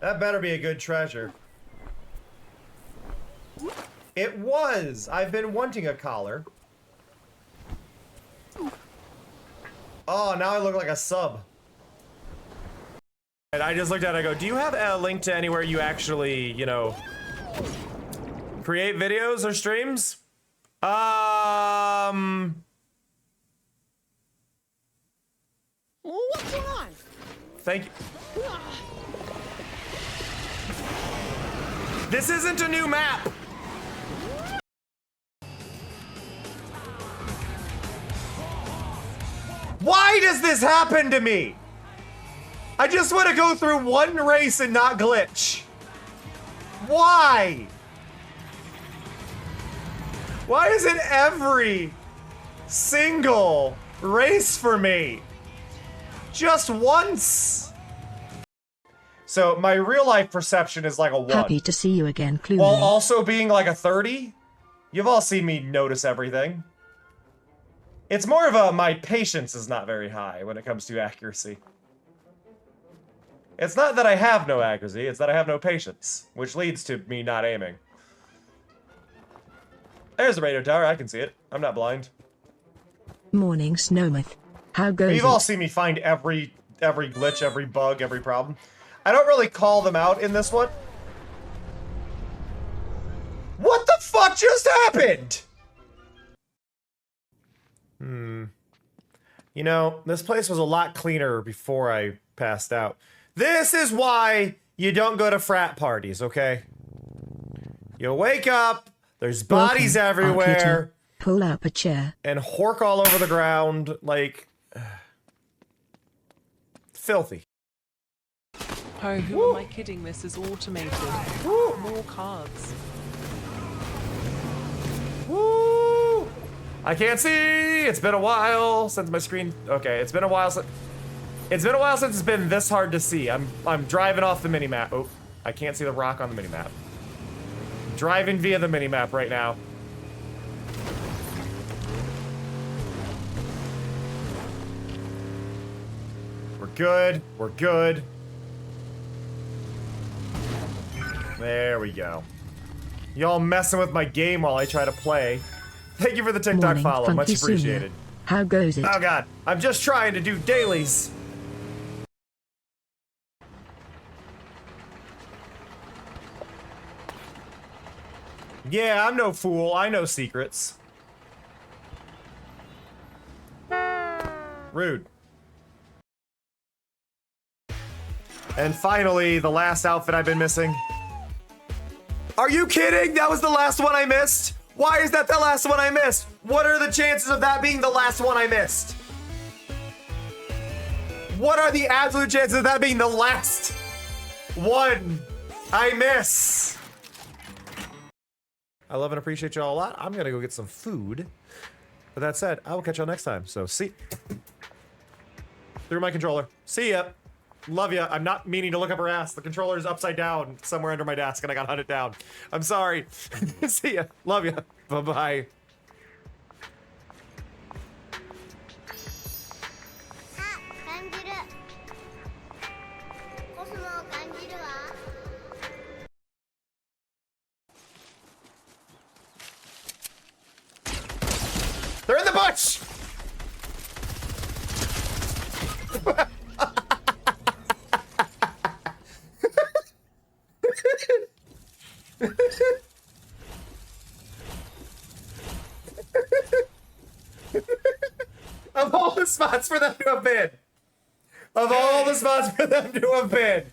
That better be a good treasure. It was! I've been wanting a collar. Oh, now I look like a sub. And I just looked at it, I go, do you have a link to anywhere you actually, you know, create videos or streams? What's going on? Thank you. This isn't a new map! Why does this happen to me? I just want to go through one race and not glitch. Why? Why is it every single race for me? Just once. So my real life perception is like a 1. Happy to see you again, Cluey. While also being like a 30. You've all seen me notice everything. It's more of a, my patience is not very high when it comes to accuracy. It's not that I have no accuracy, it's that I have no patience, which leads to me not aiming. There's the radio tower, I can see it. I'm not blind. Morning, Snowmouth. How goes You've all seen me find every glitch, every bug, every problem. I don't really call them out in this one. What the fuck just happened? You know, this place was a lot cleaner before I passed out. This is why you don't go to frat parties, okay? You wake up, there's bodies everywhere. Pull up a chair. And hork all over the ground, like... filthy. Oh, who am I kidding? This is automated. More cards. Woo! I can't see! It's been a while since my screen... Okay, it's been a while since... It's been a while since it's been this hard to see. I'm driving off the minimap. Oh, I can't see the rock on the minimap. Driving via the minimap right now. We're good. We're good. There we go. Y'all messing with my game while I try to play. Thank you for the TikTok Morning, follow. Funky Much appreciated. Senior. How goes it? Oh god. I'm just trying to do dailies. Yeah, I'm no fool. I know secrets. Rude. And finally, the last outfit I've been missing. Are you kidding? That was the last one I missed? Why is that the last one I missed? What are the chances of that being the last one I missed? What are the absolute chances of that being the last one I miss? I love and appreciate y'all a lot. I'm gonna go get some food. But that said, I will catch y'all next time. So see. Through my controller. See ya. Love ya. I'm not meaning to look up her ass. The controller is upside down somewhere under my desk and I got hunted down. I'm sorry. See ya. Love ya. Bye-bye. They're in the bush! Of all the spots for them to have been. Of all the spots for them to have been.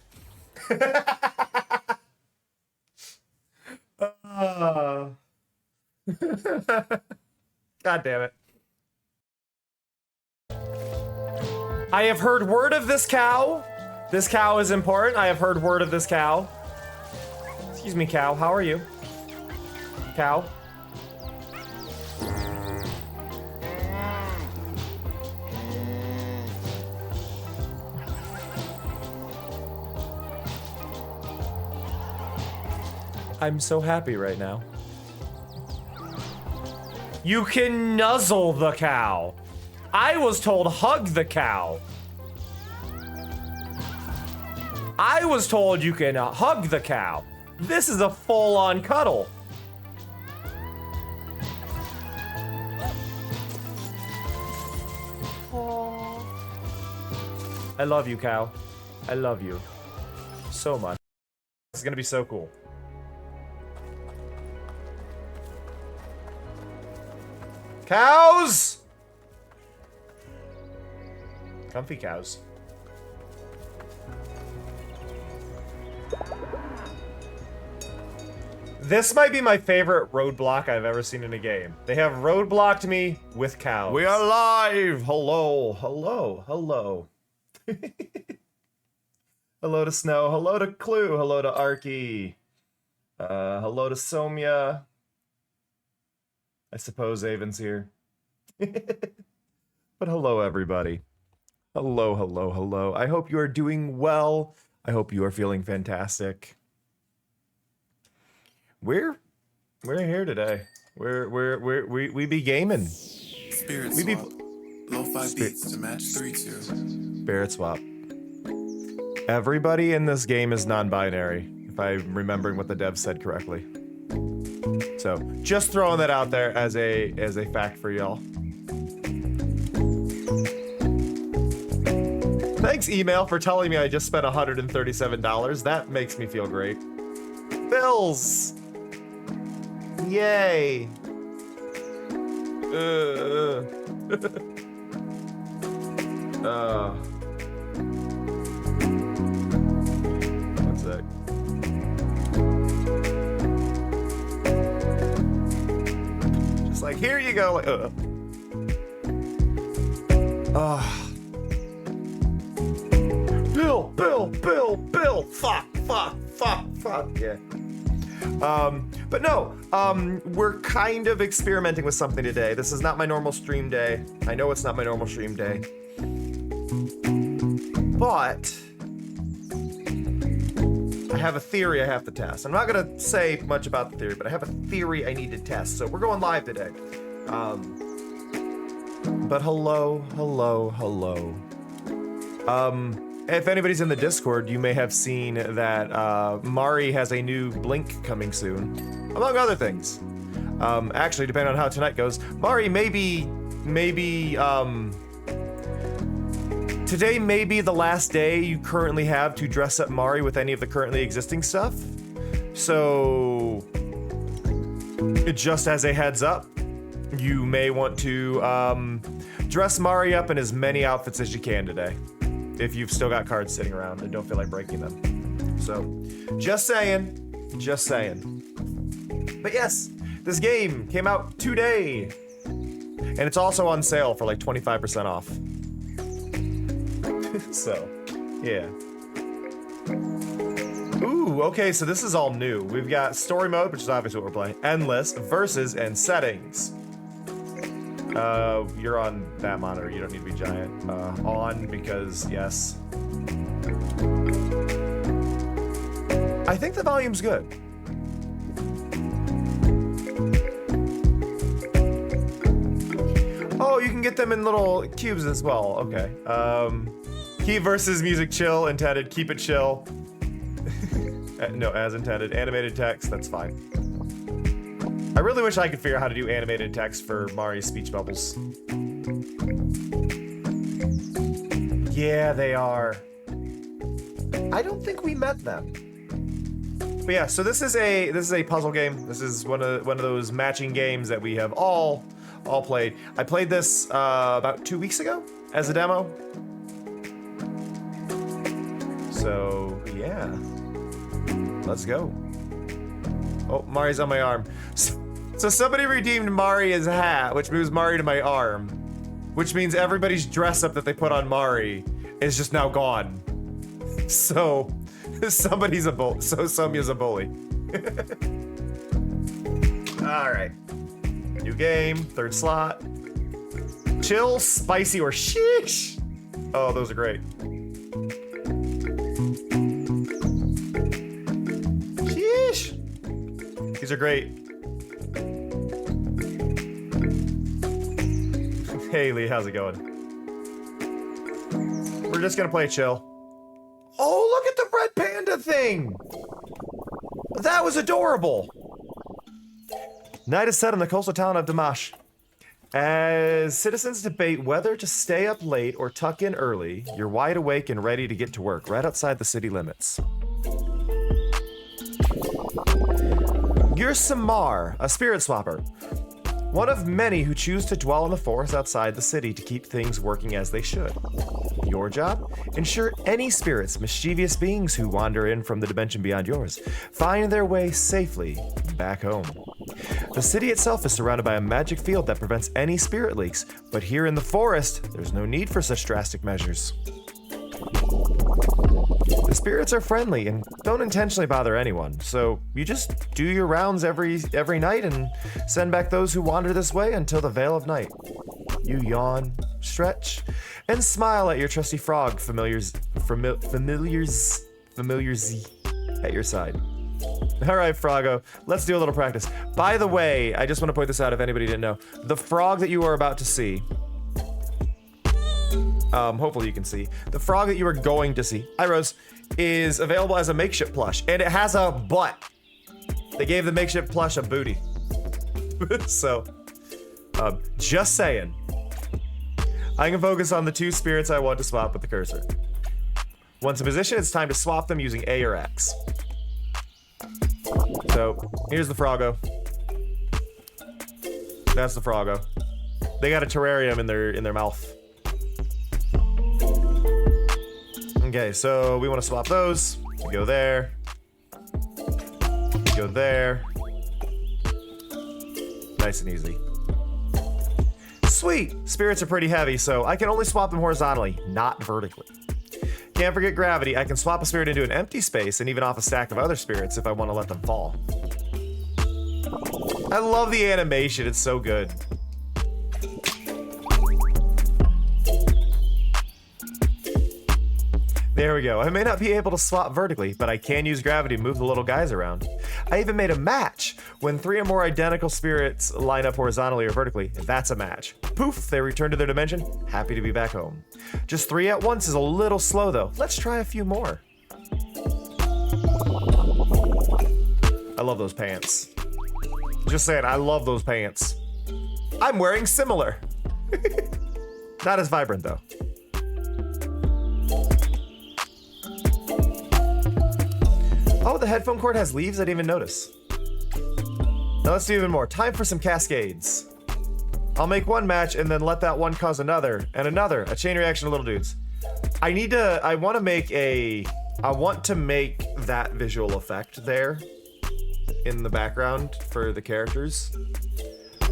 God damn it. I have heard word of this cow. This cow is important. I have heard word of this cow. Excuse me, cow. How are you? Cow. I'm so happy right now. You can nuzzle the cow. I was told hug the cow. I was told you can hug the cow. This is a full-on cuddle. Aw. I love you, cow. I love you so much. This is gonna be so cool. Cows! Comfy cows. This might be my favorite roadblock I've ever seen in a game. They have roadblocked me with cows. We are live! Hello, hello, hello. Hello to Snow, hello to Clue, hello to Arky. Hello to Somya. I suppose Avon's here. But hello, everybody. Hello, hello, hello. I hope you are doing well. I hope you are feeling fantastic. We're here today. We be gaming. Spirit We be swap. Lo-fi beats to match 3-2. Spirit swap. Everybody in this game is non-binary, if I'm remembering what the dev said correctly. So, just throwing that out there as a fact for y'all. Thanks, email, for telling me I just spent $137. That makes me feel great. Bills! Yay! One sec. Just like, here you go. Like, Bill. Fuck. Yeah. But no, we're kind of experimenting with something today. This is not my normal stream day. I know it's not my normal stream day. But I have a theory I have to test. I'm not gonna say much about the theory, but I have a theory I need to test. So we're going live today. But hello. If anybody's in the Discord, you may have seen that Mari has a new Blink coming soon, among other things. Actually, depending on how tonight goes, Mari maybe today may be the last day you currently have to dress up Mari with any of the currently existing stuff. So, just as a heads up, you may want to dress Mari up in as many outfits as you can today, if you've still got cards sitting around and don't feel like breaking them. So, just saying. But yes, this game came out today, and it's also on sale for like 25% off. So, yeah. Ooh, okay, so this is all new. We've got story mode, which is obviously what we're playing, endless, versus, and settings. You're on that monitor, you don't need to be giant. On, because, yes. I think the volume's good. Oh, you can get them in little cubes as well, okay. Key versus music chill, intended, keep it chill. No, as intended, animated text, that's fine. I really wish I could figure out how to do animated text for Mari's speech bubbles. Yeah, they are. I don't think we met them. But yeah, so this is a puzzle game. This is one of those matching games that we have all played. I played this about 2 weeks ago as a demo. So yeah, let's go. Oh, Mari's on my arm. So somebody redeemed Mari as a hat, which moves Mari to my arm, which means everybody's dress up that they put on Mari is just now gone. So somebody's a bully. So Somya's a bully. All right. New game, third slot. Chill, spicy, or sheesh. Oh, those are great. Sheesh. These are great. Hey Lee, how's it going? We're just gonna play chill. Oh, look at the red panda thing! That was adorable! Night is set in the coastal town of Dimash. As citizens debate whether to stay up late or tuck in early, you're wide awake and ready to get to work right outside the city limits. You're Samar, a spirit swapper. One of many who choose to dwell in the forest outside the city to keep things working as they should. Your job? Ensure any spirits, mischievous beings who wander in from the dimension beyond yours, find their way safely back home. The city itself is surrounded by a magic field that prevents any spirit leaks, but here in the forest, there's no need for such drastic measures. The spirits are friendly and don't intentionally bother anyone, so you just do your rounds every night and send back those who wander this way until the veil of night. You yawn, stretch, and smile at your trusty frog familiars at your side. All right, Froggo, let's do a little practice. By the way, I just want to point this out if anybody didn't know. The frog that you are about to see, hopefully you can see, the frog that you are going to see, hi Rose, is available as a makeshift plush, and it has a butt. They gave the makeshift plush a booty. So, just saying. I can focus on the two spirits I want to swap with the cursor. Once in position, it's time to swap them using A or X. So, here's the Froggo. That's the Froggo. They got a terrarium in their mouth. Okay, so we want to swap those. We go there. We go there. Nice and easy. Sweet! Spirits are pretty heavy, so I can only swap them horizontally, not vertically. Can't forget gravity. I can swap a spirit into an empty space and even off a stack of other spirits if I want to let them fall. I love the animation, it's so good. There we go. I may not be able to swap vertically, but I can use gravity to move the little guys around. I even made a match. When 3 or more identical spirits line up horizontally or vertically, that's a match. Poof, they return to their dimension, happy to be back home. Just 3 at once is a little slow though. Let's try a few more. I love those pants. Just saying, I love those pants. I'm wearing similar. Not as vibrant though. Oh, the headphone cord has leaves? I didn't even notice. Now let's do even more. Time for some cascades. I'll make one match and then let that one cause another and another. A chain reaction of little dudes. I want to make that visual effect there in the background for the characters.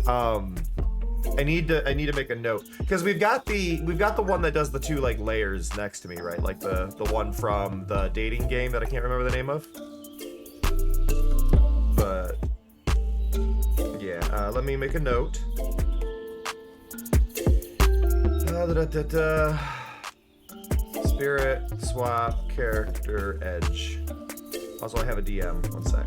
I need to make a note because we've got the one that does the 2 like layers next to me, right? Like the one from the dating game that I can't remember the name of. But yeah, let me make a note. Spirit swap character edge. Also, I have a DM. One sec.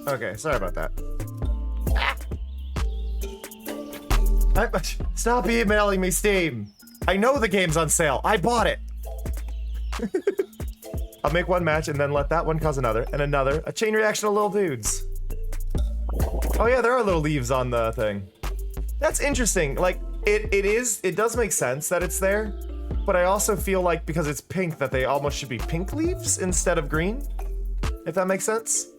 Okay, sorry about that. Stop emailing me, Steam. I know the game's on sale. I bought it. I'll make one match and then let that one cause another and another. A chain reaction of little dudes. Oh yeah, there are little leaves on the thing. That's interesting. Like, it does make sense that it's there, but I also feel like because it's pink that they almost should be pink leaves instead of green. If that makes sense.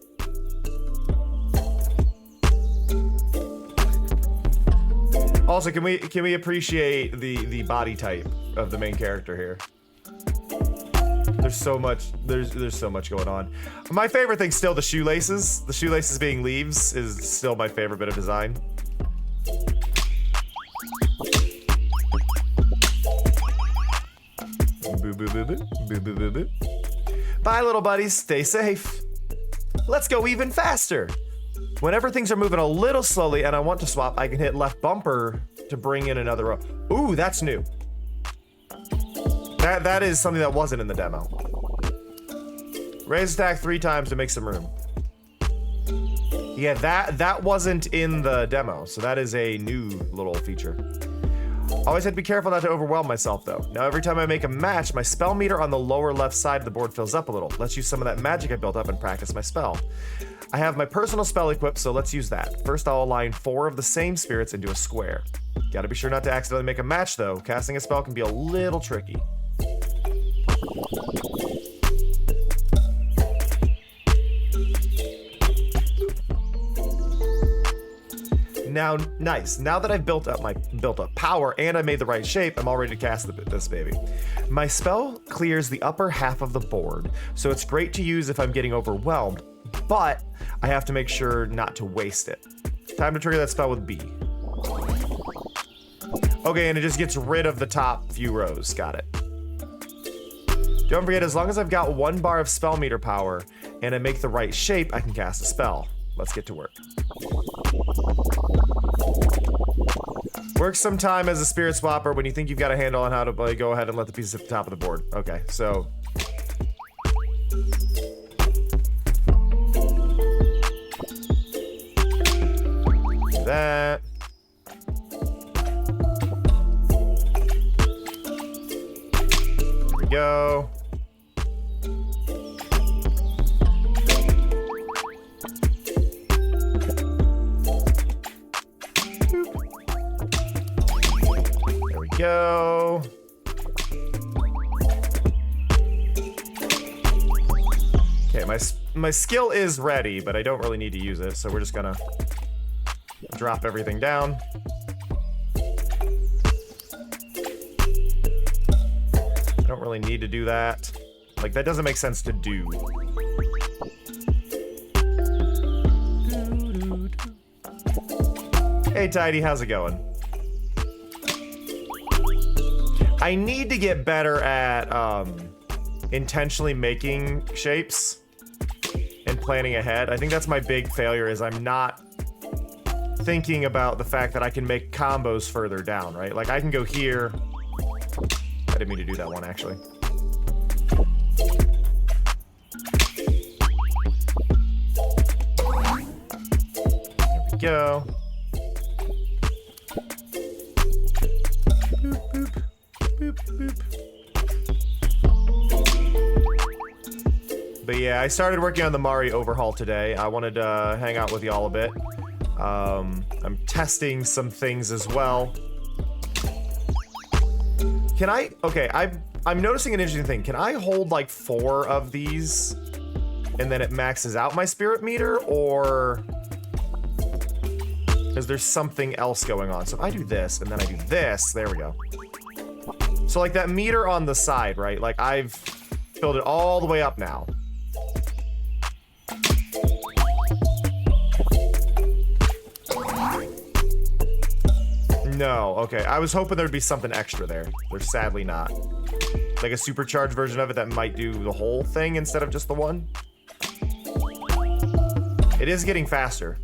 Also, can we appreciate the body type of the main character here? There's so much. There's so much going on. My favorite thing's still the shoelaces. The shoelaces being leaves is still my favorite bit of design. Boo boo boo boo boo boo boo boo. Bye, little buddies. Stay safe. Let's go even faster. Whenever things are moving a little slowly and I want to swap, I can hit left bumper to bring in another row. Ooh, that's new. That is something that wasn't in the demo. Raise attack 3 times to make some room. Yeah, that wasn't in the demo, so that is a new little feature. Always have to be careful not to overwhelm myself, though. Now, every time I make a match, my spell meter on the lower left side of the board fills up a little. Let's use some of that magic I built up and practice my spell. I have my personal spell equipped, so let's use that. First, I'll align 4 of the same spirits into a square. Gotta be sure not to accidentally make a match, though. Casting a spell can be a little tricky. Now, nice. Now that I've built up power and I made the right shape, I'm all ready to cast this baby. My spell clears the upper half of the board, so it's great to use if I'm getting overwhelmed, but I have to make sure not to waste it. Time to trigger that spell with B. Okay, and it just gets rid of the top few rows. Got it. Don't forget, as long as I've got 1 bar of spell meter power and I make the right shape, I can cast a spell. Let's get to work. Work some time as a spirit swapper when you think you've got a handle on how to play. Go ahead and let the pieces at the top of the board. Okay, so. Do that. There we go. Go. Okay, my skill is ready, but I don't really need to use it, so we're just gonna drop everything down. I don't really need to do that. Like, that doesn't make sense to do. Hey, Tidy, how's it going? I need to get better at intentionally making shapes and planning ahead. I think that's my big failure, is I'm not thinking about the fact that I can make combos further down, right? Like, I can go here. I didn't mean to do that one, actually. There we go. Boop, boop. Boop, boop. But yeah, I started working on the Mari overhaul today. I wanted to hang out with y'all a bit. I'm testing some things as well. Can I? Okay, I'm noticing an interesting thing. Can I hold like 4 of these and then it maxes out my spirit meter, or is there something else going on? So if I do this and then I do this, there we go. So like that meter on the side, right? Like, I've filled it all the way up now. No, okay. I was hoping there'd be something extra there. There's sadly not. Like a supercharged version of it that might do the whole thing instead of just the one. It is getting faster.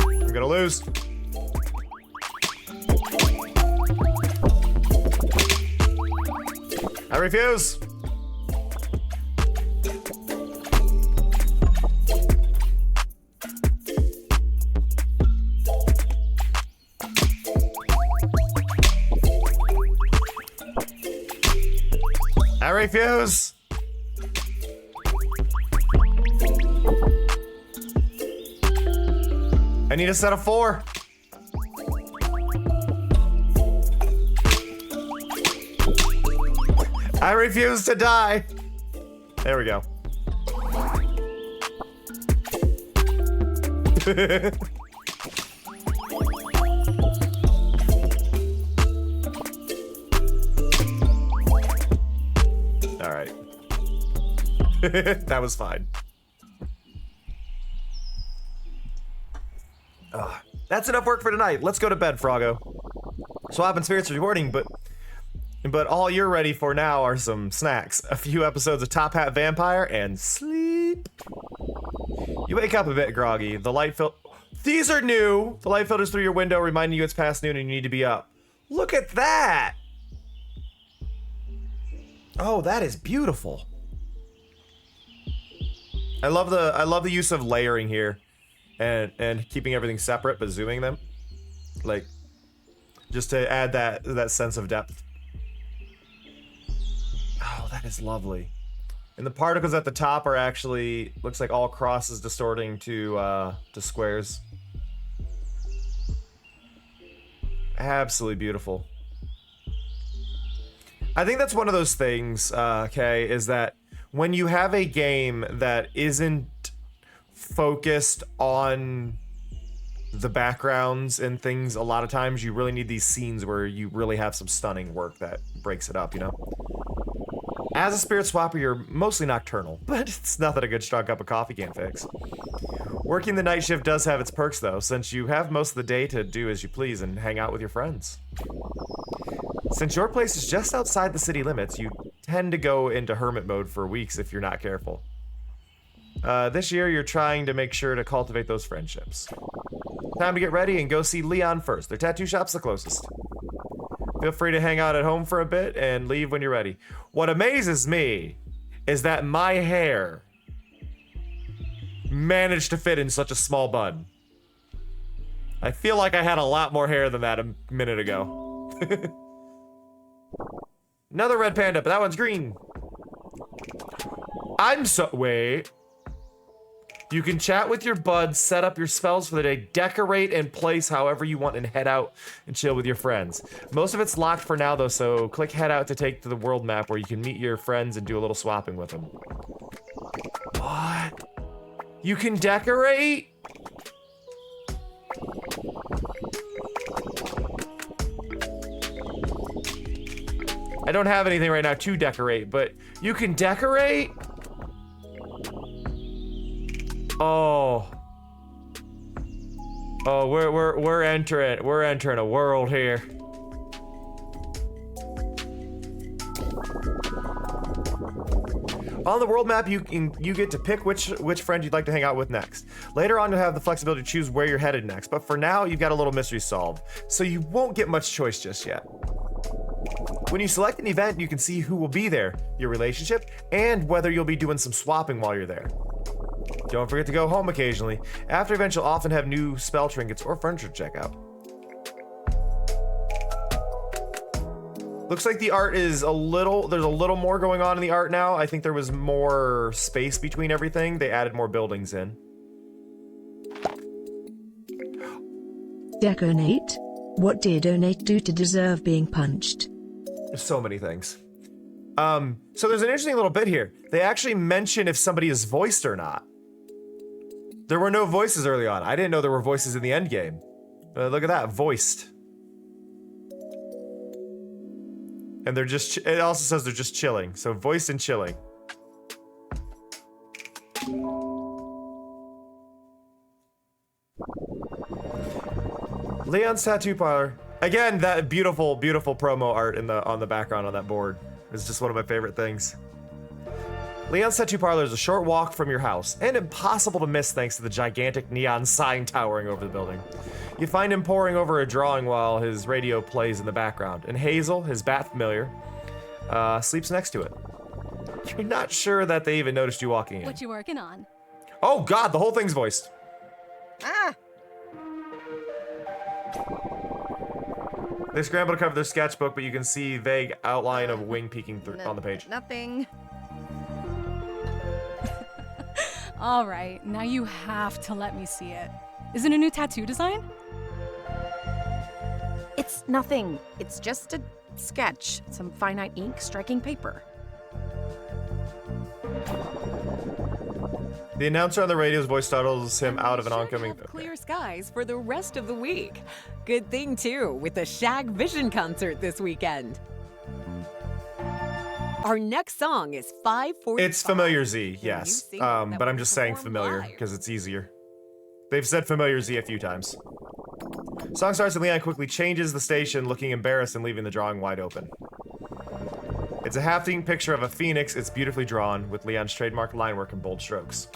I'm gonna lose. I refuse. I refuse. I need a set of 4. I refuse to die. There we go. All right. That was fine. That's enough work for tonight. Let's go to bed, Froggo. Swap and Spirits reporting, but all you're ready for now are some snacks. A few episodes of Top Hat Vampire and sleep. You wake up a bit groggy. The light These are new. The light filters through your window, reminding you it's past noon and you need to be up. Look at that. Oh, that is beautiful. I love the use of layering here, and keeping everything separate but zooming them, like, just to add that sense of depth. Oh, that is lovely. And the particles at the top are actually, looks like all crosses distorting to squares. Absolutely beautiful. I think that's one of those things, okay, is that when you have a game that isn't focused on the backgrounds and things, a lot of times you really need these scenes where you really have some stunning work that breaks it up, you know? As a spirit swapper, you're mostly nocturnal, but it's nothing a good strong cup of coffee can't fix. Working the night shift does have its perks, though, since you have most of the day to do as you please and hang out with your friends. Since your place is just outside the city limits, you tend to go into hermit mode for weeks if you're not careful. This year, you're trying to make sure to cultivate those friendships. Time to get ready and go see Leon first. Their tattoo shop's the closest. Feel free to hang out at home for a bit and leave when you're ready. What amazes me is that my hair managed to fit in such a small bun. I feel like I had a lot more hair than that a minute ago. Another red panda, but that one's green. Wait. You can chat with your buds, set up your spells for the day, decorate and place however you want, and head out and chill with your friends. Most of it's locked for now, though, so click head out to take to the world map where you can meet your friends and do a little swapping with them. What? You can decorate? I don't have anything right now to decorate, but you can decorate? Oh. Oh, we're entering a world here. On the world map, you get to pick which friend you'd like to hang out with next. Later on, you'll have the flexibility to choose where you're headed next, but for now, you've got a little mystery solved, so you won't get much choice just yet. When you select an event, you can see who will be there, your relationship, and whether you'll be doing some swapping while you're there. Don't forget to go home occasionally. After events, you'll often have new spell trinkets or furniture to check out. Looks like the art is there's a little more going on in the art now. I think there was more space between everything. They added more buildings in. Deconate? What did Onate do to deserve being punched? There's so many things. So there's an interesting little bit here. They actually mention if somebody is voiced or not. There were no voices early on. I didn't know there were voices in the end game. Look at that, voiced. And they're just, it also says they're just chilling. So voiced and chilling. Leon's tattoo parlor. Again, that beautiful, beautiful promo art on the background on that board is just one of my favorite things. Leon's Tattoo Parlor is a short walk from your house, and impossible to miss thanks to the gigantic neon sign towering over the building. You find him poring over a drawing while his radio plays in the background, and Hazel, his bat familiar, sleeps next to it. You're not sure that they even noticed you walking in. What you working on? Oh god, the whole thing's voiced. Ah! They scramble to cover their sketchbook, but you can see vague outline of wing peeking on the page. Nothing. All right, now you have to let me see it. Is it a new tattoo design? It's nothing. It's just a sketch. Some finite ink striking paper. The announcer on the radio's voice startles him out of an oncoming. Clear skies for the rest of the week. Good thing too, with the Shag Vision concert this weekend. Our next song is 5:45. It's Familiar Z, Can you yes. sing that But when I'm we just saying perform familiar live? because it's easier. They've said Familiar Z a few times. Song starts and Leon quickly changes the station, looking embarrassed and leaving the drawing wide open. It's a half-themed picture of a phoenix. It's beautifully drawn with Leon's trademark line work and bold strokes.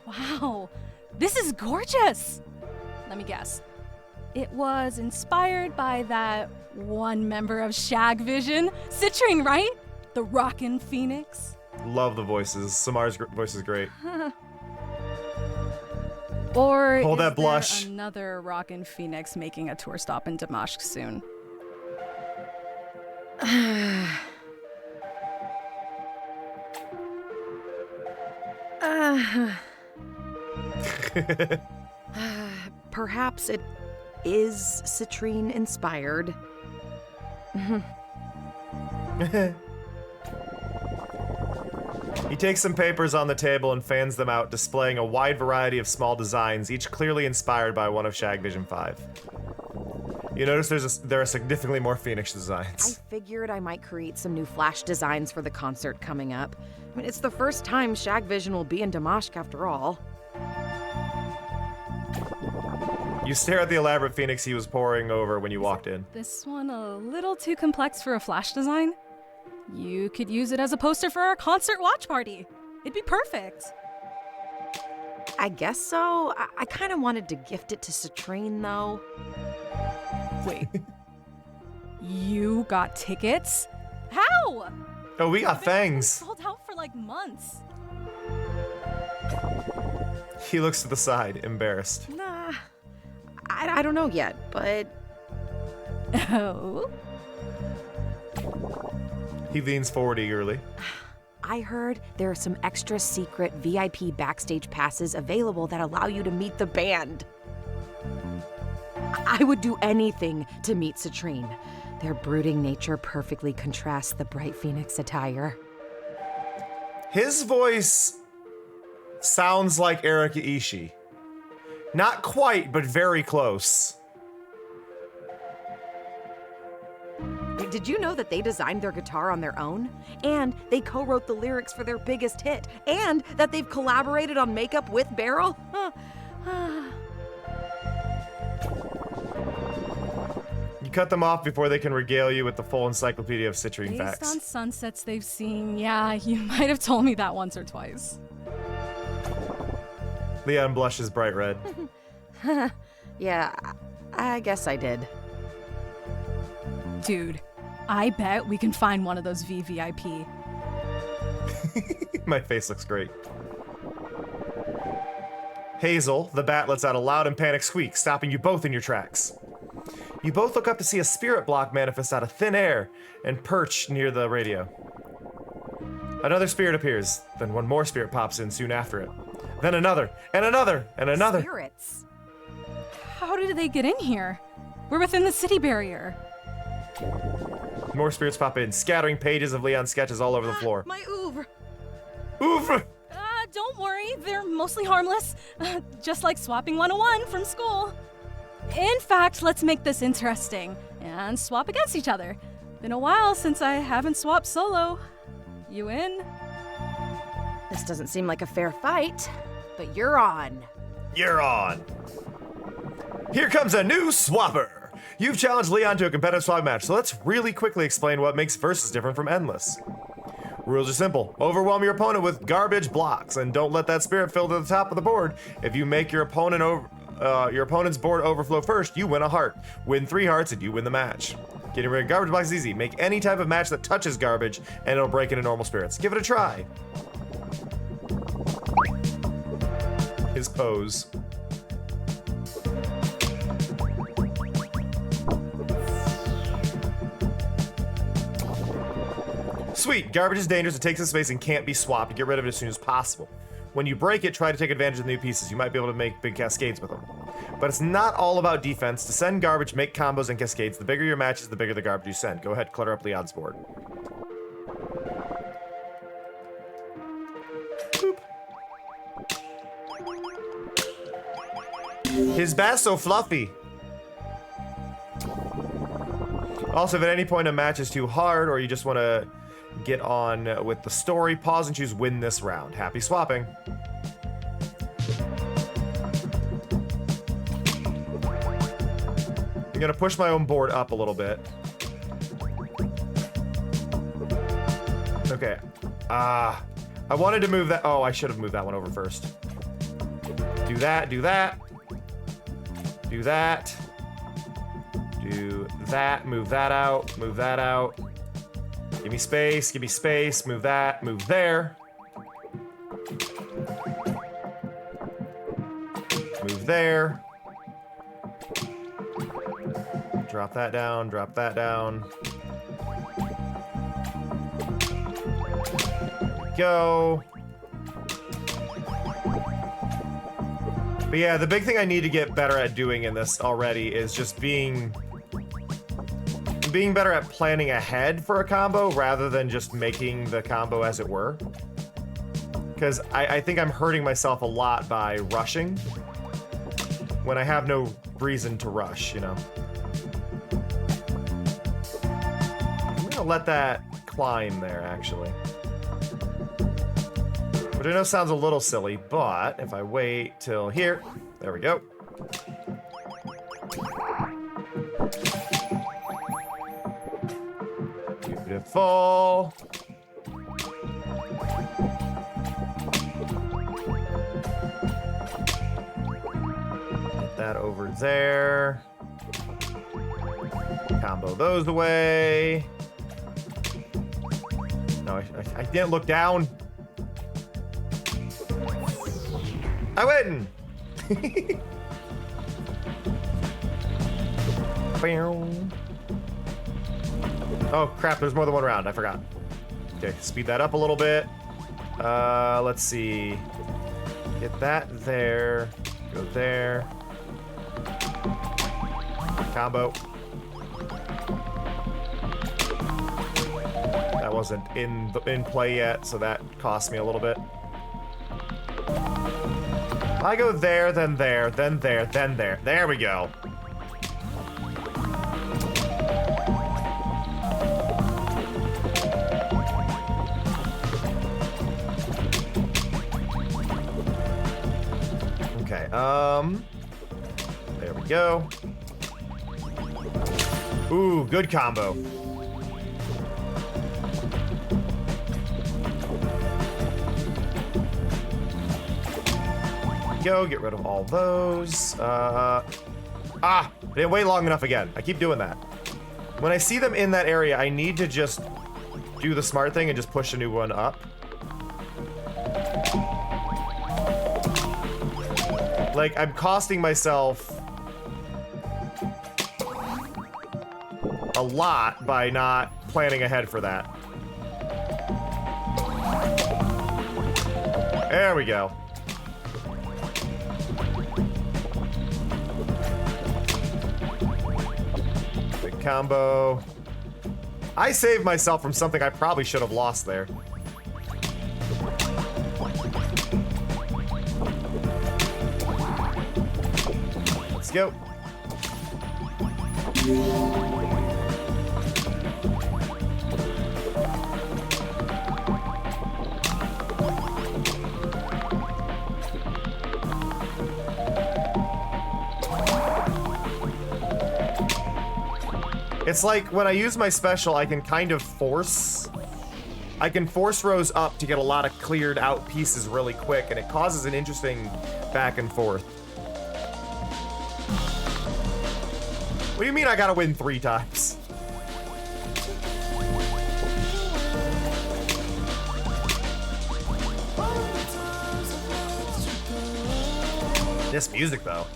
Wow, this is gorgeous. Let me guess. It was inspired by that one member of Shag Vision, Citrine, right? The Rockin' Phoenix. Love the voices. Samar's voice is great. Or Hold is that blush. there another Rockin' Phoenix making a tour stop in Damashq soon? Perhaps it is Citrine inspired. He takes some papers on the table and fans them out, displaying a wide variety of small designs, each clearly inspired by one of Shag Vision 5. You notice there are significantly more Phoenix I designs. figured I might create some new flash designs for the concert coming up. I mean, it's the first time Shag Vision will be in Damashq after all. You stare at the elaborate Phoenix he was poring over when you walked in. This one a little too complex for a flash design? You could use it as a poster for our concert watch party. It'd be perfect. I guess so. I kind of wanted to gift it to Citrine, though. Wait. You got tickets? How? Oh, we got fangs. Sold out for like months. He looks to the side, embarrassed. Nah, I don't know yet, but Oh? He leans forward eagerly. I heard there are some extra secret VIP backstage passes available that allow you to meet the band. I would do anything to meet Citrine. Their brooding nature perfectly contrasts the bright Phoenix attire. His voice sounds like Erika Ishii. Not quite, but very close. Did you know that they designed their guitar on their own? And they co-wrote the lyrics for their biggest hit? And that they've collaborated on makeup with Beryl? You cut them off before they can regale you with the full encyclopedia of citrine Based facts. on sunsets they've seen, yeah, you might have told me that once or twice. Leon blushes bright red. Yeah, I guess I did. Dude, I bet we can find one of those VVIP. My face looks great. Hazel, the bat, lets out a loud and panicked squeak, stopping you both in your tracks. You both look up to see a spirit block manifest out of thin air and perch near the radio. Another spirit appears, then one more spirit pops in soon after it. Then another, and another, and another. Spirits. How did they get in here? We're within the city barrier. More spirits pop in, scattering pages of Leon's sketches all over the floor. My oeuvre. Oof! Don't worry, they're mostly harmless. Just like swapping 101 from school. In fact, let's make this interesting and swap against each other. Been a while since I haven't swapped solo. You in? This doesn't seem like a fair fight, but you're on. You're on. Here comes a new swapper. You've challenged Leon to a competitive swap match, so let's really quickly explain what makes Versus different from Endless. Rules are simple. Overwhelm your opponent with garbage blocks, and don't let that spirit fill to the top of the board. If you make your opponent's board overflow first, you win a heart. Win 3 hearts, and you win the match. Getting rid of garbage blocks is easy. Make any type of match that touches garbage, and it'll break into normal spirits. Give it a try. His pose. Sweet, garbage is dangerous, it takes up space and can't be swapped. Get rid of it as soon as possible. When you break it, try to take advantage of the new pieces. You might be able to make big cascades with them. But it's not all about defense. To send garbage, make combos and cascades. The bigger your matches, the bigger the garbage you send. Go ahead, clutter up Leon's board. Boop. His bat's so fluffy. Also, if at any point a match is too hard or you just want to get on with the story. Pause and choose win this round. Happy swapping. I'm gonna push my own board up a little bit. Okay. I wanted to move that. Oh, I should have moved that one over first. Do that, do that. Do that. Do that, move that out, move that out. Give me space, move that, move there. Move there. Drop that down, drop that down. There we go. But yeah, the big thing I need to get better at doing in this already is just being better at planning ahead for a combo rather than just making the combo as it were. Because I think I'm hurting myself a lot by rushing when I have no reason to rush, you know? I'm gonna let that climb there, actually. Which I know sounds a little silly, but if I wait till here, there we go. Beautiful. Get that over there. Combo those away. No, I didn't look down. I win! Oh crap, there's more than one round, I forgot. Okay, speed that up a little bit. Let's see. Get that there. Go there. Combo. That wasn't in play yet, so that cost me a little bit. I go there, then there, then there, then there. There we go. Okay, there we go. Ooh, good combo. Go, get rid of all those. I didn't wait long enough again. I keep doing that. When I see them in that area, I need to just do the smart thing and just push a new one up. Like, I'm costing myself a lot by not planning ahead for that. There we go. Big combo. I saved myself from something I probably should have lost there. Let's go. It's like when I use my special, I can kind of force rows up to get a lot of cleared out pieces really quick, and it causes an interesting back and forth. What do you mean I gotta win 3 times? This music, though.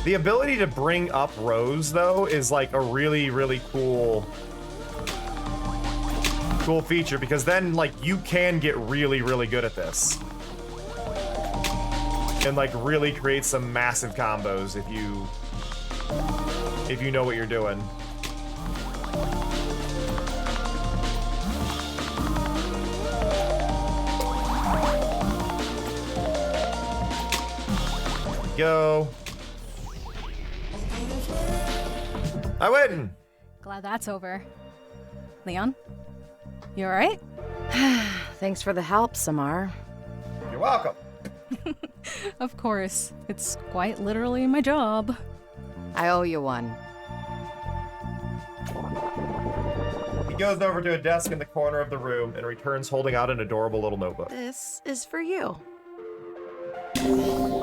The ability to bring up rows, though, is like a really, really cool feature, because then, like, you can get really, really good at this. And, like, really create some massive combos if you know what you're doing. There we go. I win! Glad that's over. Leon? You alright? Thanks for the help, Samar. You're welcome. Of course. It's quite literally my job. I owe you one. He goes over to a desk in the corner of the room and returns holding out an adorable little notebook. This is for you. Ooh.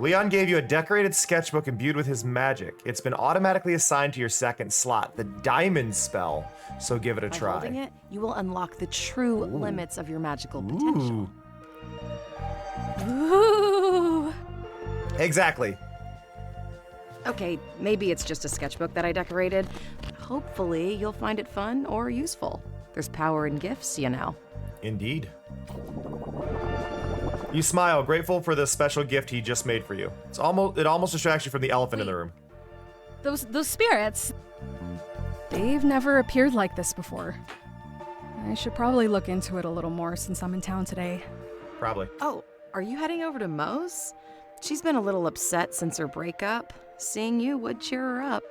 Leon gave you a decorated sketchbook imbued with his magic. It's been automatically assigned to your second slot, the diamond spell, so give it a By try. holding it, you will unlock the true limits of your magical potential. Ooh. Ooh. Exactly. Okay, maybe it's just a sketchbook that I decorated. Hopefully, you'll find it fun or useful. There's power in gifts, you know. Indeed. You smile, grateful for the special gift he just made for you. It almost distracts you from the elephant in the room. Those spirits. They've never appeared like this before. I should probably look into it a little more since I'm in town today. Probably. Oh, are you heading over to Mo's? She's been a little upset since her breakup. Seeing you would cheer her up.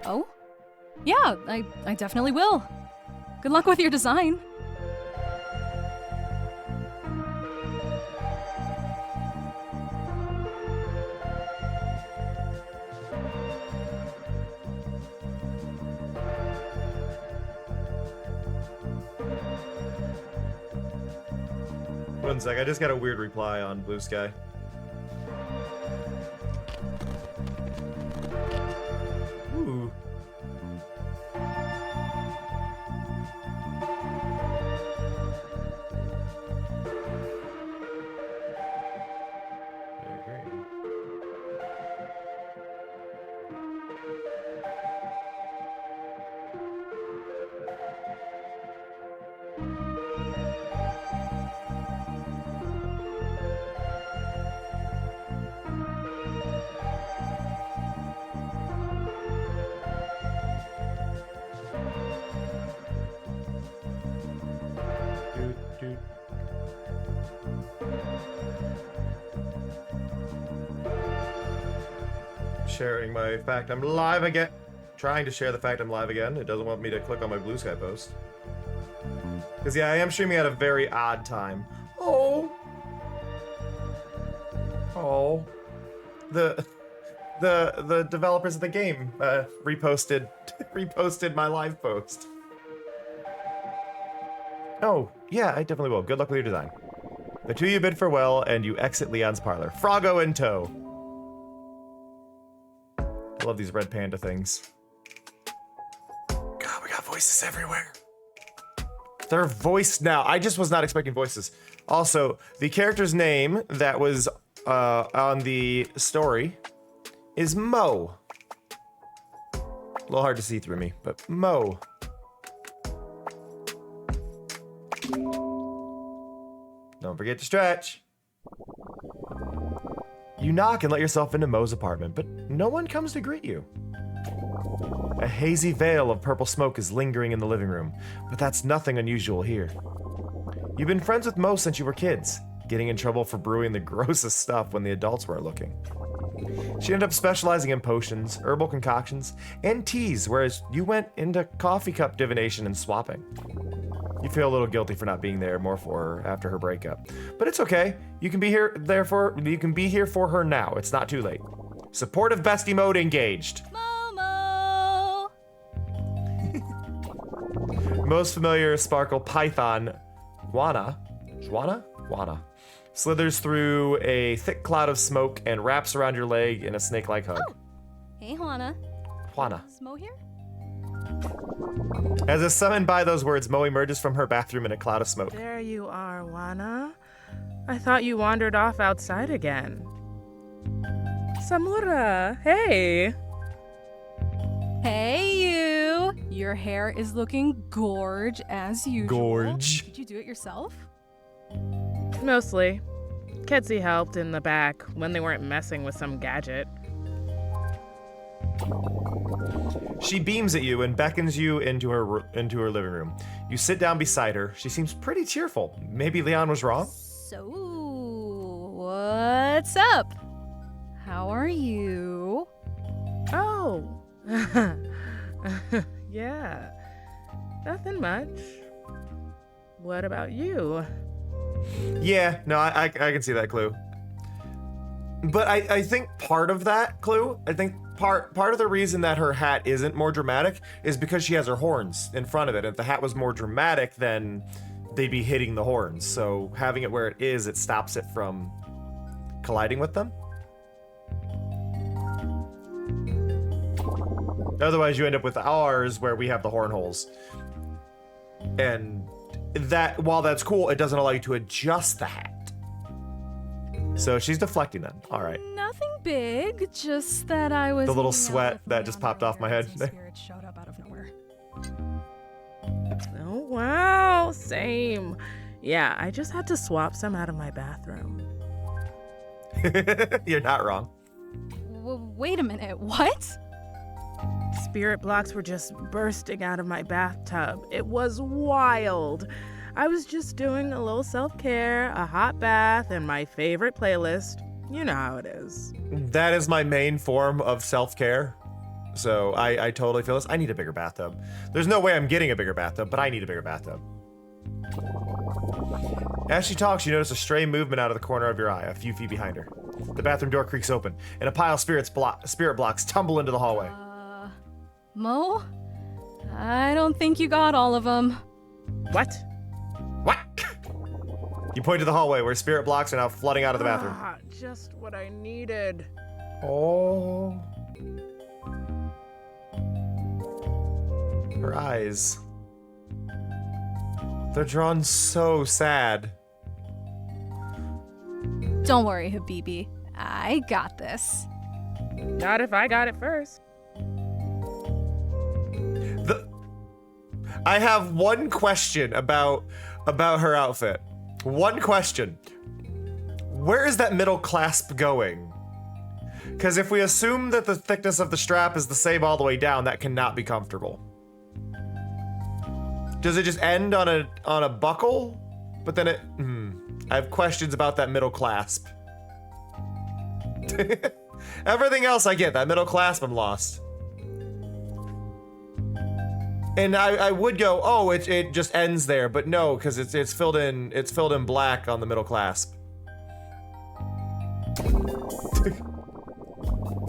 Oh? Yeah, I definitely will. Good luck with your design. One sec, I just got a weird reply on Blue Sky. Ooh. Very great. Doot, doot. Sharing my fact I'm live again. Trying to share the fact I'm live again. It doesn't want me to click on my Blue Sky post. Because yeah, I am streaming at a very odd time. Oh. Oh. The developers of the game reposted my live post. Oh, yeah, I definitely will. Good luck with your design. The two of you bid farewell, and you exit Leon's parlor. Froggo in tow. I love these red panda things. God, we got voices everywhere. They're voiced now. I just was not expecting voices. Also, the character's name that was on the story is Mo. A little hard to see through me, but Mo. Don't forget to stretch. You knock and let yourself into Mo's apartment, but no one comes to greet you. A hazy veil of purple smoke is lingering in the living room, but that's nothing unusual here. You've been friends with Mo since you were kids, getting in trouble for brewing the grossest stuff when the adults were looking. She ended up specializing in potions, herbal concoctions, and teas, whereas you went into coffee cup divination and swapping. You feel a little guilty for not being there more for her after her breakup, but it's okay. You can be here for her now. It's not too late. Supportive bestie mode engaged. Momo! Most familiar sparkle python, Juana, slithers through a thick cloud of smoke and wraps around your leg in a snake-like hug. Hey, Juana. Juana. Is Mo here? As if summoned by those words, Mo emerges from her bathroom in a cloud of smoke. There you are, Juana. I thought you wandered off outside again. Samura, hey! Hey, you! Your hair is looking gorge as usual. Gorge. Did you do it yourself? Mostly. Ketsi helped in the back when they weren't messing with some gadget. She beams at you and beckons you into her living room. You sit down beside her. She seems pretty cheerful. Maybe Leon was wrong? So, what What's up? How are you? Oh. Yeah. Nothing much. What about you? Yeah, no, I can see that clue. But I think part of that clue, I think part of the reason that her hat isn't more dramatic is because she has her horns in front of it. If the hat was more dramatic, then they'd be hitting the horns. So having it where it is, it stops it from colliding with them. Otherwise, you end up with ours where we have the horn holes. And that, while that's cool, it doesn't allow you to adjust the hat. So she's deflecting them. All right. Nothing big, just that I was. The little hanging out sweat with that my just popped off my underwear head. and some spirits showed up out of nowhere. Oh, wow. Same. Yeah, I just had to swap some out of my bathroom. You're not wrong. Wait a minute, what? Spirit blocks were just bursting out of my bathtub. It was wild. I was just doing a little self-care, a hot bath, and my favorite playlist. You know how it is. That is my main form of self-care. So I totally feel this. I need a bigger bathtub. There's no way I'm getting a bigger bathtub, but I need a bigger bathtub. As she talks, you notice a stray movement out of the corner of your eye, a few feet behind her. The bathroom door creaks open, and a pile of spirit blocks tumble into the hallway. Mo? I don't think you got all of them. What? What? You point to the hallway where spirit blocks are now flooding out of the bathroom. Ah, just what I needed. Oh. Her eyes. They're drawn so sad. Don't worry, Habibi. I got this. Not if I got it first. I have one question about her outfit. One question. Where is that middle clasp going? Because if we assume that the thickness of the strap is the same all the way down, that cannot be comfortable. Does it just end on a buckle? But then it... I have questions about that middle clasp. Everything else I get. That middle clasp, I'm lost. And I would go, oh, it just ends there, but no, because it's filled in black on the middle clasp.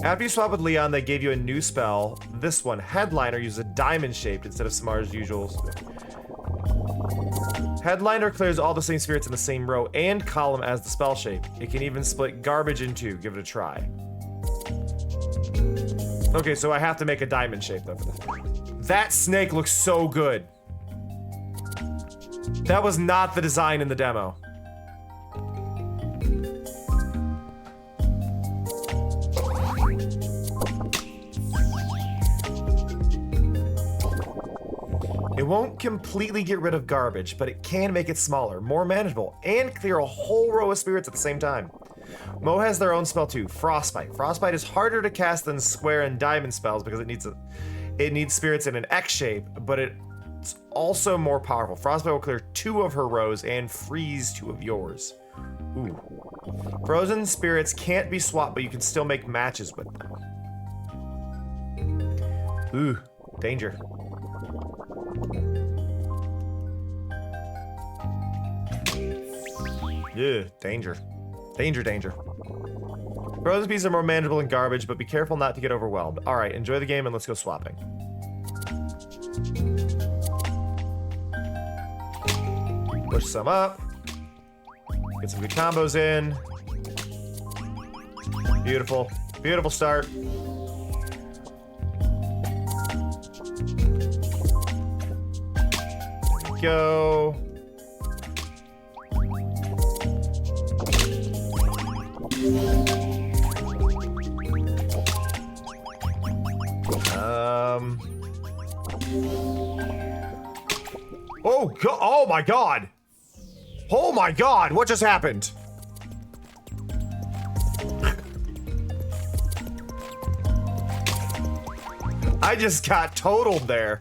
After you swap with Leon, they gave you a new spell. This one, Headliner, uses a diamond shaped instead of Samar's usual. Headliner clears all the same spirits in the same row and column as the spell shape. It can even split garbage in two. Give it a try. Okay, so I have to make a diamond shape though for this. That snake looks so good. That was not the design in the demo. It won't completely get rid of garbage, but it can make it smaller, more manageable, and clear a whole row of spirits at the same time. Mo has their own spell too, Frostbite. Frostbite is harder to cast than square and diamond spells because it needs spirits in an X shape, but it's also more powerful. Frostbite will clear 2 of her rows and freeze 2 of yours. Ooh. Frozen spirits can't be swapped, but you can still make matches with them. Ooh, danger. Yeah, danger. Danger, danger. Frozen pieces are more manageable than garbage, but be careful not to get overwhelmed. Alright, enjoy the game and let's go swapping. Push some up. Get some good combos in. Beautiful. Beautiful start. There we go. Oh my god! Oh my god, what just happened? I just got totaled there.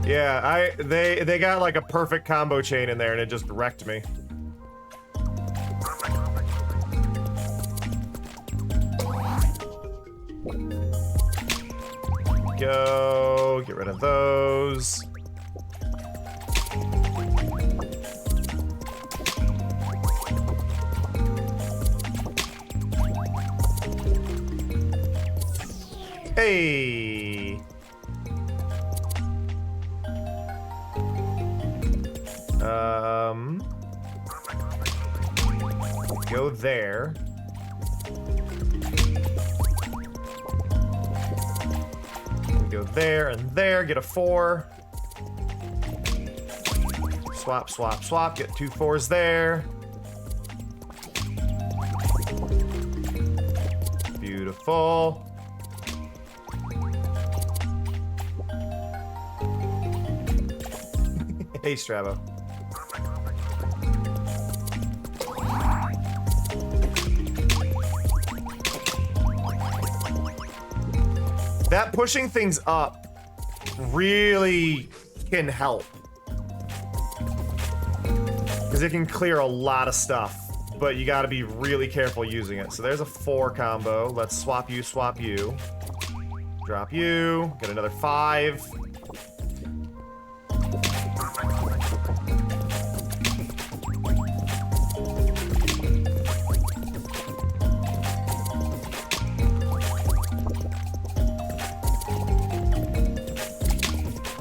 Yeah, they got like a perfect combo chain in there and it just wrecked me. Go, get rid of those. Hey. Go there. Go there and there, get a 4. Swap, swap, swap, get 2 4s there. Beautiful. Hey, Strabo. That pushing things up really can help. Because it can clear a lot of stuff, but you gotta be really careful using it. So there's a 4 combo. Let's swap you, swap you. Drop you, get another 5.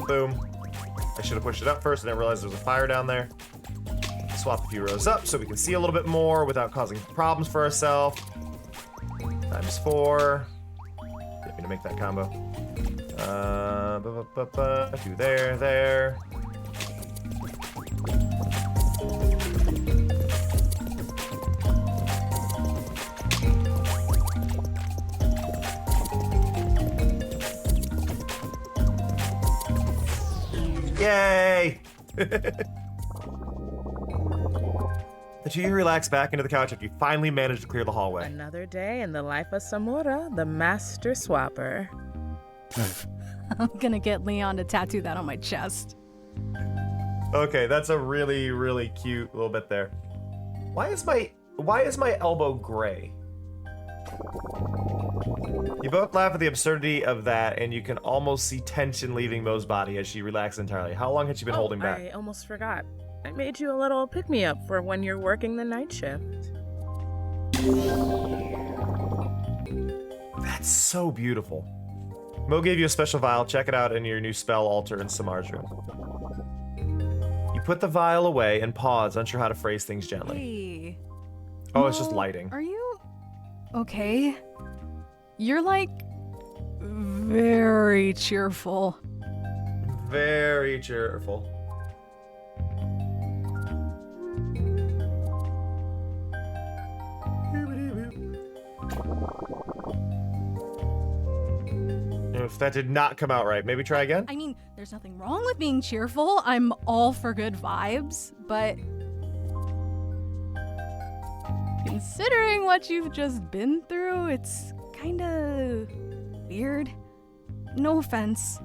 Boom. I should have pushed it up first. I didn't realize there was a fire down there. Swap a few rows up so we can see a little bit more without causing problems for ourselves. Times 4. Get me to make that combo. Do there, there. Yay! The two of you relax back into the couch after you finally managed to clear the hallway. Another day in the life of Samura, the master swapper. I'm gonna get Leon to tattoo that on my chest. Okay, that's a really, really cute little bit there. Why is my elbow gray? You both laugh at the absurdity of that, and you can almost see tension leaving Mo's body as she relaxes entirely. How long had she been holding back? I almost forgot. I made you a little pick-me-up for when you're working the night shift. That's so beautiful. Mo gave you a special vial. Check it out in your new spell altar in Samar's room. You put the vial away and pause, unsure how to phrase things gently. Hey. Oh, it's just Mo, lighting. Are you okay? You're like very cheerful. Very cheerful. If that did not come out right, maybe try again? I mean, there's nothing wrong with being cheerful. I'm all for good vibes, but considering what you've just been through, it's kinda weird. No offense.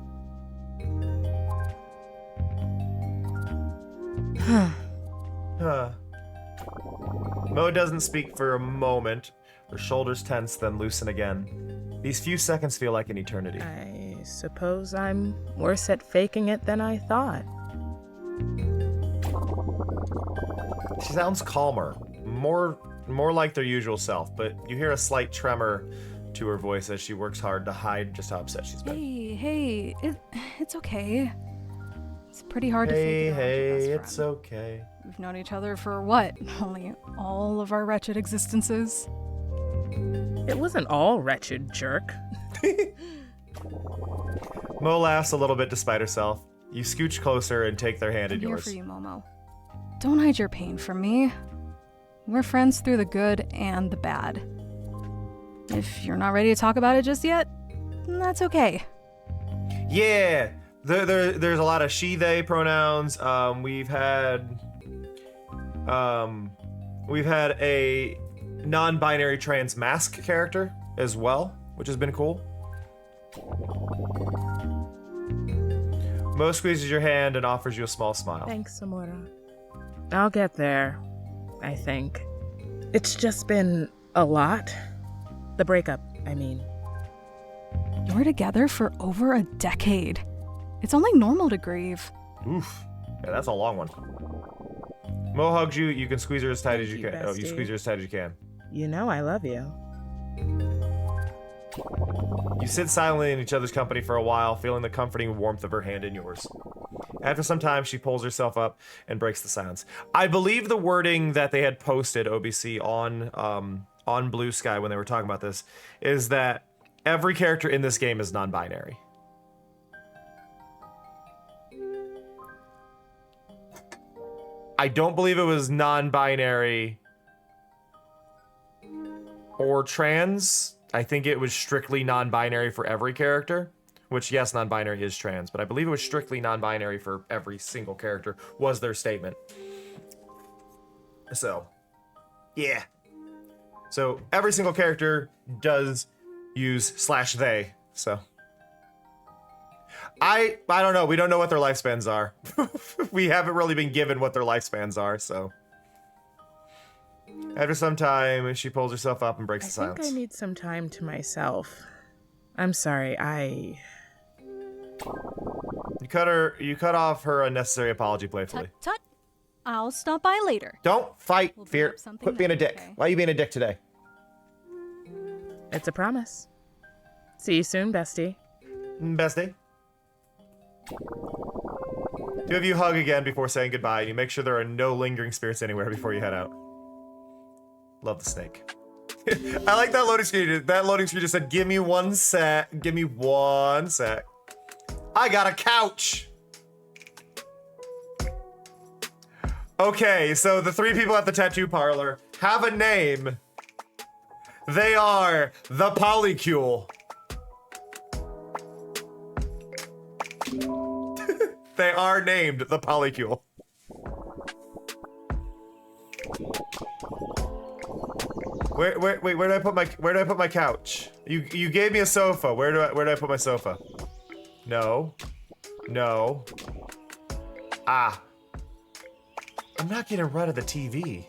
Huh. Mo doesn't speak for a moment. Her shoulders tense, then loosen again. These few seconds feel like an eternity. I suppose I'm worse at faking it than I thought. She sounds calmer, more like their usual self, but you hear a slight tremor to her voice as she works hard to hide just how upset she's been. Hey, it's okay. It's pretty hard to fake it out with your best It's friend. okay. We've known each other for what? Only all of our wretched existences? It wasn't all wretched, jerk. Mo laughs a little bit despite herself. You scooch closer and take their hand I'm in here yours. for you, Momo. Don't hide your pain from me. We're friends through the good and the bad. If you're not ready to talk about it just yet, that's okay. Yeah, there's a lot of she, they pronouns. We've had a non-binary trans mask character as well, which has been cool. Mo squeezes your hand and offers you a small smile. Thanks, Samora. I'll get there, I think. It's just been a lot. The breakup, I mean. You were together for over a decade. It's only normal to grieve. Oof. Yeah, that's a long one. Mo hugs you. You can squeeze her as tight as you Thank can. you, Oh, you bestie. squeeze her as tight as you can. You know I love you. You sit silently in each other's company for a while, feeling the comforting warmth of her hand in yours. After some time, she pulls herself up and breaks the silence. I believe the wording that they had posted OBC on Blue Sky when they were talking about this is that every character in this game is non-binary. I don't believe it was non-binary or trans. I think it was strictly non-binary for every character, which yes, non-binary is trans, but I believe it was strictly non-binary for every single character was their statement. So, yeah. So every single character does use /they, so. I don't know. We don't know what their lifespans are. We haven't really been given what their lifespans are, so. After some time, she pulls herself up and breaks the I think silence. I need some time to myself. I'm sorry, You cut off her unnecessary apology playfully. Tut tut. I'll stop by later. Don't fight, We'll bring Fear. up something Quit being a then, dick. okay? Why are you being a dick today? It's a promise. See you soon, bestie. Bestie. Two of you hug again before saying goodbye, and you make sure there are no lingering spirits anywhere before you head out. Love the snake. I like that loading screen. That loading screen just said, "Give me 1 sec. Give me 1 sec." I got a couch. Okay, so the 3 people at the tattoo parlor have a name. They are the Polycule. They are named the Polycule. Wait, where do I put my couch? You gave me a sofa. Where do I put my sofa? No. No. Ah. I'm not getting rid of the TV.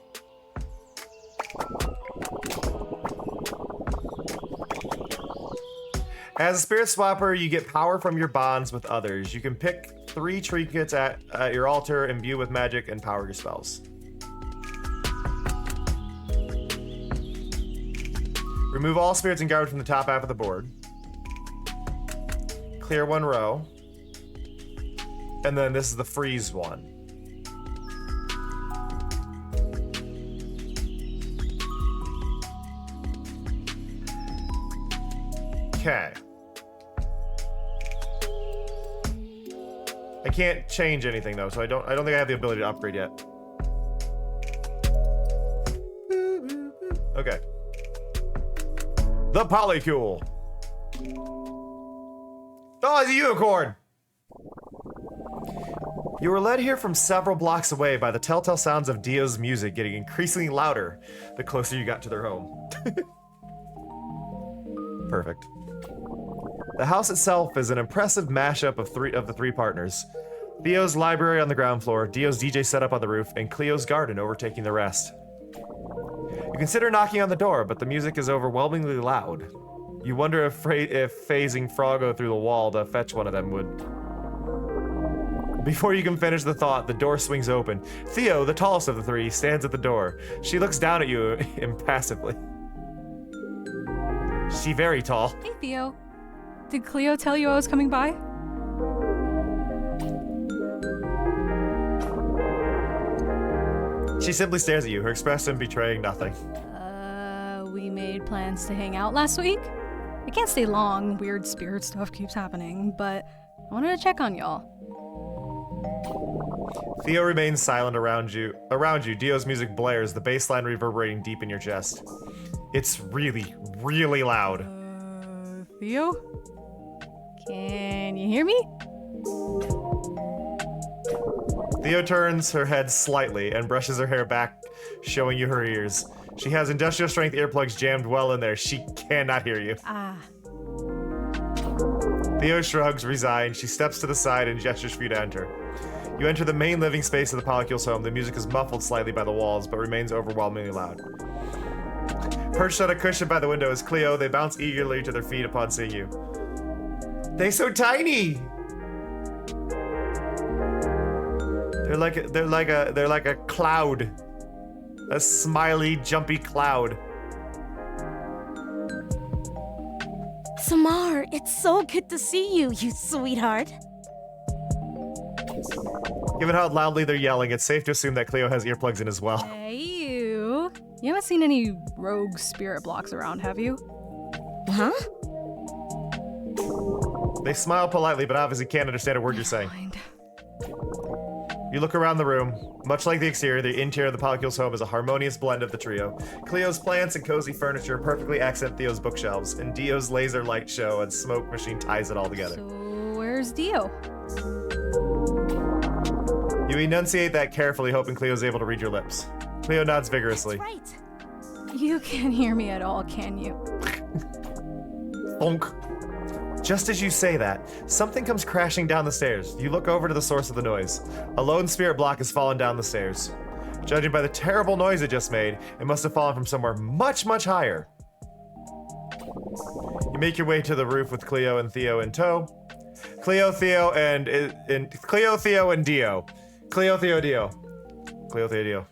As a spirit swapper, you get power from your bonds with others. You can pick 3 trinkets at your altar, imbue with magic, and power your spells. Remove all spirits and garbage from the top half of the board. Clear 1 row. And then this is the freeze one. Okay. I can't change anything though, so I don't think I have the ability to upgrade yet. Okay. The Polycule. Oh, it's a unicorn! You were led here from several blocks away by the telltale sounds of Dio's music getting increasingly louder the closer you got to their home. Perfect. The house itself is an impressive mashup of the 3 partners. Theo's library on the ground floor, Dio's DJ setup on the roof, and Cleo's garden overtaking the rest. You consider knocking on the door, but the music is overwhelmingly loud. You wonder if phasing Froggo through the wall to fetch one of them would. Before you can finish the thought, the door swings open. Theo, the tallest of the 3, stands at the door. She looks down at you impassively. She very tall. Hey, Theo. Did Cleo tell you I was coming by? She simply stares at you, her expression betraying nothing. We made plans to hang out last week. I can't stay long. Weird spirit stuff keeps happening, but I wanted to check on y'all. Theo remains silent around you. Dio's music blares, the bass line reverberating deep in your chest. It's really, really loud. Theo? Can you hear me? Theo turns her head slightly and brushes her hair back, showing you her ears. She has industrial strength earplugs jammed well in there. She cannot hear you. Ah. Theo shrugs, resigned. She steps to the side and gestures for you to enter. You enter the main living space of the Polycules home. The music is muffled slightly by the walls, but remains overwhelmingly loud. Perched on a cushion by the window is Cleo. They bounce eagerly to their feet upon seeing you. They're so tiny. They're like a cloud. A smiley, jumpy cloud. Samar, it's so good to see you, you sweetheart. Given how loudly they're yelling, it's safe to assume that Cleo has earplugs in as well. Hey, you. You haven't seen any rogue spirit blocks around, have you? Huh? They smile politely, but obviously can't understand a word you're saying. Mind. You look around the room. Much like the exterior, the interior of the Polycules home is a harmonious blend of the trio. Cleo's plants and cozy furniture perfectly accent Theo's bookshelves, and Dio's laser light show and smoke machine ties it all together. So, where's Dio? You enunciate that carefully, hoping Cleo's able to read your lips. Cleo nods vigorously. Right. You can't hear me at all, can you? Bonk. Just as you say that, something comes crashing down the stairs. You look over to the source of the noise. A lone spirit block has fallen down the stairs. Judging by the terrible noise it just made, it must have fallen from somewhere much, much higher. You make your way to the roof with Cleo and Theo in tow. Cleo, Theo, and Dio. Cleo, Theo, Dio. Cleo, Theo, Dio.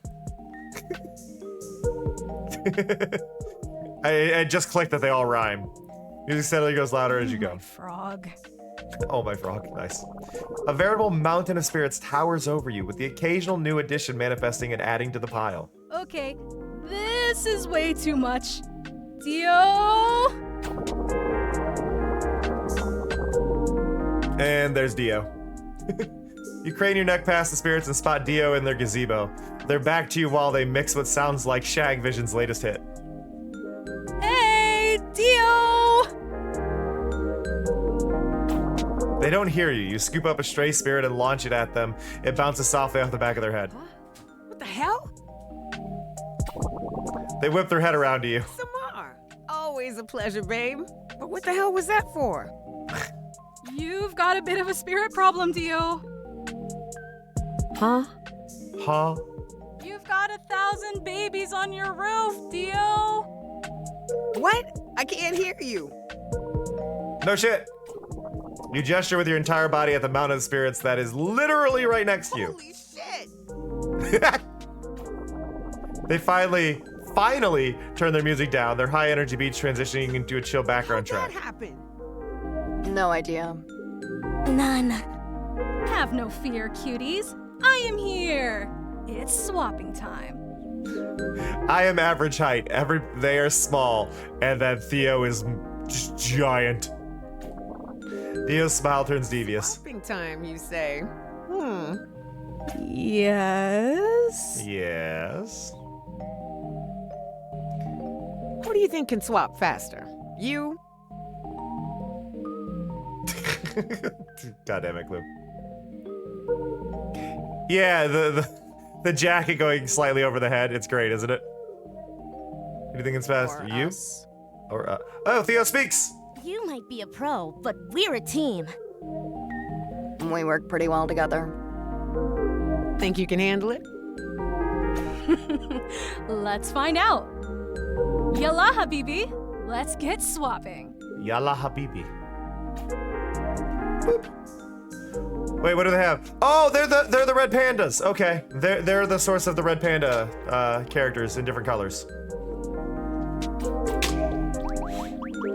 I just clicked that they all rhyme. Music steadily goes louder as you go. My frog. Oh, my frog. Nice. A veritable mountain of spirits towers over you, with the occasional new addition manifesting and adding to the pile. Okay, this is way too much. Dio! And there's Dio. You crane your neck past the spirits and spot Dio in their gazebo. They're back to you while they mix what sounds like Shag Vision's latest hit. Hey, Dio! They don't hear you. You scoop up a stray spirit and launch it at them. It bounces softly off the back of their head. What the hell? They whip their head around to you. Samar. Always a pleasure, babe. But what the hell was that for? You've got a bit of a spirit problem, Dio. Huh? Huh? You've got 1,000 babies on your roof, Dio. What? I can't hear you. No shit. You gesture with your entire body at the mountain of spirits that is literally right next to you. Holy shit! They finally turn their music down, their high energy beats transitioning into a chill background How'd track. that happen? No idea. None. Have no fear, cuties. I am here. It's swapping time. I am average height. They are small, and then Theo is just giant. Theo's smile turns devious. Swapping time, you say? Yes? Yes. Who do you think can swap faster? You? God damn it, Clue. Yeah, the jacket going slightly over the head. It's great, isn't it? Who do you think it's faster? Or You? us. Or oh, Theo speaks. You might be a pro, but we're a team. We work pretty well together. Think you can handle it? Let's find out. Yalla, Habibi. Let's get swapping. Yalla Habibi. Boop. Wait, what do they have? Oh, they're the red pandas. Okay, they're the source of the red panda characters in different colors.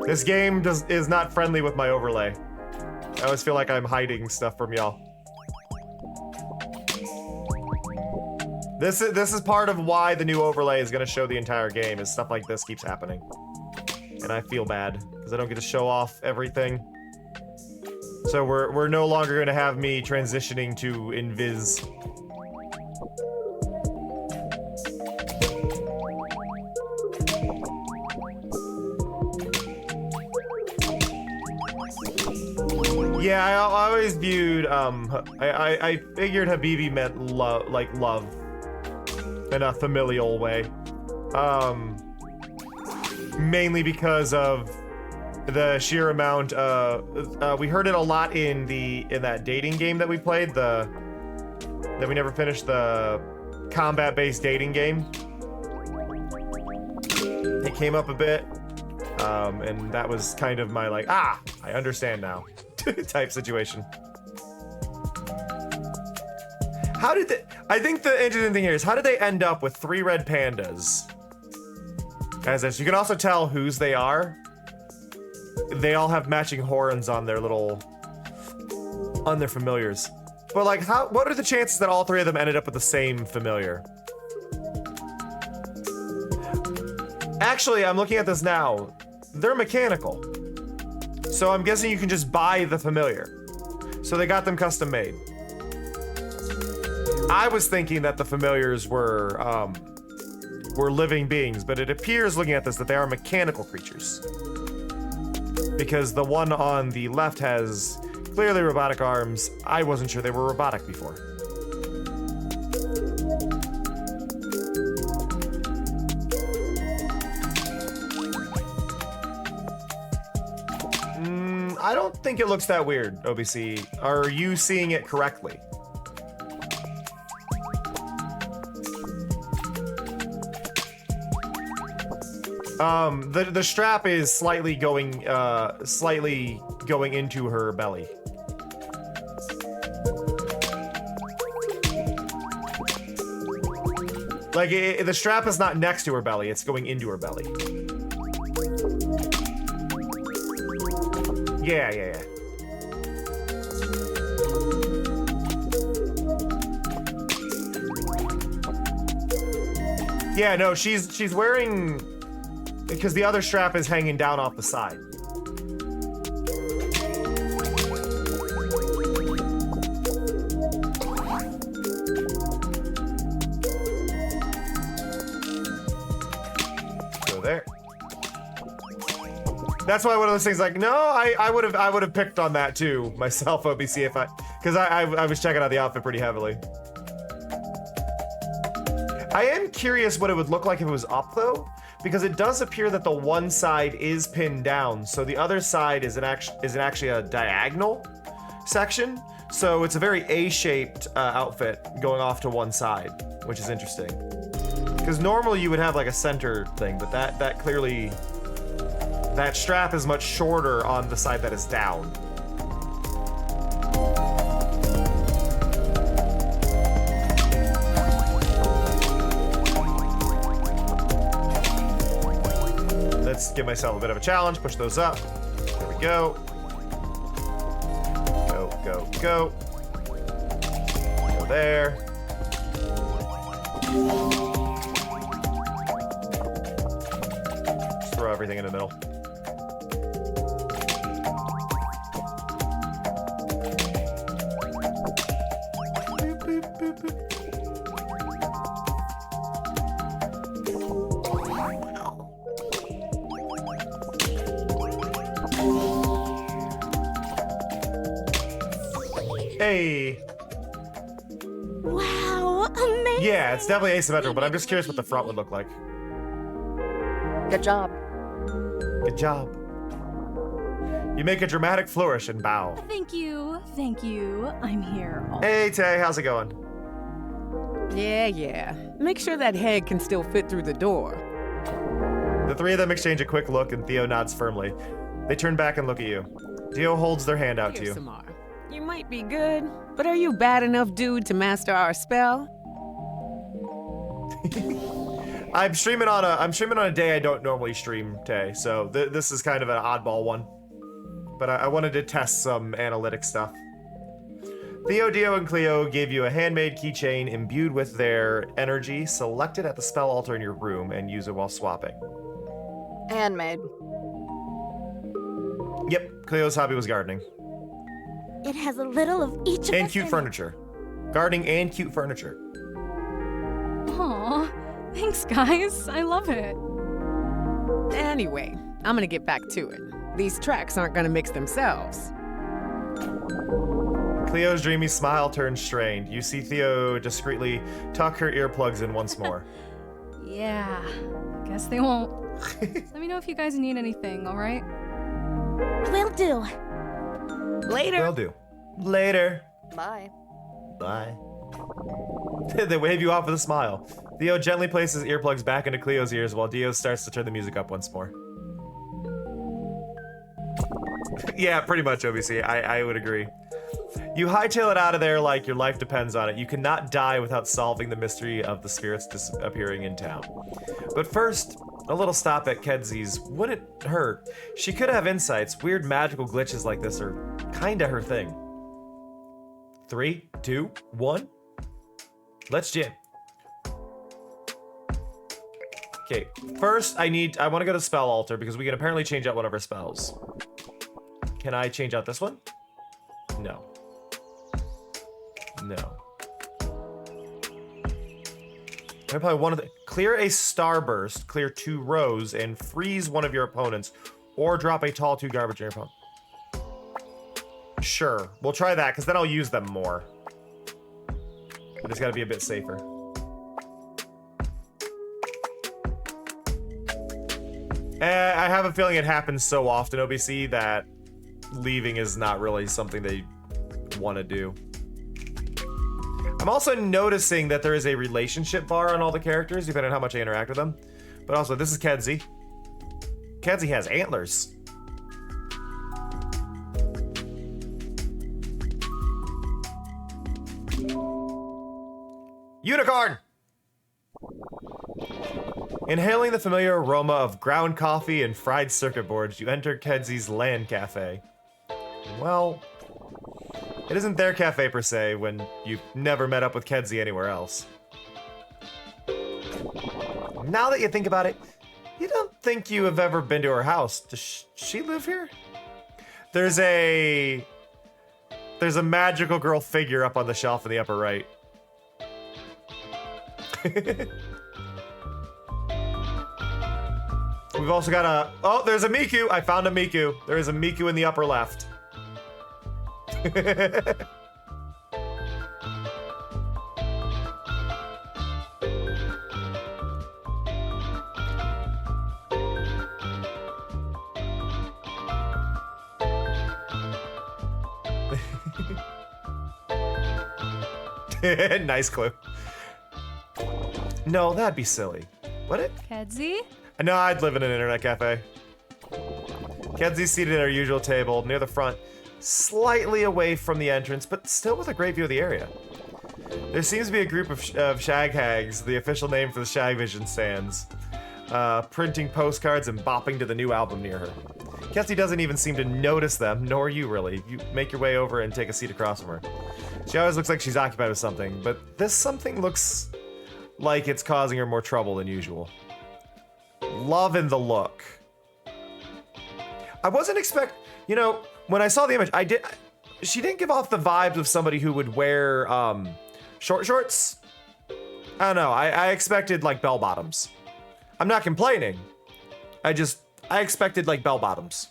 This game is not friendly with my overlay. I always feel like I'm hiding stuff from y'all. This is part of why the new overlay is gonna show the entire game, is stuff like this keeps happening. And I feel bad, because I don't get to show off everything. So we're no longer gonna have me transitioning to invis. Yeah, I always viewed, I figured Habibi meant love, like love, in a familial way. Mainly because of the sheer amount. We heard it a lot in that dating game that we played. That we never finished, the combat-based dating game. It came up a bit, and that was kind of my like, I understand now type situation. I think the interesting thing here is, how did they end up with 3 red pandas? As this, you can also tell whose they are. They all have matching horns on their familiars. But like, what are the chances that all 3 of them ended up with the same familiar? Actually, I'm looking at this now. They're mechanical. So I'm guessing you can just buy the familiar. So they got them custom made. I was thinking that the familiars were living beings, but it appears, looking at this, that they are mechanical creatures. Because the one on the left has clearly robotic arms. I wasn't sure they were robotic before. I don't think it looks that weird, OBC. Are you seeing it correctly? The strap is slightly going into her belly. Like, the strap is not next to her belly, it's going into her belly. Yeah. Yeah, no, she's wearing, because the other strap is hanging down off the side. So there. That's why one of those things, like, no, I would have picked on that too myself, OBC, because I was checking out the outfit pretty heavily. I am curious what it would look like if it was up though, because it does appear that the one side is pinned down, so the other side isn't actually a diagonal section. So it's a very A-shaped outfit going off to one side, which is interesting. Because normally you would have like a center thing, but that clearly, that strap is much shorter on the side that is down. Let's give myself a bit of a challenge, push those up. There we go. Go. Go there. Just throw everything in the middle. Hey. Wow, amazing. Yeah, it's definitely asymmetrical, but I'm just curious what the front would look like. Good job. Good job. You make a dramatic flourish and bow. Thank you. I'm here. Hey, Tay, how's it going? Yeah. Make sure that head can still fit through the door. The 3 of them exchange a quick look, and Theo nods firmly. They turn back and look at you. Theo holds their hand out to Here, you. Samar. You might be good, but are you bad enough, dude, to master our spell? I'm streaming on a day I don't normally stream, Tay, so this is kind of an oddball one. But I wanted to test some analytic stuff. Theo, Dio, and Cleo gave you a handmade keychain imbued with their energy. Select it at the spell altar in your room and use it while swapping. Handmade. Yep, Cleo's hobby was gardening. It has a little of each of And us cute in it. furniture. Gardening and cute furniture. Aw, thanks guys. I love it. Anyway, I'm gonna get back to it. These tracks aren't gonna mix themselves. Cleo's dreamy smile turns strained. You see Theo discreetly tuck her earplugs in once more. Yeah, guess they won't. Let me know if you guys need anything, alright? do. Later. Will do. Later. Bye. Bye. They wave you off with a smile. Theo gently places earplugs back into Cleo's ears while Dio starts to turn the music up once more. Yeah, pretty much, OBC. I would agree. You hightail it out of there like your life depends on it. You cannot die without solving the mystery of the spirits disappearing in town. But first, a little stop at Kedzy's wouldn't hurt. She could have insights. Weird magical glitches like this are kinda her thing. 3, 2, 1. Let's jam. Okay, first I want to go to Spell Altar because we can apparently change out one of our spells. Can I change out this one? No. No. I probably one of the clear a starburst, clear 2 rows, and freeze one of your opponents, or drop a tall 2 garbage in your opponent. Sure, we'll try that because then I'll use them more. But it's got to be a bit safer. I have a feeling it happens so often, OBC, that leaving is not really something they want to do. I'm also noticing that there is a relationship bar on all the characters, depending on how much I interact with them. But also, this is Kedzy. Kedzy has antlers. Unicorn! Inhaling the familiar aroma of ground coffee and fried circuit boards, you enter Kedzy's Land Cafe. Well, it isn't their cafe per se when you've never met up with Kedzy anywhere else. Now that you think about it, you don't think you have ever been to her house. Does she live here? There's a magical girl figure up on the shelf in the upper right. We've also got a... Oh, there's a Miku. I found a Miku. There is a Miku in the upper left. Nice clue. No, that'd be silly. Would it? Kedzy? No, I'd live in an internet cafe. Kedzy's seated at our usual table near the front, slightly away from the entrance, but still with a great view of the area. There seems to be a group of shag hags, the official name for the Shag Vision stands, printing postcards and bopping to the new album near her. Kedzy doesn't even seem to notice them, nor you really. You make your way over and take a seat across from her. She always looks like she's occupied with something, but this something looks like it's causing her more trouble than usual. Loving the look. I wasn't you know, when I saw the image, she didn't give off the vibes of somebody who would wear, short shorts. I don't know, I expected, like, bell bottoms. I'm not complaining. I expected, like, bell bottoms.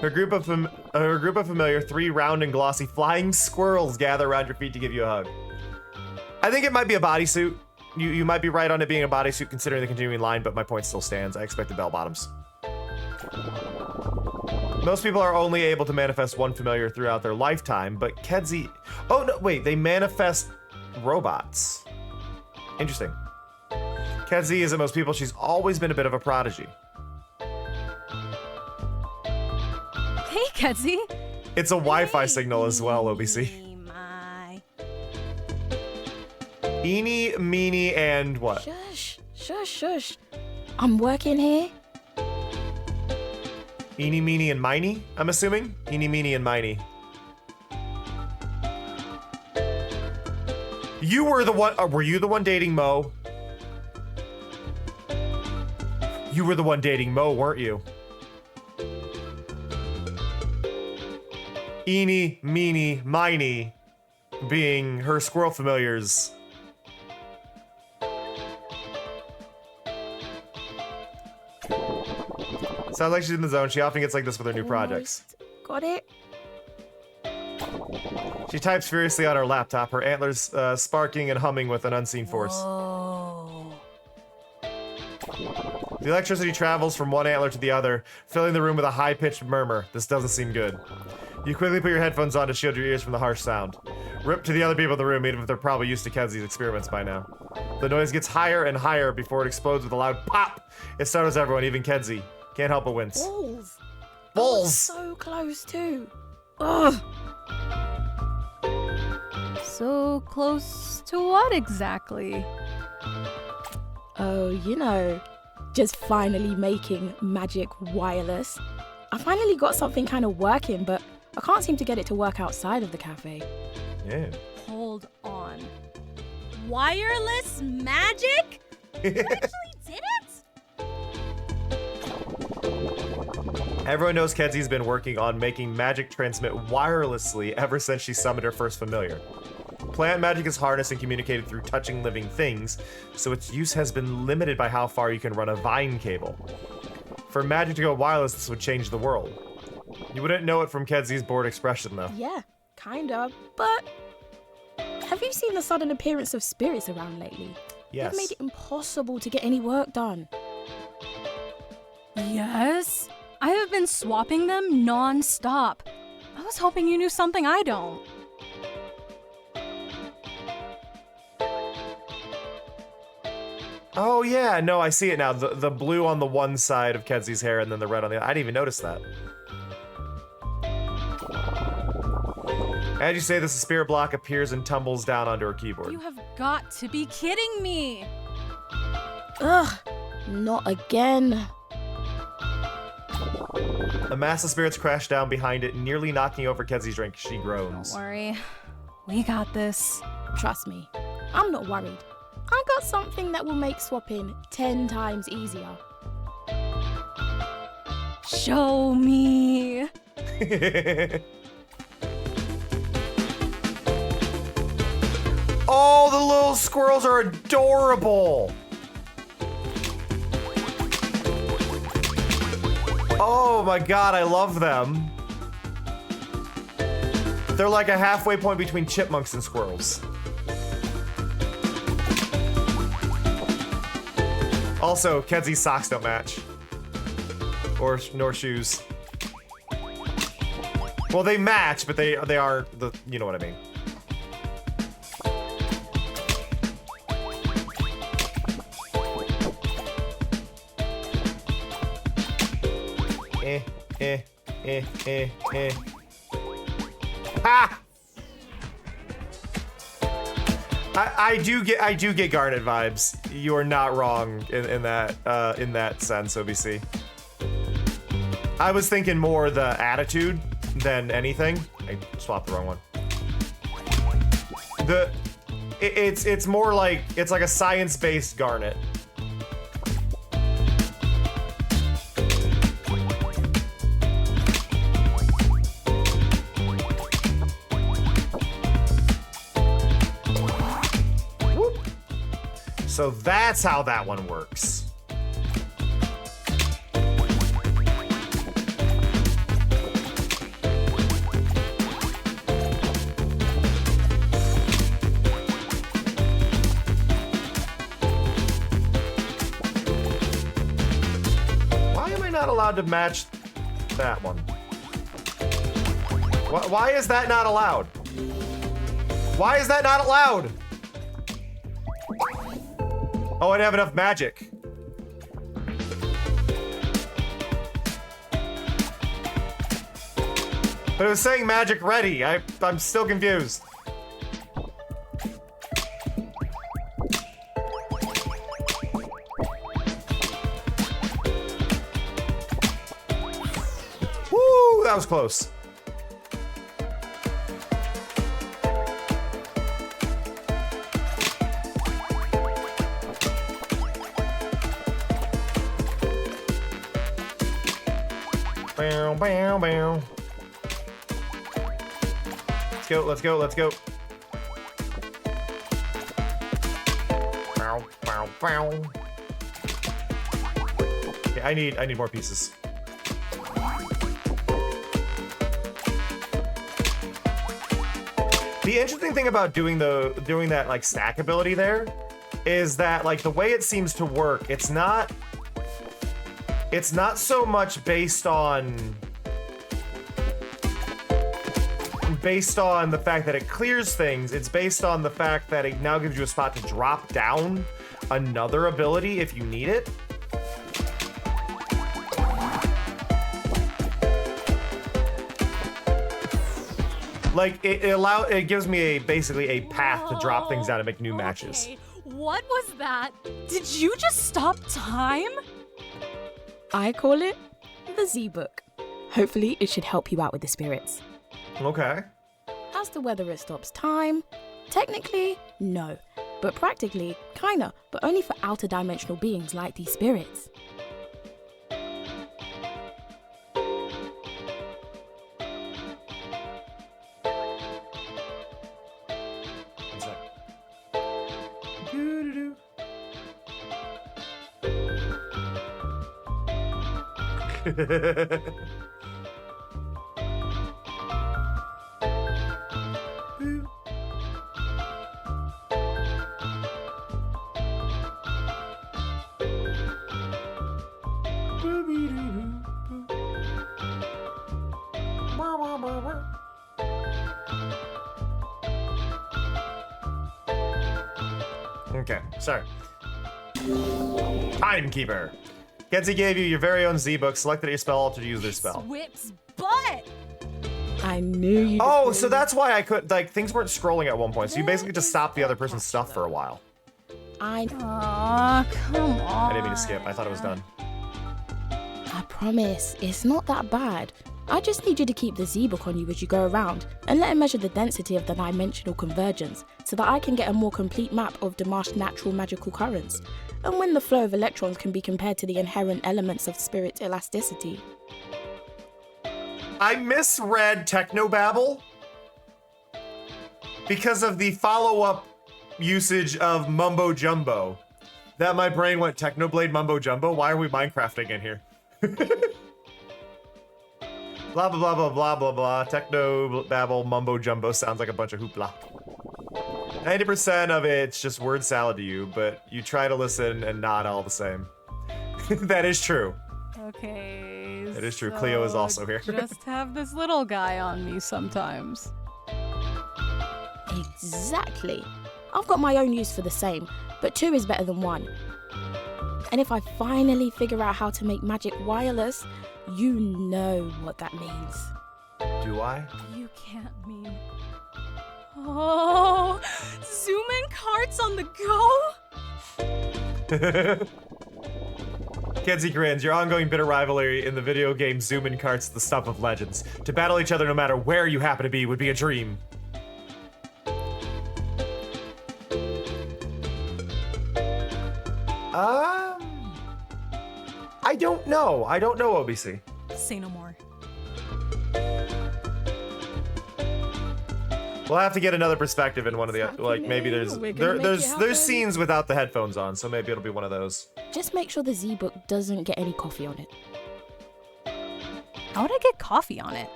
Her group of familiar, 3 round and glossy flying squirrels gather around your feet to give you a hug. I think it might be a bodysuit. You might be right on it being a bodysuit considering the continuing line, but my point still stands. I expected bell bottoms. Most people are only able to manifest one familiar throughout their lifetime, but Kedzy... Oh, no, wait, they manifest robots. Interesting. Kedzy isn't most people. She's always been a bit of a prodigy. Hey, Kedzy. It's a Wi-Fi signal as well, OBC. Eeny, meeny, and what? Shush, shush, shush. I'm working here. Eeny, meeny, and miny, I'm assuming? Eeny, meeny, and miny. You were the one... were you the one dating Mo? You were the one dating Mo, weren't you? Eeny, meeny, miny being her squirrel familiars. Sounds like she's in the zone. She often gets like this with her new projects. Got it. She types furiously on her laptop, her antlers sparking and humming with an unseen force. Whoa. The electricity travels from one antler to the other, filling the room with a high-pitched murmur. This doesn't seem good. You quickly put your headphones on to shield your ears from the harsh sound. Rip to the other people in the room, even if they're probably used to Kenzie's experiments by now. The noise gets higher and higher before it explodes with a loud pop. It startles everyone, even Kenzie. Can't help but wince. Balls. Balls! So close too. Ugh. So close to what exactly? Oh, you know, just finally making magic wireless. I finally got something kind of working, but I can't seem to get it to work outside of the cafe. Yeah. Hold on. Wireless magic? You actually did it? Everyone knows Kenzie's been working on making magic transmit wirelessly ever since she summoned her first familiar. Plant magic is harnessed and communicated through touching living things, so its use has been limited by how far you can run a vine cable. For magic to go wireless, this would change the world. You wouldn't know it from Kenzie's bored expression, though. Yeah, kinda. But have you seen the sudden appearance of spirits around lately? Yes. They've made it impossible to get any work done. Yes. I have been swapping them non-stop. I was hoping you knew something I don't. Oh yeah, no, I see it now. The blue on the one side of Kenzie's hair and then the red on the other. I didn't even notice that. As you say this, a spirit block appears and tumbles down onto her keyboard. You have got to be kidding me. Ugh, not again. A mass of spirits crash down behind it, nearly knocking over Kenzie's drink. She groans. Don't worry. We got this. Trust me, I'm not worried. I got something that will make swapping 10 times easier. Show me. Oh, the little squirrels are adorable. Oh my god, I love them. They're like a halfway point between chipmunks and squirrels. Also, Kenzie's socks don't match. Nor shoes. Well, they match, but they are the, you know what I mean. Ha! I do get Garnet vibes. You are not wrong in that sense, OBC. I was thinking more the attitude than anything. I swapped the wrong one. It's more like it's like a science-based Garnet. So that's how that one works. Why am I not allowed to match that one? Why is that not allowed? Why is that not allowed? Oh, I didn't have enough magic. But it was saying magic ready. I'm still confused. Woo, that was close. Bow, bow, bow. Let's go, let's go. Bow, bow, bow. Okay, I need more pieces. The interesting thing about doing that like stack ability there is that like the way it seems to work, it's not so much based on the fact that it clears things. It's based on the fact that it now gives you a spot to drop down another ability if you need it. Like it gives me basically a path to drop things down and make new matches. Okay, what was that? Did you just stop time? I call it the Z-Book. Hopefully, it should help you out with the spirits. Okay. As to whether it stops time, technically, no. But practically, kinda, but only for outer dimensional beings like these spirits. One sec. Okay, sorry. Timekeeper. Kenzie gave you your very own Z-Book, selected your spell alter to use their spell. Whip's butt! I knew you. Oh, so that's why I could, like, things weren't scrolling at one point, so you basically just stopped the other person's stuff for a while. Aw, come on. I didn't mean to skip, I thought it was done. I promise, it's not that bad. I just need you to keep the Z-Book on you as you go around and let it measure the density of the dimensional convergence so that I can get a more complete map of Damash's natural magical currents and when the flow of electrons can be compared to the inherent elements of spirit elasticity. I misread Technobabble because of the follow-up usage of Mumbo Jumbo. That my brain went Technoblade Mumbo Jumbo. Why are we Minecrafting in here? Blah, blah, blah, blah, blah, blah, blah. Technobabble Mumbo Jumbo sounds like a bunch of hoopla. 90% of it's just word salad to you, but you try to listen and not all the same. That is true. Okay. That is true. Cleo is also here. Just have this little guy on me sometimes. Exactly. I've got my own use for the same, but 2 is better than 1. And if I finally figure out how to make magic wireless, you know what that means. Do I? You can't mean... Oh, zoom in carts on the go? Kenzie grins, your ongoing bitter rivalry in the video game Zoom in Carts the stuff of legends. To battle each other no matter where you happen to be would be a dream. I don't know. I don't know, OBC. Say no more. We'll have to get another perspective in one of the like maybe there's scenes without the headphones on, so maybe it'll be one of those. Just make sure the Z-Book doesn't get any coffee on it. How would I get coffee on it?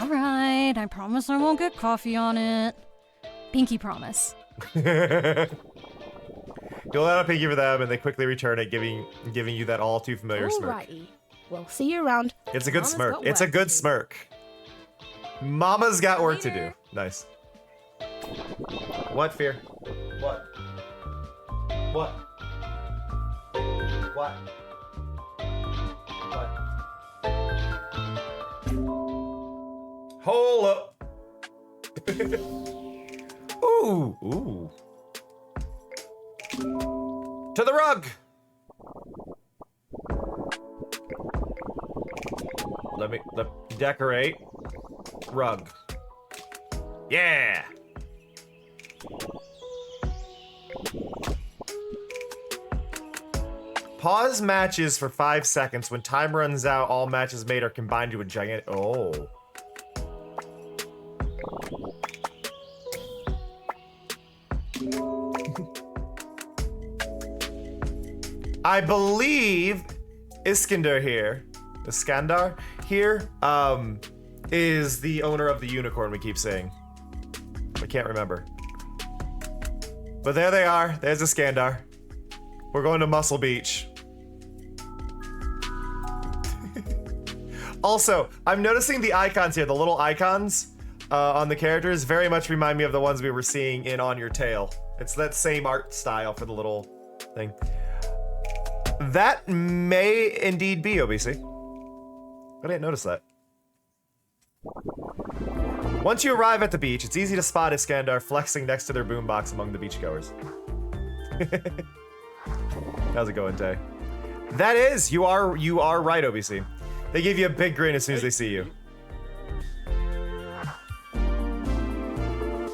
Alright, I promise I won't get coffee on it. Pinky promise. You'll let a pinky for them, and they quickly return it, giving you that all too familiar smirk. Alrighty. Well, see you around. It's a good Mama's smirk. got It's a work good to do. smirk. Mama's got work to do. Nice. What, Fear? What? What? What? What? Hold up. Ooh, ooh. To the rug. Let me decorate. Rug. Yeah. Pause matches for 5 seconds. When time runs out, all matches made are combined to a giant. Oh. I believe Iskandar here, is the owner of the unicorn we keep saying. I can't remember. But there they are. There's a Skandar. We're going to Muscle Beach. Also, I'm noticing the icons here, the little icons on the characters very much remind me of the ones we were seeing in On Your Tail. It's that same art style for the little thing. That may indeed be OBC. I didn't notice that. Once you arrive at the beach, it's easy to spot Iskandar flexing next to their boombox among the beachgoers. How's it going, Tay? That is, you are right, OBC. They give you a big grin as soon as they see you.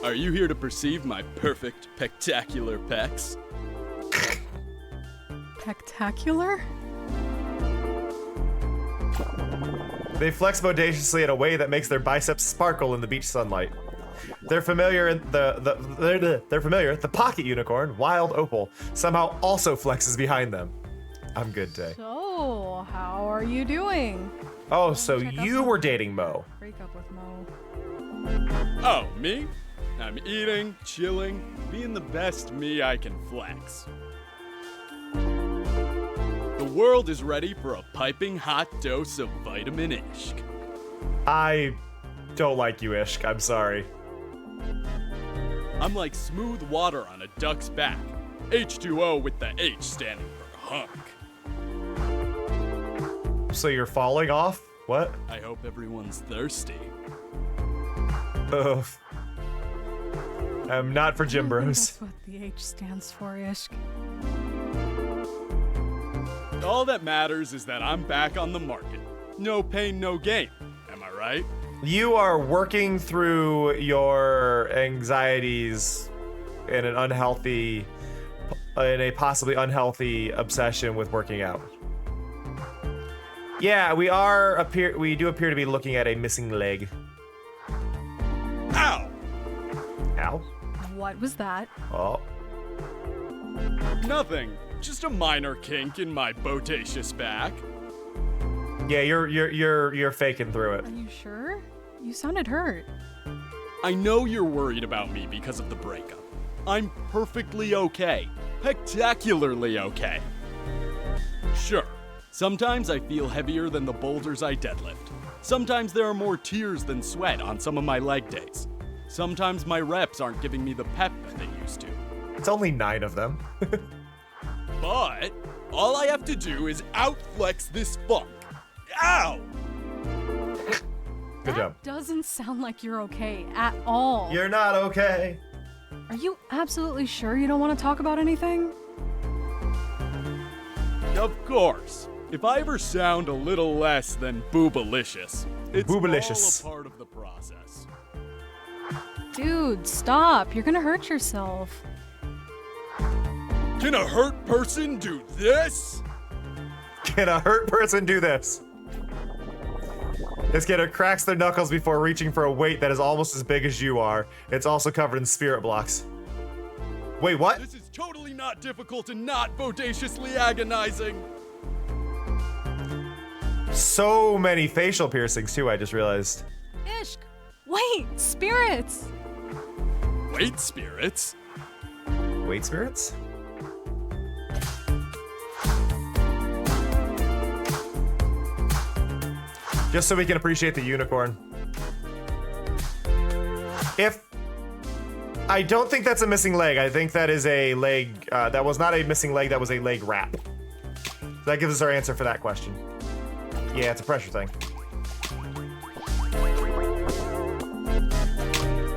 Are you here to perceive my perfect, spectacular pecs? Spectacular? They flex bodaciously in a way that makes their biceps sparkle in the beach sunlight. They're familiar. They're familiar. The pocket unicorn, Wild Opal, somehow also flexes behind them. I'm good, Tay. So, how are you doing? Oh, so you were dating Mo. Break up with Mo. Oh, me? I'm eating, chilling, being the best me I can flex. The world is ready for a piping hot dose of vitamin Ishq. I don't like you, Ishq. I'm sorry. I'm like smooth water on a duck's back. H2O with the H standing for hunk. So you're falling off? What? I hope everyone's thirsty. Ugh. I'm not for Gym Bros. That's what the H stands for, Ishq. All that matters is that I'm back on the market. No pain, no gain. Am I right? You are working through your anxieties in a possibly unhealthy obsession with working out. Yeah, we do appear to be looking at a missing leg. Ow! Ow? What was that? Oh. Nothing. Just a minor kink in my bodacious back. Yeah, you're faking through it. Are you sure? You sounded hurt. I know you're worried about me because of the breakup. I'm perfectly okay. Spectacularly okay. Sure, sometimes I feel heavier than the boulders I deadlift. Sometimes there are more tears than sweat on some of my leg days. Sometimes my reps aren't giving me the pep that they used to. It's only 9 of them. But all I have to do is outflex this funk. Ow! Good job. Doesn't sound like you're okay at all. You're not okay. Are you absolutely sure you don't want to talk about anything? Of course. If I ever sound a little less than boobalicious, it's Boobalicious. all a part of the process. Dude, stop. You're gonna hurt yourself. Can a hurt person do this? Can a hurt person do this? This kid cracks their knuckles before reaching for a weight that is almost as big as you are. It's also covered in spirit blocks. Wait, what? This is totally not difficult and not bodaciously agonizing. So many facial piercings too, I just realized. Ishq, wait, spirits. Wait, spirits? Wait, spirits? Just so we can appreciate the unicorn. I don't think that's a missing leg. I think that is a leg, that was not a missing leg, that was a leg wrap. So that gives us our answer for that question. Yeah, it's a pressure thing.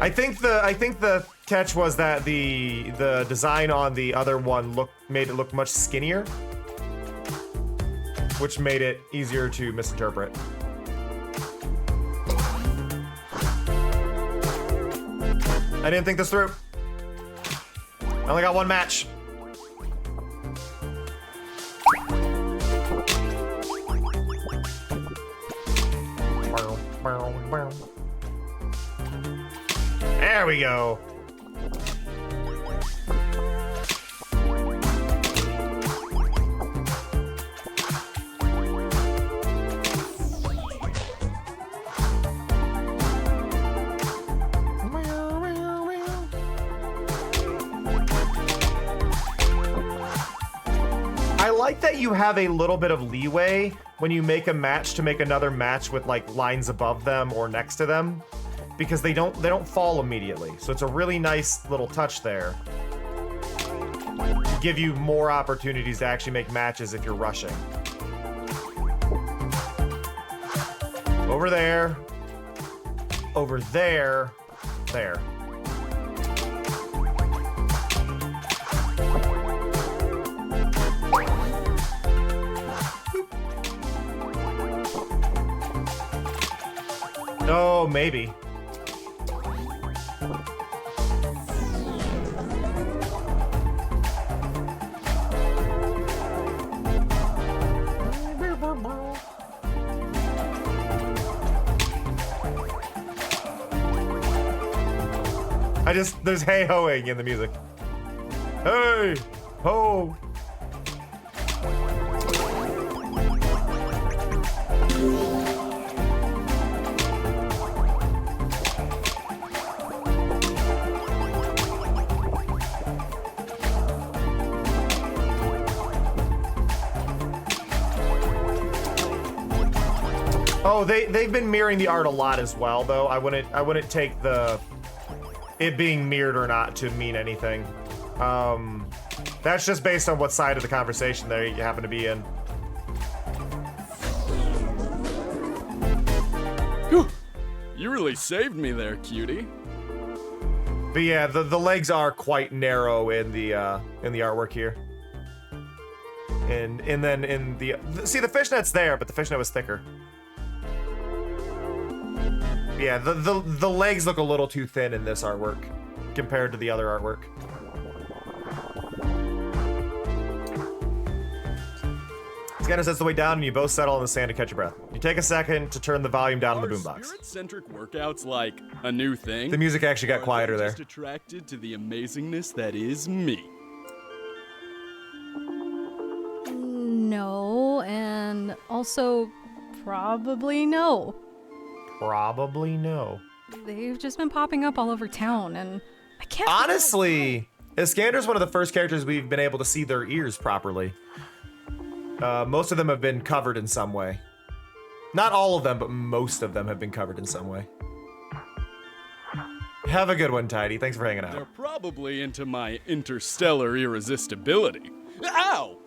I think the catch was that the design on the other one made it look much skinnier, which made it easier to misinterpret. I didn't think this through. I only got one match. There we go. like that you have a little bit of leeway when you make a match to make another match with like lines above them or next to them, because they don't fall immediately. So it's a really nice little touch there. To give you more opportunities to actually make matches if you're rushing. Over there. Over there. There. Oh, maybe. There's hey-hoing in the music. Hey! Ho! Oh, they've been mirroring the art a lot as well, though. I wouldn't take it being mirrored or not to mean anything. That's just based on what side of the conversation there you happen to be in. Whew. You really saved me there, cutie. But yeah, the legs are quite narrow in the artwork here. And then in the see, the fishnet's there, but the fishnet was thicker. Yeah, the legs look a little too thin in this artwork compared to the other artwork. Scanner sets the way down and you both settle in the sand to catch your breath. You take a second to turn the volume down on the boombox. Spirit-centric workouts like a new thing? The music actually got quieter there. Just attracted to the amazingness that is me. No, and also probably no. Probably no. They've just been popping up all over town, and I can't. Honestly, Iskander's one of the first characters we've been able to see their ears properly. Most of them have been covered in some way. Not all of them, but most of them have been covered in some way. Have a good one, Tidy. Thanks for hanging out. They're probably into my interstellar irresistibility. Ow!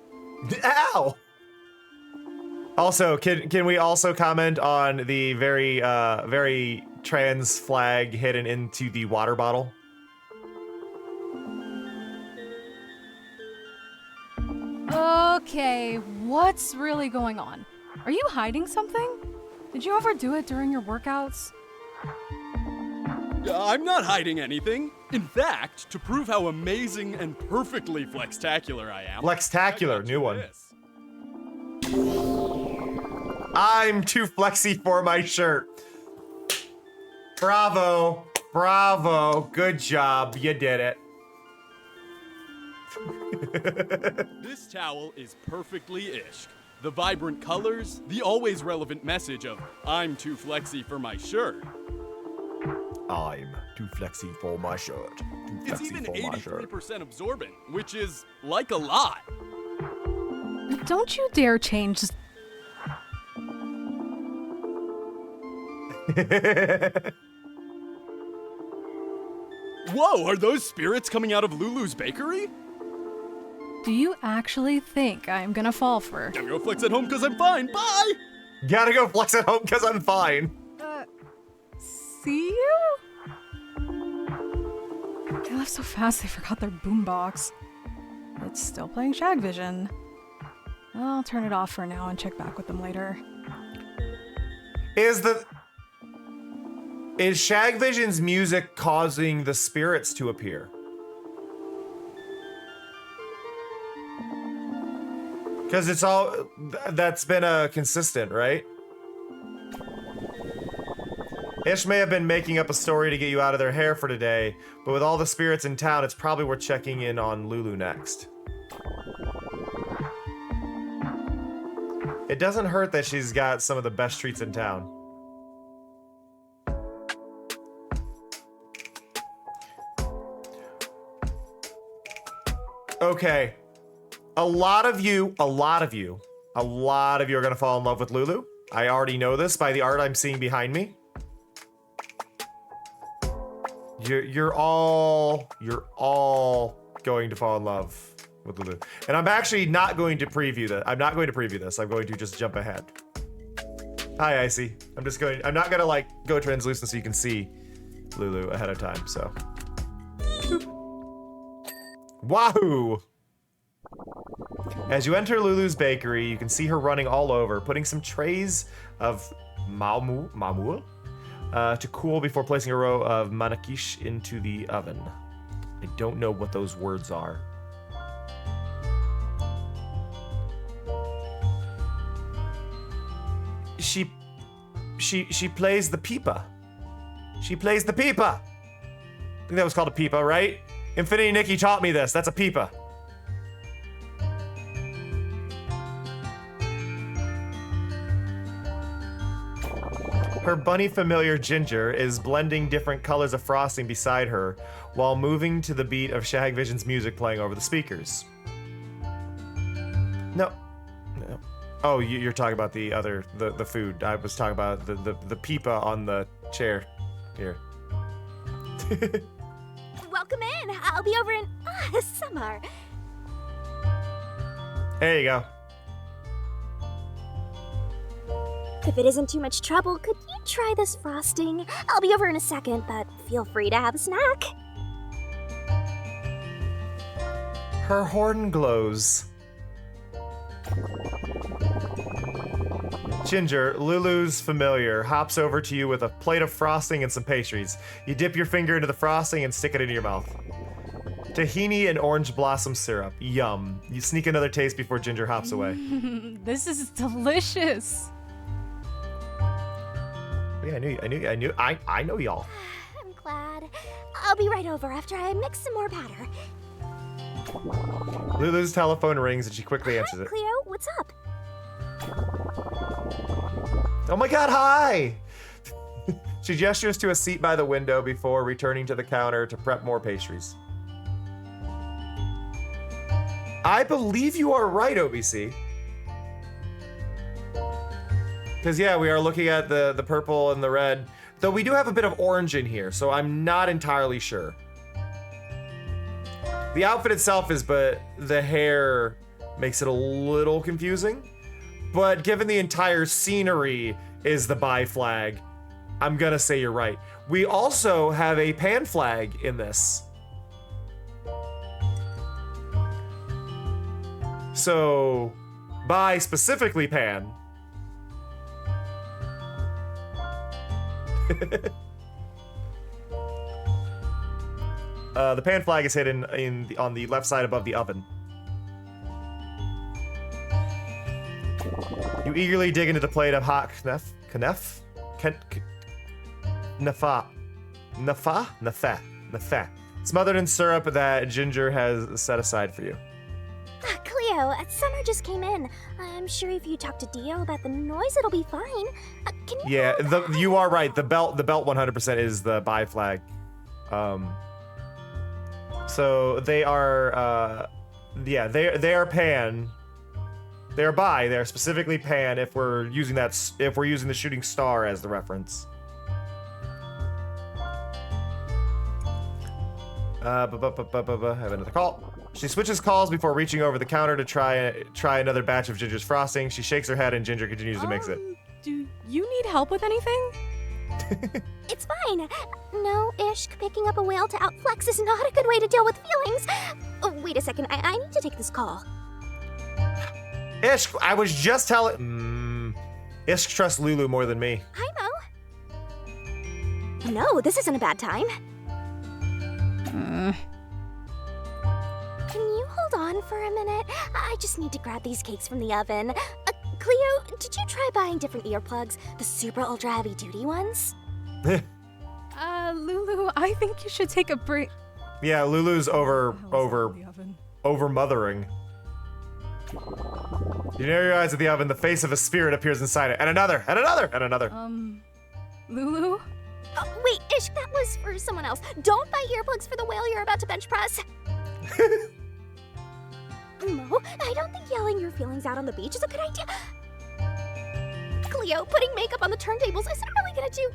Ow! Also, can we also comment on the very trans flag hidden into the water bottle? Okay, what's really going on? Are you hiding something? Did you ever do it during your workouts? I'm not hiding anything. In fact, to prove how amazing and perfectly flextacular I am. Flextacular, new one. I'm too flexy for my shirt. Bravo. Bravo. Good job. You did it. This towel is perfectly ishk. The vibrant colors, the always relevant message of I'm too flexy for my shirt. I'm too flexy for my shirt. Too It's flexy even for my shirt. 83% absorbent, which is like a lot. Don't you dare change. Whoa, are those spirits coming out of Lulu's bakery? Do you actually think I'm gonna fall for? Gotta go flex at home because I'm fine. Bye! Gotta go flex at home because I'm fine. See you? They left so fast they forgot their boombox. It's still playing Shag Vision. I'll turn it off for now and check back with them later. Is Shag Vision's music causing the spirits to appear? Because it's all, that's been a consistent, right? Ish may have been making up a story to get you out of their hair for today, but with all the spirits in town, it's probably worth checking in on Lulu next. It doesn't hurt that she's got some of the best treats in town. Okay. A lot of you are gonna fall in love with Lulu. I already know this by the art I'm seeing behind me. You're all going to fall in love with Lulu. And I'm actually not going to preview that. I'm not going to preview this. I'm going to just jump ahead. Hi, Icy. I'm not gonna like go translucent so you can see Lulu ahead of time, so. Wahoo! As you enter Lulu's bakery, you can see her running all over, putting some trays of mamul to cool before placing a row of manakish into the oven. I don't know what those words are. She plays the pipa. She plays the pipa. I think that was called a pipa, right? Infinity Nikki taught me this. That's a pipa. Her bunny familiar Ginger is blending different colors of frosting beside her while moving to the beat of Shag Vision's music playing over the speakers. No. Oh, you're talking about the other, the food. I was talking about the pipa on the chair here. Welcome in. I'll be over in summer. There you go. If it isn't too much trouble, could you try this frosting? I'll be over in a second, but feel free to have a snack. Her horn glows. Ginger, Lulu's familiar, hops over to you with a plate of frosting and some pastries. You dip your finger into the frosting and stick it into your mouth. Tahini and orange blossom syrup. Yum. You sneak another taste before Ginger hops away. This is delicious. Yeah, I know y'all. I'm glad. I'll be right over after I mix some more batter. Lulu's telephone rings and she quickly answers it. Cleo, what's up? Oh my god, hi! She gestures to a seat by the window before returning to the counter to prep more pastries. I believe you are right, OBC. Because yeah, we are looking at the purple and the red. Though we do have a bit of orange in here, so I'm not entirely sure. The outfit itself is, but the hair makes it a little confusing. But given the entire scenery is the bi flag, I'm gonna say you're right. We also have a pan flag in this. So, bi specifically pan. The pan flag is hidden on the left side above the oven. You eagerly dig into the plate of hot nafa, smothered in syrup that Ginger has set aside for you. Cleo, Summer just came in. I'm sure if you talk to Dio about the noise, it'll be fine. Can you? Yeah, you are right. The belt 100% is the bi flag. So they are, yeah, they are pan. They are bi. They are specifically pan. If we're using the shooting star as the reference. I have another call. She switches calls before reaching over the counter to try another batch of Ginger's frosting. She shakes her head and Ginger continues to mix it. Do you need help with anything? It's fine. No, Ishk, picking up a whale to outflex is not a good way to deal with feelings. Oh, wait a second, I need to take this call. Ishk, I was just telling... Ishk trusts Lulu more than me. Hi, Mo. No, this isn't a bad time. Can you hold on for a minute? I just need to grab these cakes from the oven. Cleo, did you try buying different earplugs? The super ultra heavy duty ones? Lulu, I think you should take a break. Yeah, Lulu's over mothering. You narrow your eyes at the oven, the face of a spirit appears inside it. And another. Lulu? Oh, wait, Ish, that was for someone else. Don't buy earplugs for the whale you're about to bench press. Mo, I don't think yelling your feelings out on the beach is a good idea. Cleo, putting makeup on the turntables isn't really gonna do.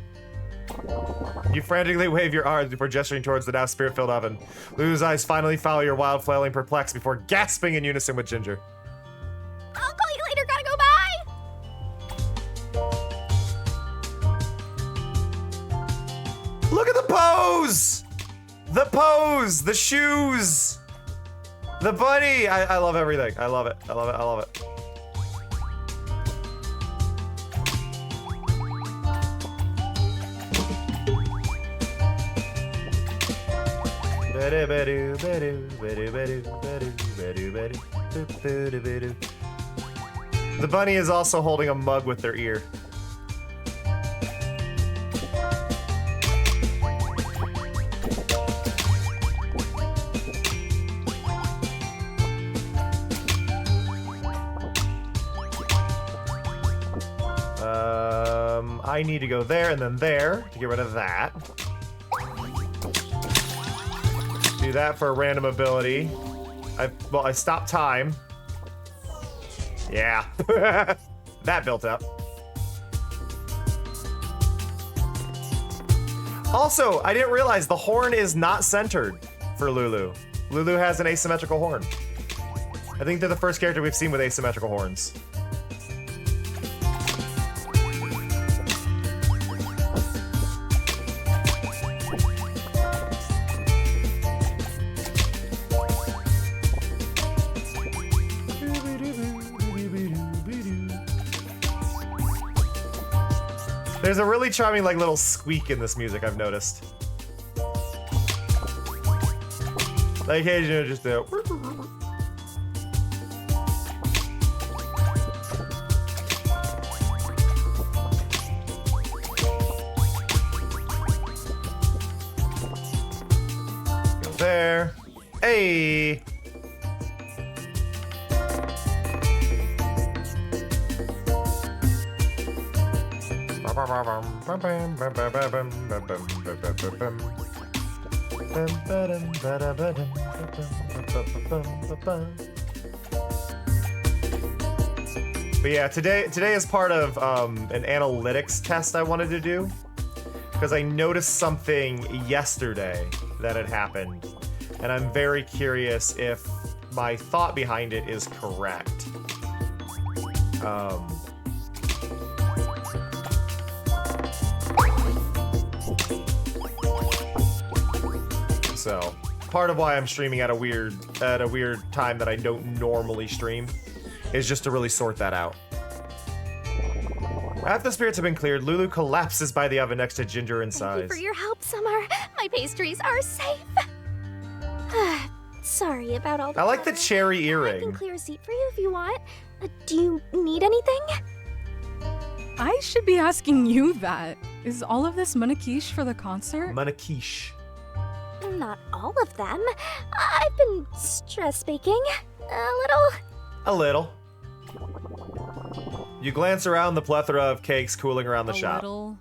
You frantically wave your arms before gesturing towards the now spirit-filled oven. Lulu's eyes finally follow your wild flailing perplex before gasping in unison with Ginger. I'll call you later, gotta go, bye! Look at the pose! The pose! The shoes! The bunny! I love everything. I love it. I love it. I love it. The bunny is also holding a mug with their ear. I need to go there and then there to get rid of that. Do that for a random ability. I stopped time. Yeah. That built up. Also, I didn't realize the horn is not centered for Lulu. Lulu has an asymmetrical horn. I think they're the first character we've seen with asymmetrical horns. There's a really charming, like, little squeak in this music, I've noticed. Like, occasionally just a... Go there. Hey! But yeah, today is part of an analytics test I wanted to do because I noticed something yesterday that had happened, and I'm very curious if my thought behind it is correct. So, part of why I'm streaming at a weird time that I don't normally stream is just to really sort that out. After the spirits have been cleared, Lulu collapses by the oven next to Ginger in size. Thank you for your help, Summer. My pastries are safe. Sorry about all the I like the clutter. cherry I can earring. clear a seat for you if you want. Do you need anything? I should be asking you that. Is all of this Manakish for the concert? Manakish. Not all of them. I've been stress baking. A little. A little. You glance around the plethora of cakes cooling around the shop. Little.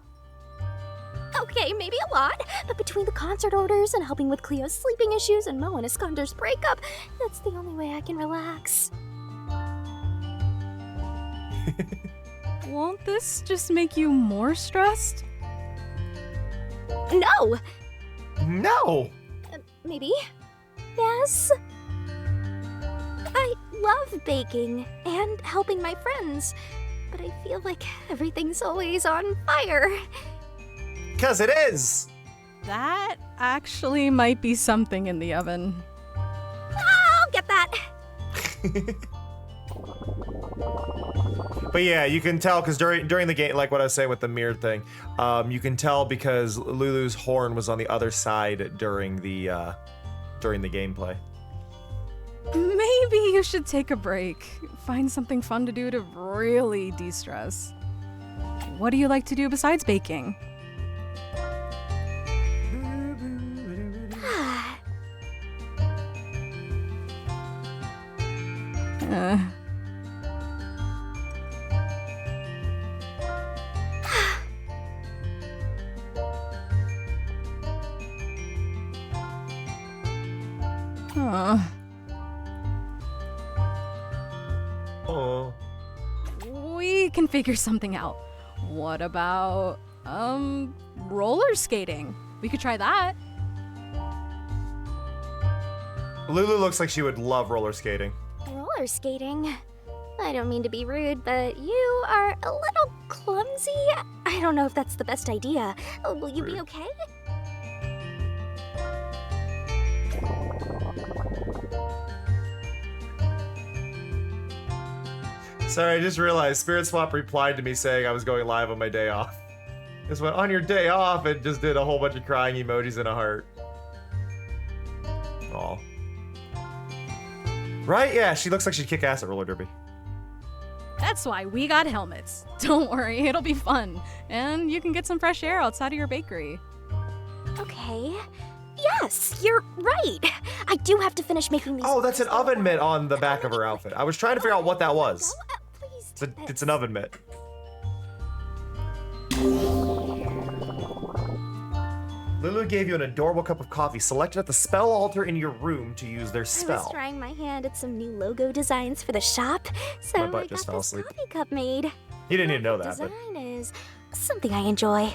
Okay, maybe a lot. But between the concert orders and helping with Cleo's sleeping issues and Mo and Iskandar's breakup, that's the only way I can relax. Won't this just make you more stressed? No! No! Maybe? Yes? I love baking and helping my friends, but I feel like everything's always on fire. 'Cause it is! That actually might be something in the oven. I'll get that! But yeah, you can tell because during the game, like what I was saying with the mirrored thing, you can tell because Lulu's horn was on the other side during the gameplay. Maybe you should take a break. Find something fun to do to really de-stress. What do you like to do besides baking? Oh. We can figure something out. What about, roller skating? We could try that. Lulu looks like she would love roller skating. Roller skating? I don't mean to be rude, but you are a little clumsy. I don't know if that's the best idea. Will you be okay? Sorry, I just realized Spirit Swap replied to me saying I was going live on my day off. Just went, on your day off, and just did a whole bunch of crying emojis and a heart. Aw. Right? Yeah, she looks like she'd kick ass at roller derby. That's why we got helmets. Don't worry, it'll be fun. And you can get some fresh air outside of your bakery. Okay. Yes, you're right. I do have to finish making these. Oh, that's an oven mitt on the back of her outfit. I was trying to figure out what that was. It's an oven mitt. Lulu gave you an adorable cup of coffee selected at the spell altar in your room to use their I was spell. trying my hand at some new logo designs for the shop, so My I butt got just fell this asleep. coffee cup made. You didn't need to know that, but Design is something I enjoy.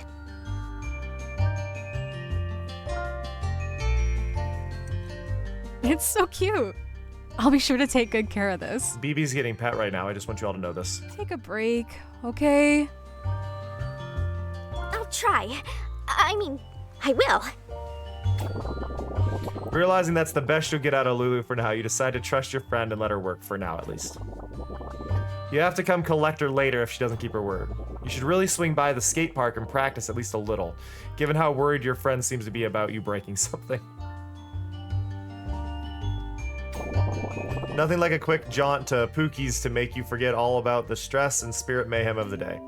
It's so cute. I'll be sure to take good care of this. BB's getting pet right now. I just want you all to know this. Take a break, okay? I'll try. I mean, I will. Realizing that's the best you'll get out of Lulu for now, you decide to trust your friend and let her work, for now at least. You have to come collect her later if she doesn't keep her word. You should really swing by the skate park and practice at least a little, given how worried your friend seems to be about you breaking something. Nothing like a quick jaunt to Pookie's to make you forget all about the stress and spirit mayhem of the day.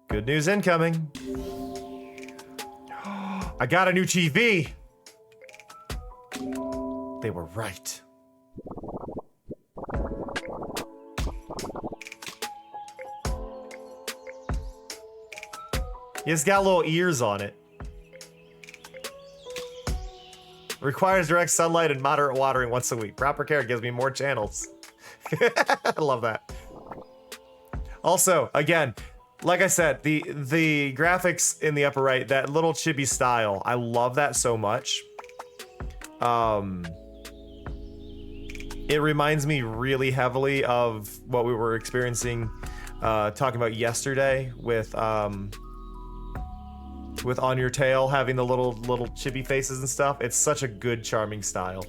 Good news incoming. I got a new TV! They were right. It's got little ears on it. Requires direct sunlight and moderate watering once a week. Proper care gives me more channels. I love that. Also, again, like I said, the graphics in the upper right, that little chibi style, I love that so much. It reminds me really heavily of what we were experiencing, talking about yesterday with On Your Tail having the little chibi faces and stuff. It's such a good, charming style.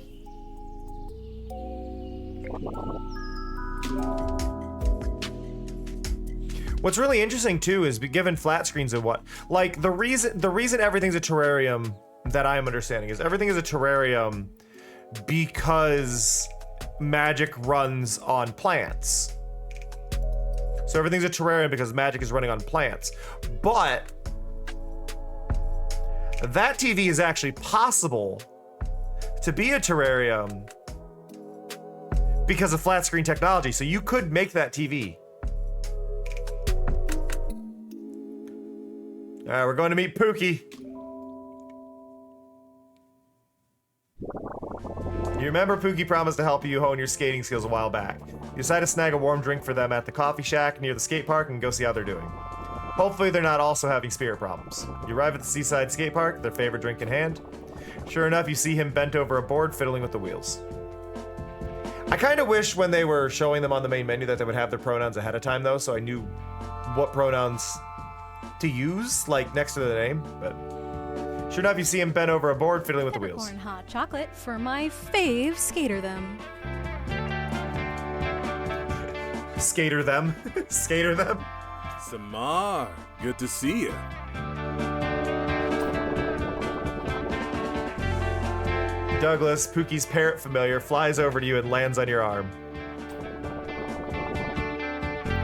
What's really interesting too is given flat screens and what, like the reason everything's a terrarium that I am understanding is everything is a terrarium because magic runs on plants. So everything's a terrarium because magic is running on plants. But that TV is actually possible to be a terrarium because of flat screen technology. So you could make that TV. All right, we're going to meet Pookie. You remember Pookie promised to help you hone your skating skills a while back. You decide to snag a warm drink for them at the coffee shack near the skate park and go see how they're doing. Hopefully they're not also having spirit problems. You arrive at the seaside skate park, their favorite drink in hand. Sure enough, you see him bent over a board fiddling with the wheels. I kind of wish when they were showing them on the main menu that they would have their pronouns ahead of time though, so I knew what pronouns to use, like next to the name, but sure enough, you see him bent over a board fiddling with the wheels. Corn hot chocolate for my fave skater them. Skater them. Skater them. Samar, good to see you. Douglas, Pookie's parrot familiar, flies over to you and lands on your arm.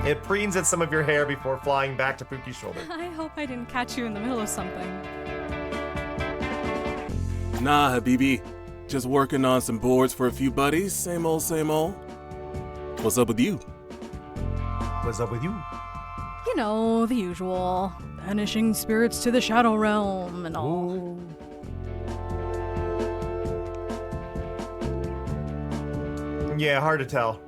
It preens at some of your hair before flying back to Pookie's shoulder. I hope I didn't catch you in the middle of something. Nah, Habibi. Just working on some boards for a few buddies. Same old, same old. What's up with you? What's up with you? You know, the usual. Banishing spirits to the Shadow Realm and all. Ooh. Yeah, hard to tell.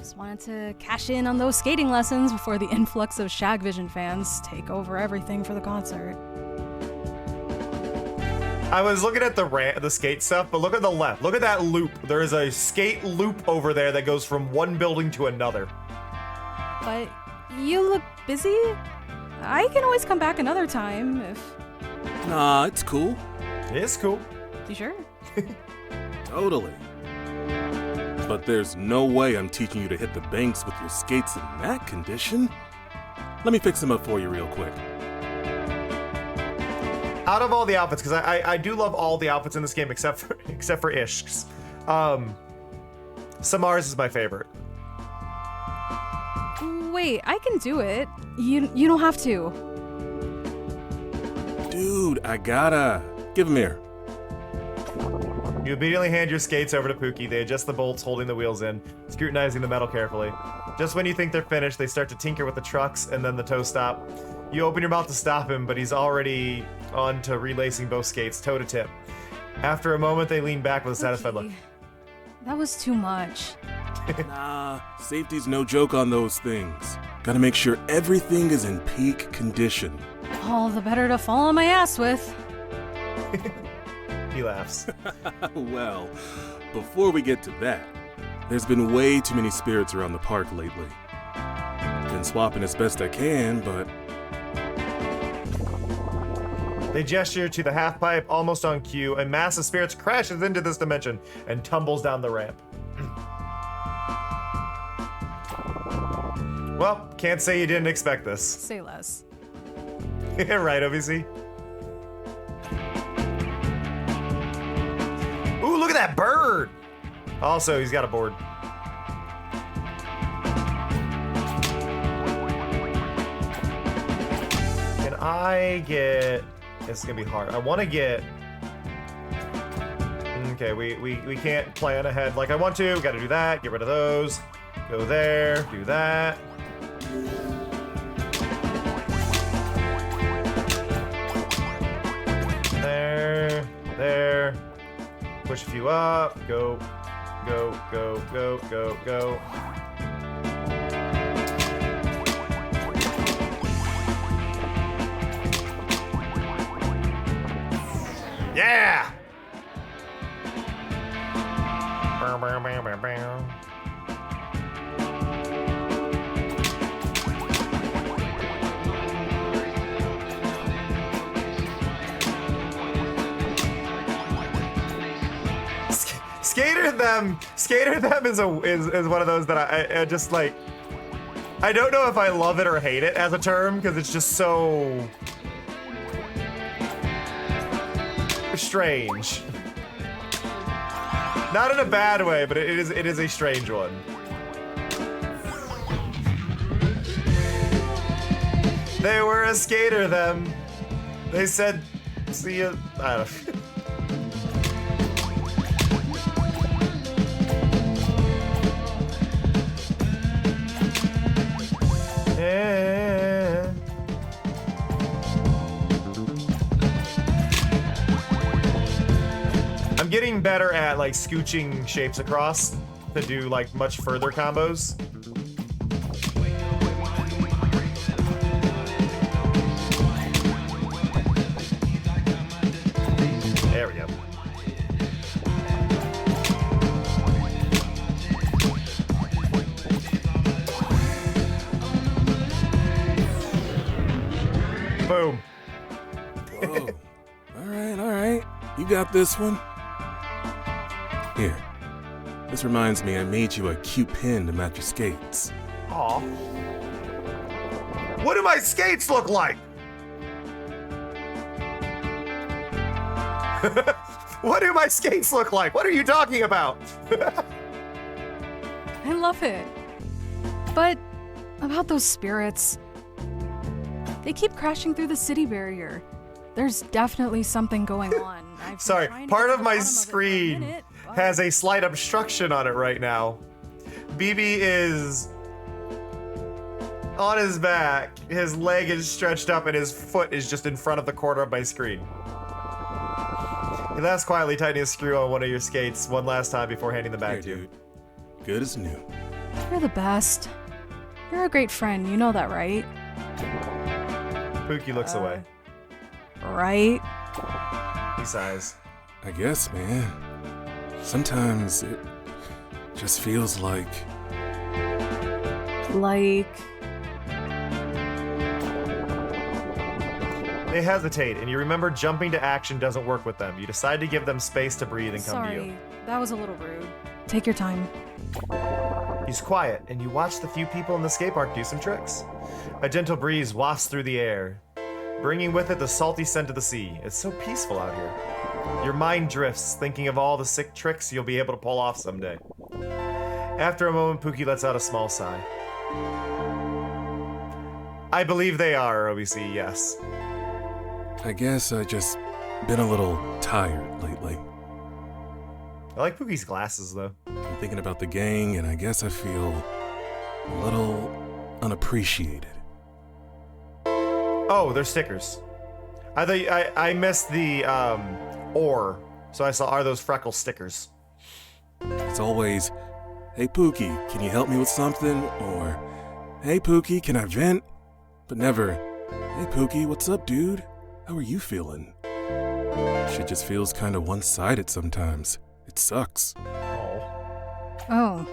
Just wanted to cash in on those skating lessons before the influx of Shagvision fans take over everything for the concert. I was looking at the skate stuff, but look at the left. Look at that loop. There is a skate loop over there that goes from one building to another. But you look busy. I can always come back another time if... Nah, it's cool. It's cool. You sure? Totally. But there's no way I'm teaching you to hit the banks with your skates in that condition. Let me fix them up for you real quick. Out of all the outfits, because I do love all the outfits in this game except for Ishq's. Samar's is my favorite. Wait, I can do it. You don't have to. Dude, I gotta. Give him here. You immediately hand your skates over to Pookie. They adjust the bolts, holding the wheels in, scrutinizing the metal carefully. Just when you think they're finished, they start to tinker with the trucks and then the toe stop. You open your mouth to stop him, but he's already on to relacing both skates, toe to tip. After a moment, they lean back with a satisfied look. That was too much. Nah, safety's no joke on those things. Gotta make sure everything is in peak condition. All the better to fall on my ass with. He laughs. Well, before we get to that, there's been way too many spirits around the park lately. Been swapping as best I can, but... They gesture to the half pipe, almost on cue. A mass of spirits crashes into this dimension and tumbles down the ramp. Well, can't say you didn't expect this. Say less. Right, OBC? Ooh, look at that bird! Also, he's got a board. Can I get... This is gonna be hard. I want to get... Okay, we can't plan ahead like I want to. We gotta do that, get rid of those. Go there, do that. There. Push a few up. Go. Yeah! Bow, bow, bow, bow, bow. Skater them is one of those that I just like. I don't know if I love it or hate it as a term because it's just so strange. Not in a bad way, but it is a strange one. They were a skater them. They said, see ya. I don't know. I'm getting better at like scooching shapes across to do like much further combos. There we go. Boom. Whoa. All right. You got this one. Here. This reminds me I made you a cute pin to match your skates. Aw. What do my skates look like? What do my skates look like? What are you talking about? I love it. But about those spirits, they keep crashing through the city barrier. There's definitely something going on. Sorry, part of my screen has a slight obstruction on it right now. BB is on his back, his leg is stretched up, and his foot is just in front of the corner of my screen. He laughs quietly, tightening a screw on one of your skates one last time before handing them back to you. Good as new. You're the best. You're a great friend, you know that, right? Pookie looks away. Right? He sighs. I guess, man. Sometimes it just feels like. Like. They hesitate, and you remember jumping to action doesn't work with them. You decide to give them space to breathe and come to you. Sorry, that was a little rude. Take your time. He's quiet, and you watch the few people in the skate park do some tricks. A gentle breeze wafts through the air, bringing with it the salty scent of the sea. It's so peaceful out here. Your mind drifts, thinking of all the sick tricks you'll be able to pull off someday. After a moment, Pookie lets out a small sigh. I believe they are, OBC, yes. I guess I just been a little tired lately. I like Pookie's glasses, though. I'm thinking about the gang, and I guess I feel a little unappreciated. Oh, they're stickers. I missed the ore, so I saw are those freckle stickers. It's always, hey Pookie, can you help me with something? Or, hey Pookie, can I vent? But never, hey Pookie, what's up, dude? How are you feeling? Shit just feels kind of one-sided sometimes. It sucks. Oh.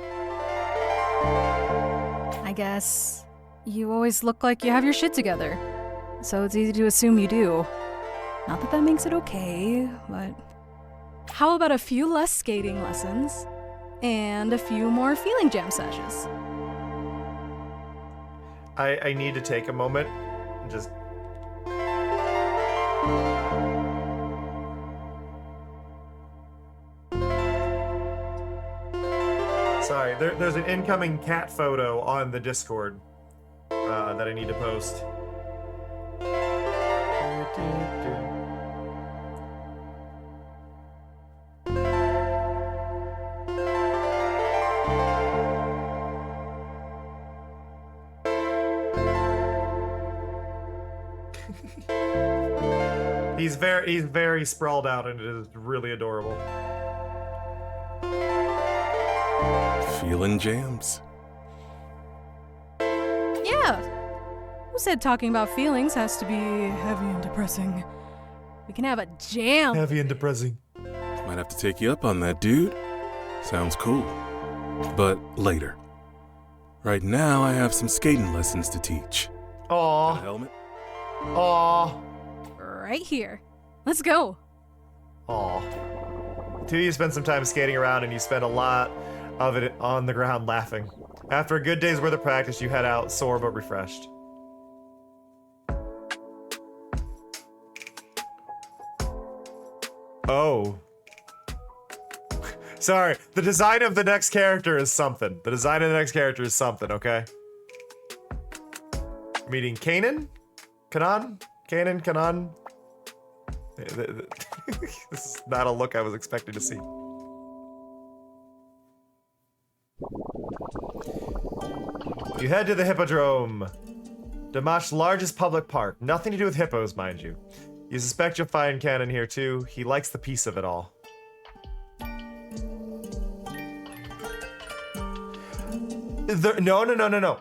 I guess you always look like you have your shit together. So it's easy to assume you do. Not that that makes it okay, but how about a few less skating lessons and a few more feeling jam sessions? I need to take a moment and just... Sorry, there's an incoming cat photo on the Discord that I need to post. He's very sprawled out, and it is really adorable. Feeling jams? Yeah. Who said talking about feelings has to be heavy and depressing? We can have a jam. Heavy and depressing. Might have to take you up on that, dude. Sounds cool. But later. Right now, I have some skating lessons to teach. Aww. Got a helmet? Aww. Right here. Let's go. Aw. Two of you spend some time skating around, and you spend a lot of it on the ground laughing. After a good day's worth of practice, you head out, sore but refreshed. Oh. Sorry, the design of the next character is something. The design of the next character is something, okay? Meeting Kanan? Kanan? Kanan? Kanan? This is not a look I was expecting to see. You head to the Hippodrome. Damash's largest public park. Nothing to do with hippos, mind you. You suspect you'll find Kanan here too. He likes the peace of it all. No.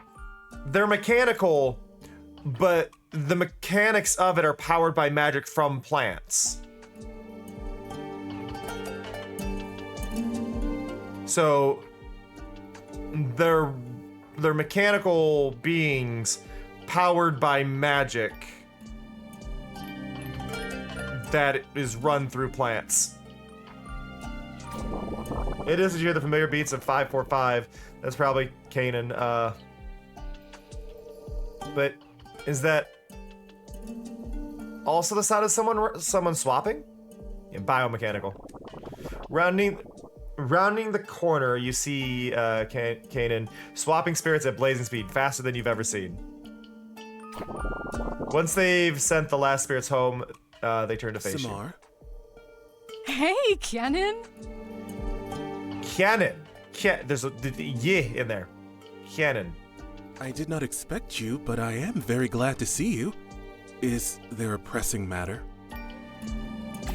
They're mechanical, but the mechanics of it are powered by magic from plants. So they're mechanical beings powered by magic that is run through plants. It is to hear the familiar beats of 545. That's probably Kanan. But is that also the sound of someone swapping? Yeah, biomechanical. Rounding the corner, you see Kanan swapping spirits at blazing speed, faster than you've ever seen. Once they've sent the last spirits home, they turn to face Samar? You. Hey, Kanan. Kanan. There's a yeah in there. Kanan. I did not expect you, but I am very glad to see you. Is there a pressing matter?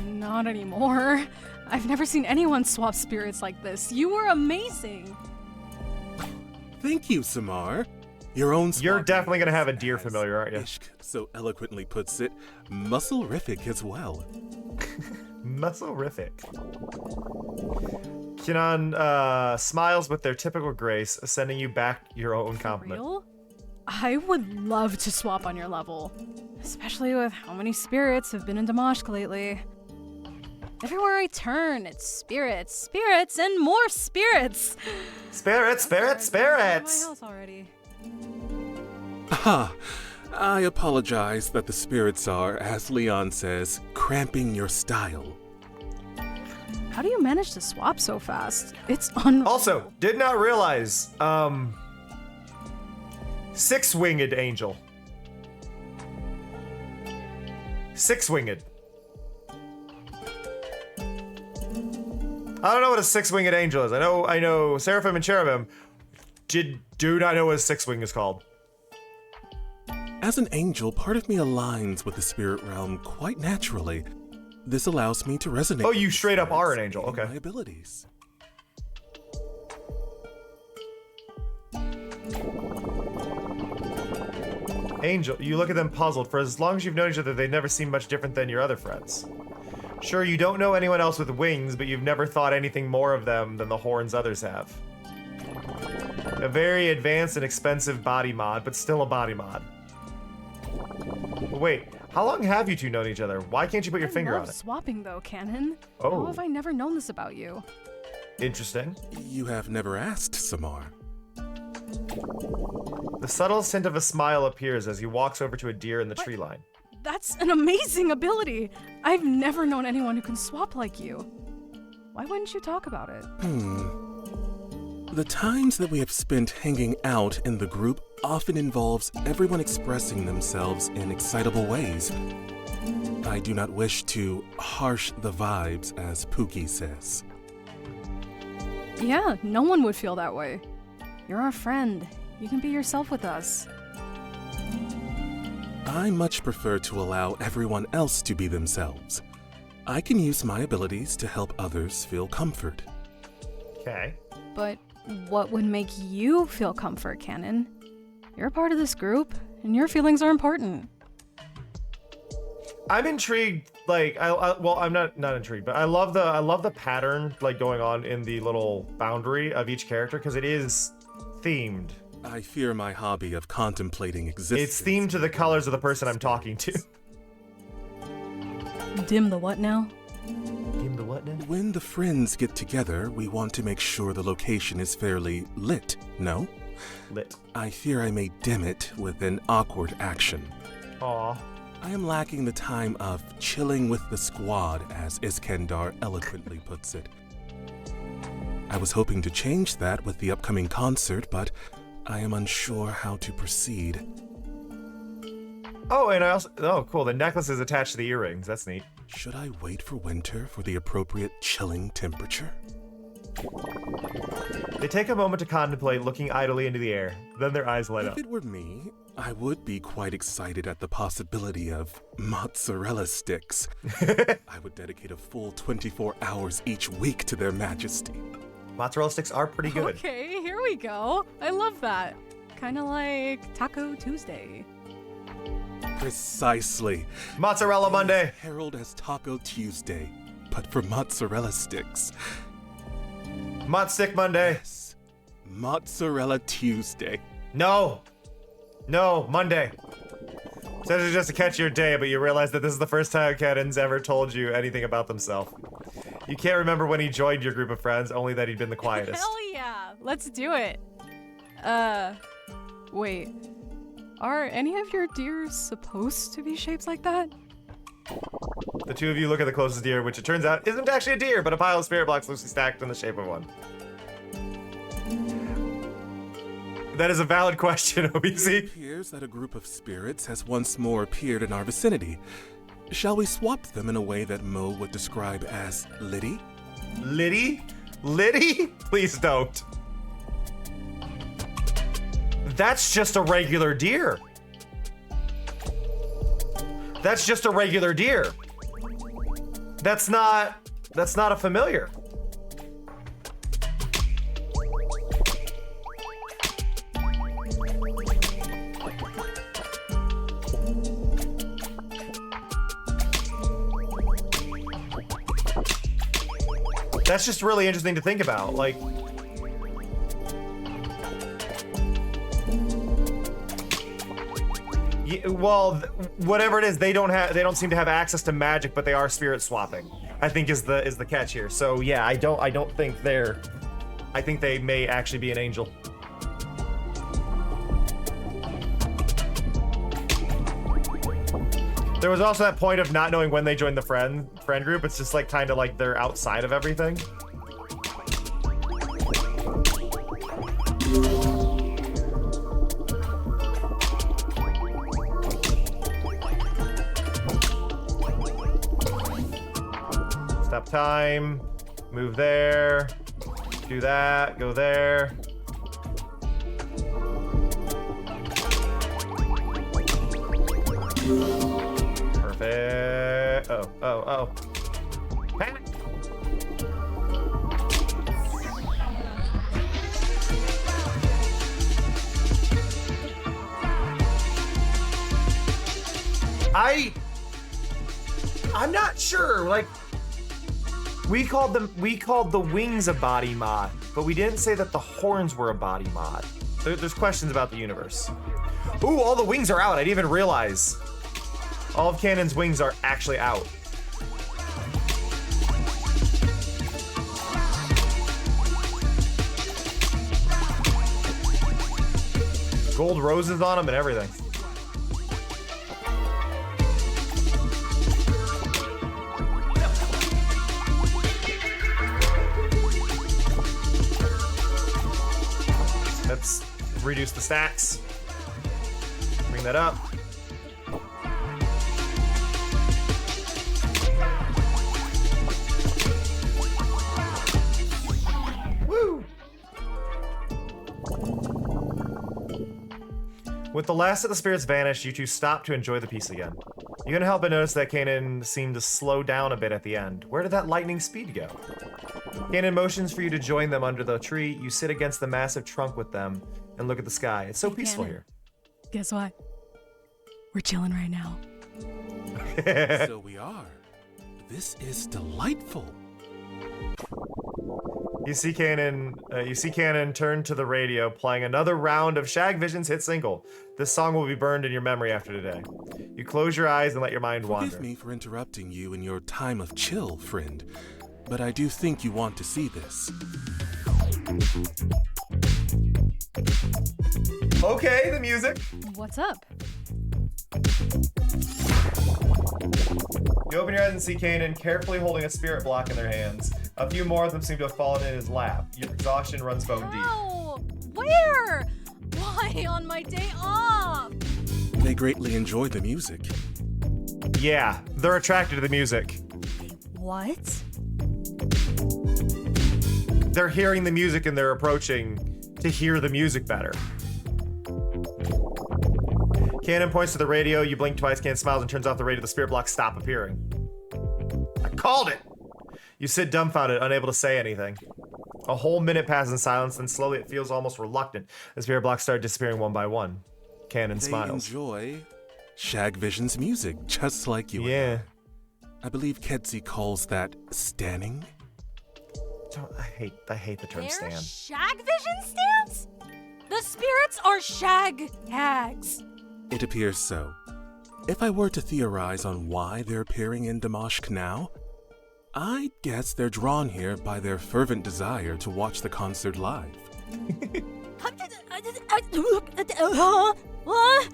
Not anymore. I've never seen anyone swap spirits like this. You were amazing. Thank you, Samar. Your own. You're definitely gonna have a deer familiar, aren't you? Ishk so eloquently puts it, muscle-rific as well. Muscle-rific. Kinan smiles with their typical grace, sending you back your own compliment. Real? I would love to swap on your level, especially with how many spirits have been in Damashq lately. Everywhere I turn, it's spirits, spirits, and more spirits. Spirits, spirits, spirits. My house already. Ah, I apologize that the spirits are, as Leon says, cramping your style. How do you manage to swap so fast? It's unreal. Also, did not realize, six-winged angel. Six-winged. I don't know what a six-winged angel is. I know Seraphim and Cherubim. Do not know what a six-wing is called. As an angel, part of me aligns with the spirit realm quite naturally. This allows me to resonate. Oh, you straight up are an angel. Okay. My abilities. Angel, you look at them puzzled. For as long as you've known each other, they never seem much different than your other friends. Sure, you don't know anyone else with wings, but you've never thought anything more of them than the horns others have. A very advanced and expensive body mod, but still a body mod. Wait, how long have you two known each other? Why can't you put your finger I on love it? swapping though, Canon. Oh. How have I never known this about you? Interesting. You have never asked, Samar. The subtlest hint of a smile appears as he walks over to a deer in the tree line. That's an amazing ability. I've never known anyone who can swap like you. Why wouldn't you talk about it? The times that we have spent hanging out in the group often involves everyone expressing themselves in excitable ways. I do not wish to harsh the vibes, as Pookie says. Yeah, no one would feel that way. You're our friend. You can be yourself with us. I much prefer to allow everyone else to be themselves. I can use my abilities to help others feel comfort. Okay. But what would make you feel comfort, Canon? You're a part of this group, and your feelings are important. I'm intrigued. Like, well, I'm not intrigued, but I love the pattern like going on in the little boundary of each character because it is themed. I fear my hobby of contemplating existence. It's themed to the colors of the person I'm talking to. Dim the what now? Dim the what now? When the friends get together, we want to make sure the location is fairly lit, no? Lit. I fear I may dim it with an awkward action. Aw. I am lacking the time of chilling with the squad, as Iskandar eloquently puts it. I was hoping to change that with the upcoming concert, but I am unsure how to proceed. Oh, and I also... Oh, cool. The necklace is attached to the earrings. That's neat. Should I wait for winter for the appropriate chilling temperature? They take a moment to contemplate, looking idly into the air. Then their eyes light up. If it were me, I would be quite excited at the possibility of mozzarella sticks. I would dedicate a full 24 hours each week to their majesty. Mozzarella sticks are pretty good. Okay, here we go. I love that. Kind of like Taco Tuesday. Precisely. Mozzarella Monday. Herald as Taco Tuesday, but for mozzarella sticks. Mozz Stick Monday. Yes. Mozzarella Tuesday. No, Monday. Says it's just to catch your day, but you realize that this is the first time Cadden's ever told you anything about themselves. You can't remember when he joined your group of friends, only that he'd been the quietest. Hell yeah, let's do it. Wait. Are any of your deers supposed to be shaped like that? The two of you look at the closest deer, which it turns out isn't actually a deer, but a pile of spirit blocks loosely stacked in the shape of one. That is a valid question, OBC. It appears that a group of spirits has once more appeared in our vicinity. Shall we swap them in a way that Mo would describe as Liddy? Liddy? Liddy? Please don't. That's just a regular deer. That's just a regular deer. That's not a familiar. That's just really interesting to think about. Like, well, whatever it is, they don't seem to have access to magic, but they are spirit swapping, I think is the catch here. So yeah, I don't think I think they may actually be an angel. There was also that point of not knowing when they joined the friend group. It's just like kind of like they're outside of everything. Stop time. Move there. Do that. Go there. Perfect. Oh. Panic. I'm not sure. Like, we called the wings a body mod, but we didn't say that the horns were a body mod. There's questions about the universe. Ooh, all the wings are out. I didn't even realize. All of Canon's wings are actually out. Gold roses on them and everything. Let's reduce the stacks. Bring that up. Woo! With the last of the spirits vanished, you two stop to enjoy the peace again. You couldn't help but notice that Kanan seemed to slow down a bit at the end. Where did that lightning speed go? Kanan motions for you to join them under the tree. You sit against the massive trunk with them and look at the sky. It's so peaceful here. Guess what? We're chilling right now. So we are. This is delightful. You see Kanan turn to the radio, playing another round of Shag Vision's hit single. This song will be burned in your memory after today. You close your eyes and let your mind wander. Forgive me for interrupting you in your time of chill, friend, but I do think you want to see this. Okay, the music. What's up? You open your eyes and see Kanan carefully holding a spirit block in their hands. A few more of them seem to have fallen in his lap. Your exhaustion runs bone deep. Ow! Where? Why on my day off? They greatly enjoy the music. Yeah, they're attracted to the music. What? They're hearing the music and they're approaching to hear the music better. Kanan points to the radio. You blink twice. Kanan smiles and turns off the radio. The spirit blocks stop appearing. I called it! You sit dumbfounded, unable to say anything. A whole minute passes in silence, then slowly it feels almost reluctant. The spirit blocks start disappearing one by one. Kanan smiles. They enjoy Shag Vision's music, just like you. Yeah. I believe Kedzie calls that stanning. I hate the term They're stan. Shag Vision stans? The spirits are shag hags. It appears so. If I were to theorize on why they're appearing in Damashq now, I'd guess they're drawn here by their fervent desire to watch the concert live. What?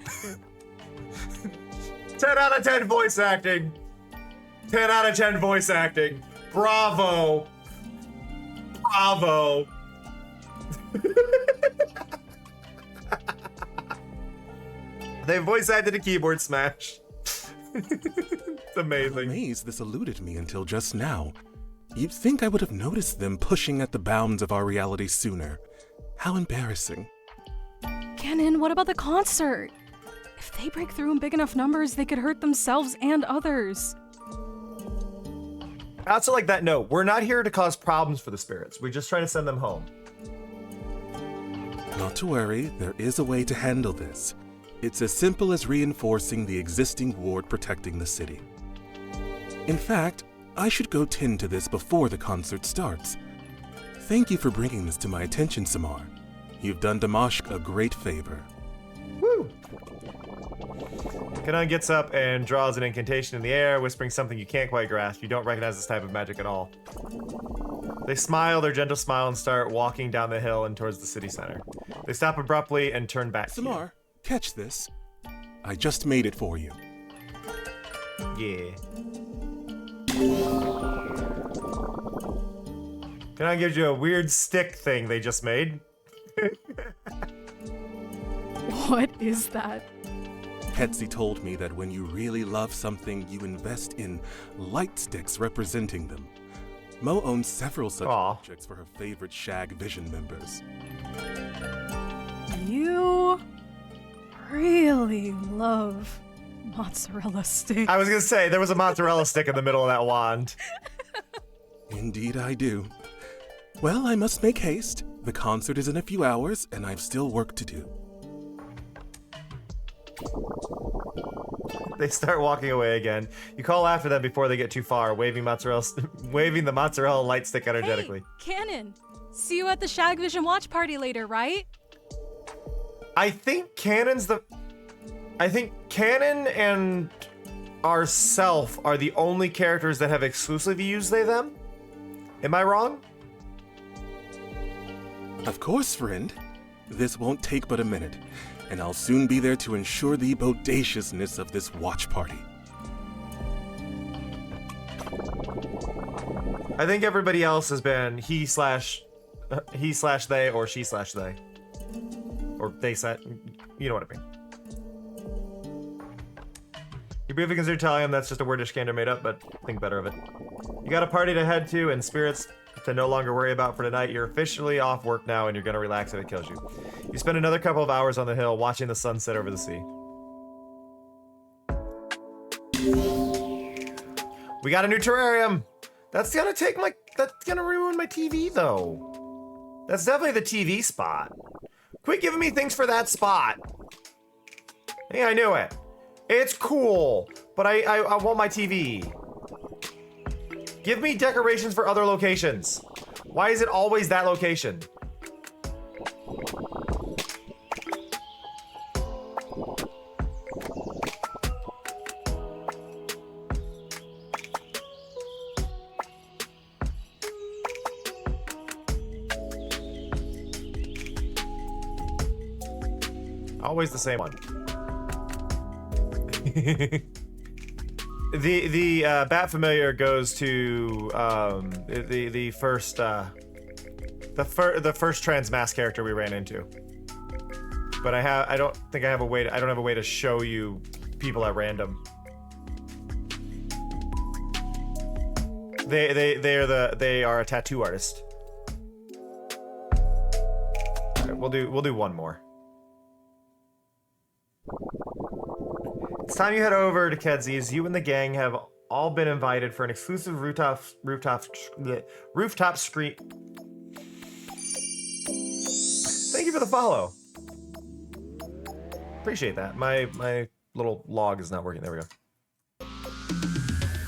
10 out of 10 voice acting. 10 out of 10 voice acting. Bravo. Bravo. They voice acted a keyboard smash. It's amazing. I'm amazed this eluded me until just now. You'd think I would have noticed them pushing at the bounds of our reality sooner. How embarrassing. Kanan, what about the concert? If they break through in big enough numbers, they could hurt themselves and others. Outside like that, no. We're not here to cause problems for the spirits. We're just trying to send them home. Not to worry, there is a way to handle this. It's as simple as reinforcing the existing ward protecting the city. In fact, I should go tend to this before the concert starts. Thank you for bringing this to my attention, Samar. You've done Damashq a great favor. Woo! Kanan gets up and draws an incantation in the air, whispering something you can't quite grasp. You don't recognize this type of magic at all. They smile their gentle smile and start walking down the hill and towards the city center. They stop abruptly and turn back. Samar, catch this. I just made it for you. Yeah. Kanan gives you a weird stick thing they just made. What is that? Ketzi told me that when you really love something, you invest in light sticks representing them. Mo owns several such objects for her favorite Shag Vision members. You really love mozzarella sticks. I was gonna say, there was a mozzarella stick in the middle of that wand. Indeed I do. Well, I must make haste. The concert is in a few hours, and I've still work to do. They start walking away again. You call after them before they get too far, waving the mozzarella light stick energetically. Hey, Cannon, see you at the Shag Vision watch party later, right? I think Cannon and ourself are the only characters that have exclusive use they them. Am I wrong? Of course, friend. This won't take but a minute, and I'll soon be there to ensure the bodaciousness of this watch party. I think everybody else has been he/they or she/they. Or they said, you know what I mean. You briefly consider telling him that's just a word Ishkander made up, but think better of it. You got a party to head to and spirits to no longer worry about for tonight. You're officially off work now and you're gonna relax if it kills you. You spend another couple of hours on the hill watching the sunset over the sea. We got a new terrarium. That's gonna ruin my TV though. That's definitely the TV spot. Quit giving me things for that spot. Hey, I knew it. It's cool, but I want my TV. Give me decorations for other locations. Why is it always that location? Always the same one. The Bat Familiar goes to the first Transmask character we ran into. But I don't have a way to show you people at random. They are a tattoo artist. All right, we'll do one more. It's time you head over to Kedzi's. You and the gang have all been invited for an exclusive rooftop screen. Thank you for the follow. Appreciate that. My little log is not working. There we go.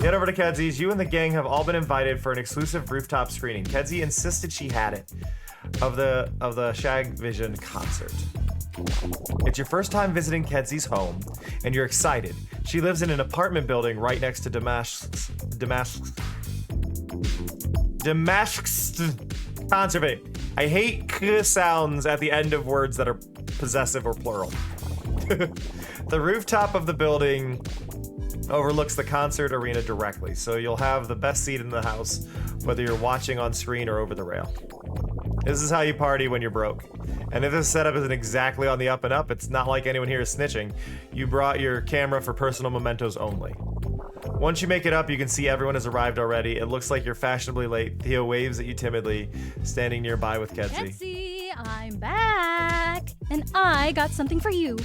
Head over to Kedzi's. You and the gang have all been invited for an exclusive rooftop screening. Kedzi insisted she had it of the Shag Vision concert. It's your first time visiting Kedzi's home, and you're excited. She lives in an apartment building right next to Damashq's conservate. I hate k sounds at the end of words that are possessive or plural. The rooftop of the building overlooks the concert arena directly, so you'll have the best seat in the house, whether you're watching on screen or over the rail. This is how you party when you're broke. And if this setup isn't exactly on the up and up, it's not like anyone here is snitching. You brought your camera for personal mementos only. Once you make it up, you can see everyone has arrived already. It looks like you're fashionably late. Theo waves at you timidly, standing nearby with Kedzi. Kedzi, I'm back! And I got something for you.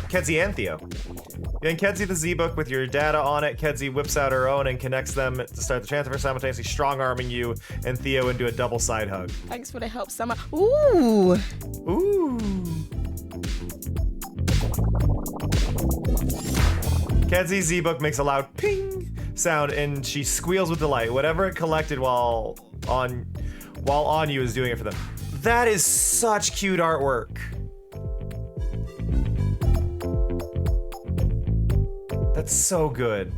Kedzi and Theo. You hand Kedzi the Z-Book with your data on it. Kedzi whips out her own and connects them to start the transfer, simultaneously strong-arming you and Theo into a double side hug. Thanks for the help, Summer. Ooh! Ooh! Kenzie's Z-Book makes a loud ping sound, and she squeals with delight. Whatever it collected while on you is doing it for them. That is such cute artwork. That's so good.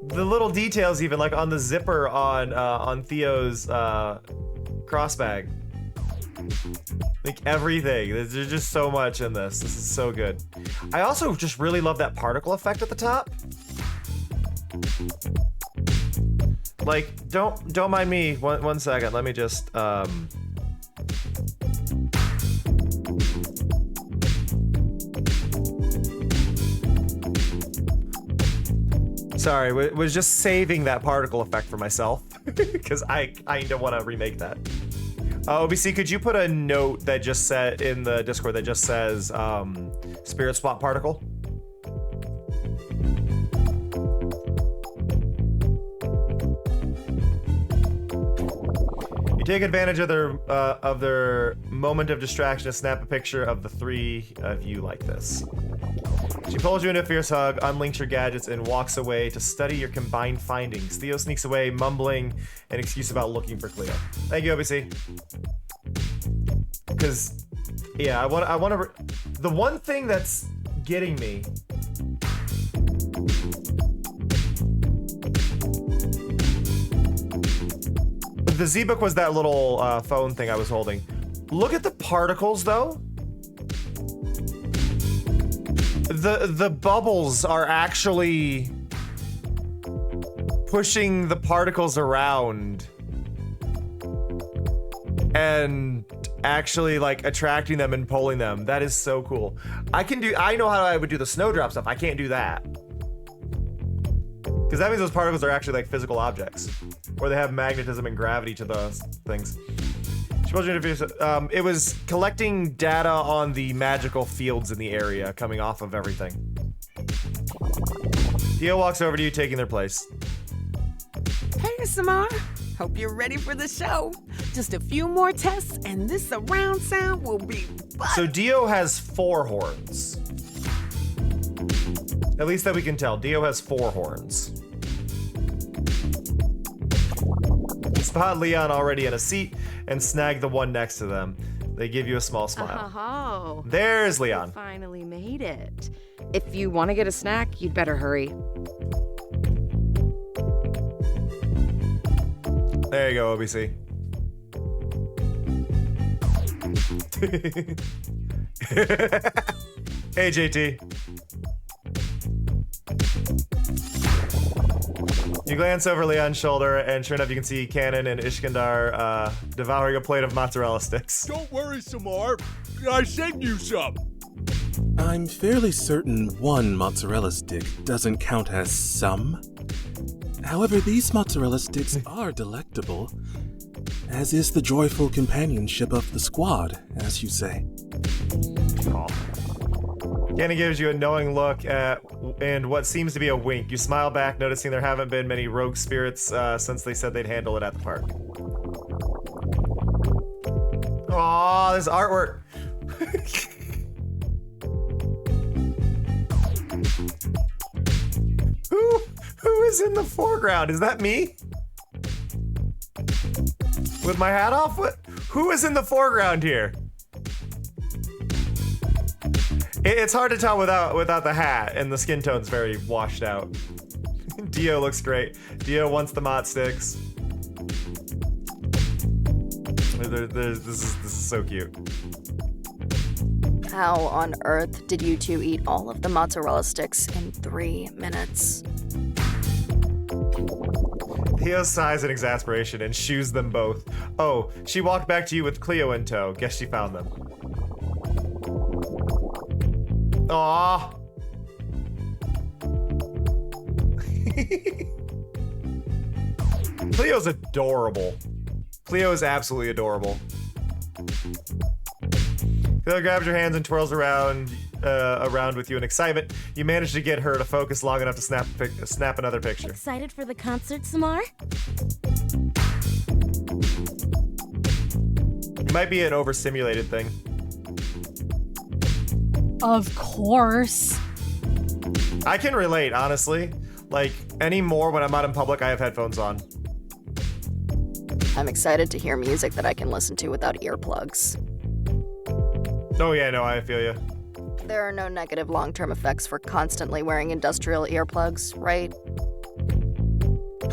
The little details, even like on the zipper on Theo's cross bag. Like everything. There's just so much in this. This is so good. I also just really love that particle effect at the top. Like, don't mind me. One second. Let me just Sorry, was just saving that particle effect for myself because I don't want to remake that. OBC, could you put a note that just said in the Discord that just says spirit swap particle? You take advantage of their moment of distraction to snap a picture of the three of you like this. She pulls you into a fierce hug, unlinks your gadgets, and walks away to study your combined findings. Theo sneaks away, mumbling an excuse about looking for Cleo. Thank you, OBC. Because, yeah, I want to. The one thing that's getting me. The Z-Book was that little phone thing I was holding. Look at the particles, though. The bubbles are actually pushing the particles around and actually like attracting them and pulling them. That is so cool. I know how I would do the snowdrop stuff. I can't do that. Because that means those particles are actually like physical objects. Or they have magnetism and gravity to those things. It was collecting data on the magical fields in the area coming off of everything. Theo walks over to you, taking their place. Hey, Samar. Hope you're ready for the show. Just a few more tests and this surround sound will be So Dio has 4 horns. At least that we can tell. Dio has 4 horns. Spot Leon already in a seat and snag the one next to them. They give you a small smile. Oh, There's Leon. You finally made it. If you want to get a snack, you'd better hurry. There you go, OBC. Hey, JT. You glance over Leon's shoulder, and sure enough, you can see Cannon and Ishkandar devouring a plate of mozzarella sticks. Don't worry, Samar. I saved you some. I'm fairly certain one mozzarella stick doesn't count as some. However, these mozzarella sticks are delectable, as is the joyful companionship of the squad, as you say. Cannon gives you a knowing look and what seems to be a wink. You smile back, noticing there haven't been many rogue spirits since they said they'd handle it at the park. Aw, this artwork. Who is in the foreground? Is that me? With my hat off? Who is in the foreground here? It's hard to tell without the hat, and the skin tone's very washed out. Dio looks great. Dio wants the mott sticks. This is so cute. How on earth did you two eat all of the mozzarella sticks in 3 minutes? Theo sighs in exasperation and shoos them both. Oh, she walked back to you with Cleo in tow. Guess she found them. Aww. Cleo's adorable. Cleo is absolutely adorable. Cleo grabs your hands and twirls around with you in excitement. You manage to get her to focus long enough to snap another picture. Excited for the concert, Samar? It might be an overstimulated thing. Of course. I can relate, honestly. Like, anymore when I'm out in public, I have headphones on. I'm excited to hear music that I can listen to without earplugs. Oh yeah, no, I feel you. There are no negative long-term effects for constantly wearing industrial earplugs, right?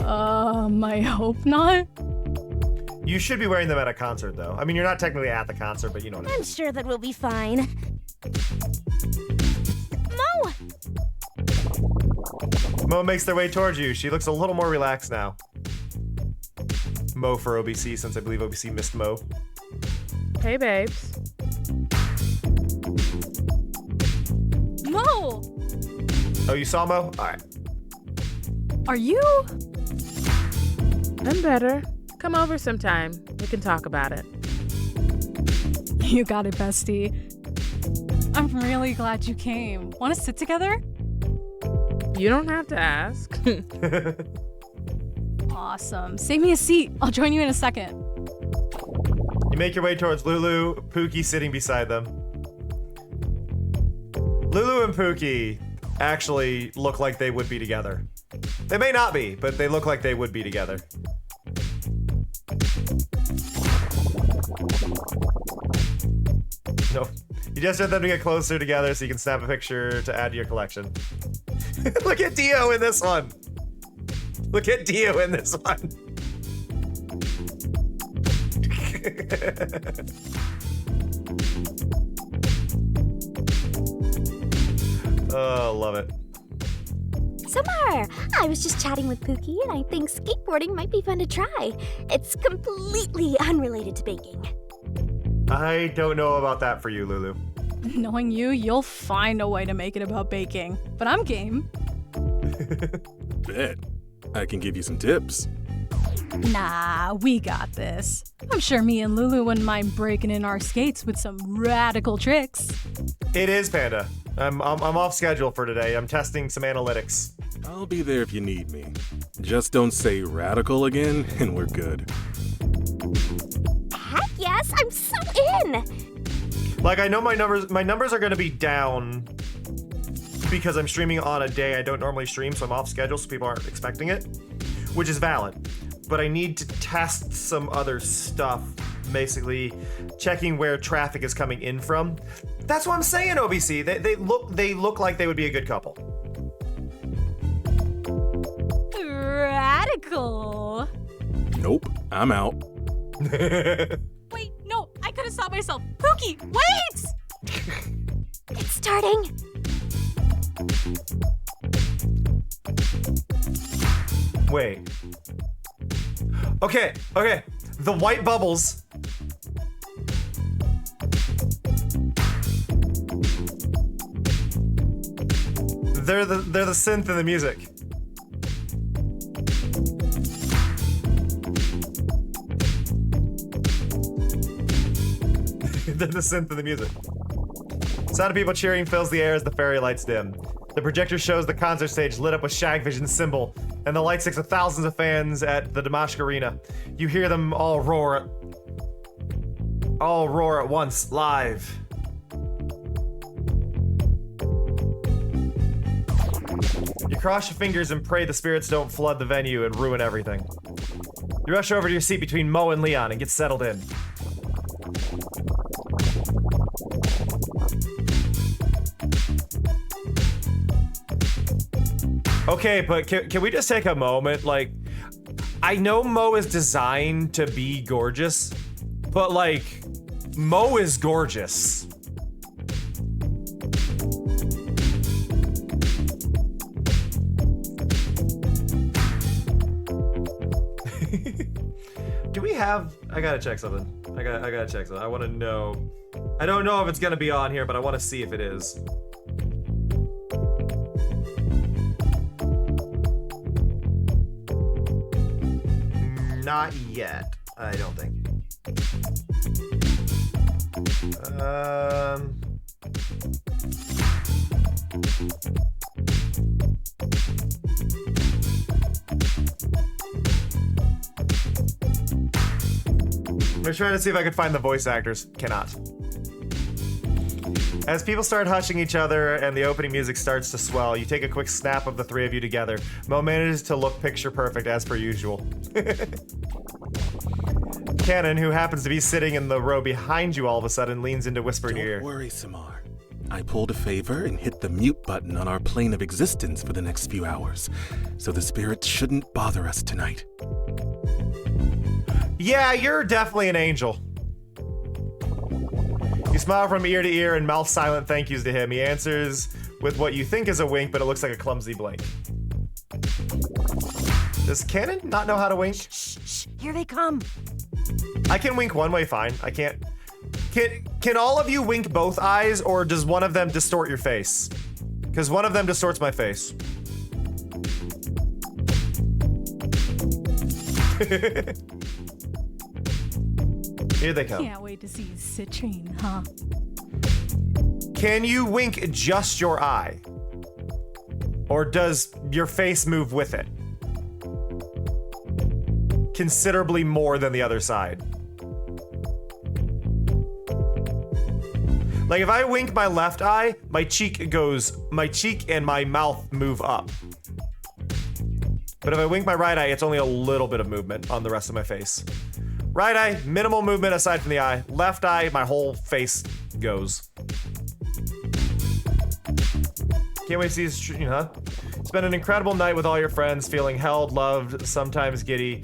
I hope not. You should be wearing them at a concert, though. I mean, you're not technically at the concert, but you know what I mean. I'm sure that we'll be fine. Mo! Mo makes their way towards you. She looks a little more relaxed now. Mo for OBC, since I believe OBC missed Mo. Hey, babes. Mo! Oh, you saw Mo? All right. Are you? I'm better. Come over sometime. We can talk about it. You got it, bestie. I'm really glad you came. Want to sit together? You don't have to ask. Awesome. Save me a seat. I'll join you in a second. You make your way towards Lulu, Pookie sitting beside them. Lulu and Pookie actually look like they would be together. They may not be, but they look like they would be together. No, you just want them to get closer together so you can snap a picture to add to your collection. Look at Dio in this one. Look at Dio in this one. Oh, love it. Samar, I was just chatting with Pookie and I think skateboarding might be fun to try. It's completely unrelated to baking. I don't know about that for you, Lulu. Knowing you, you'll find a way to make it about baking. But I'm game. Bet. I can give you some tips. Nah, we got this. I'm sure me and Lulu wouldn't mind breaking in our skates with some radical tricks. It is, Panda. I'm off schedule for today. I'm testing some analytics. I'll be there if you need me. Just don't say radical again, and we're good. Heck yes, I'm so in! Like, I know my numbers are gonna be down because I'm streaming on a day I don't normally stream, so I'm off schedule so people aren't expecting it, which is valid. But I need to test some other stuff, basically checking where traffic is coming in from. That's what I'm saying, OBC. They look like they would be a good couple. Radical. Nope, I'm out. Wait, no, I couldn't stop myself. Pookie, wait! It's starting. Wait. Okay. The white bubbles. They're the synth in the music. They're the synth in the music. Sound of people cheering fills the air as the fairy lights dim. The projector shows the concert stage lit up with Shagvision's symbol, and the light sticks of thousands of fans at the Damashq Arena. You hear them all roar at once, live. You cross your fingers and pray the spirits don't flood the venue and ruin everything. You rush over to your seat between Mo and Leon and get settled in. Okay, but can we just take a moment? Like, I know Mo is designed to be gorgeous, but like, Mo is gorgeous. Do we have? I gotta check something. I gotta check something. I want to know. I don't know if it's gonna be on here, but I want to see if it is. Not yet, I don't think. I'm trying to see if I can find the voice actors. Cannot. As people start hushing each other and the opening music starts to swell, you take a quick snap of the three of you together. Mo manages to look picture perfect as per usual. Cannon, who happens to be sitting in the row behind you all of a sudden, leans in to whisper in your ear. Don't worry, Samar. I pulled a favor and hit the mute button on our plane of existence for the next few hours, so the spirits shouldn't bother us tonight. Yeah, you're definitely an angel. You smile from ear to ear and mouth silent thank yous to him. He answers with what you think is a wink, but it looks like a clumsy blink. Does Cannon not know how to wink? Shh, here they come. I can wink one way fine. I can't. Can all of you wink both eyes, or does one of them distort your face? Because one of them distorts my face. Here they come. Can't wait to see Citrine, huh? Can you wink just your eye? Or does your face move with it? Considerably more than the other side. Like if I wink my left eye, my cheek and my mouth move up. But if I wink my right eye, it's only a little bit of movement on the rest of my face. Right eye, minimal movement aside from the eye. Left eye, my whole face goes. Can't wait to see this, huh? Spend an incredible night with all your friends, feeling held, loved, sometimes giddy,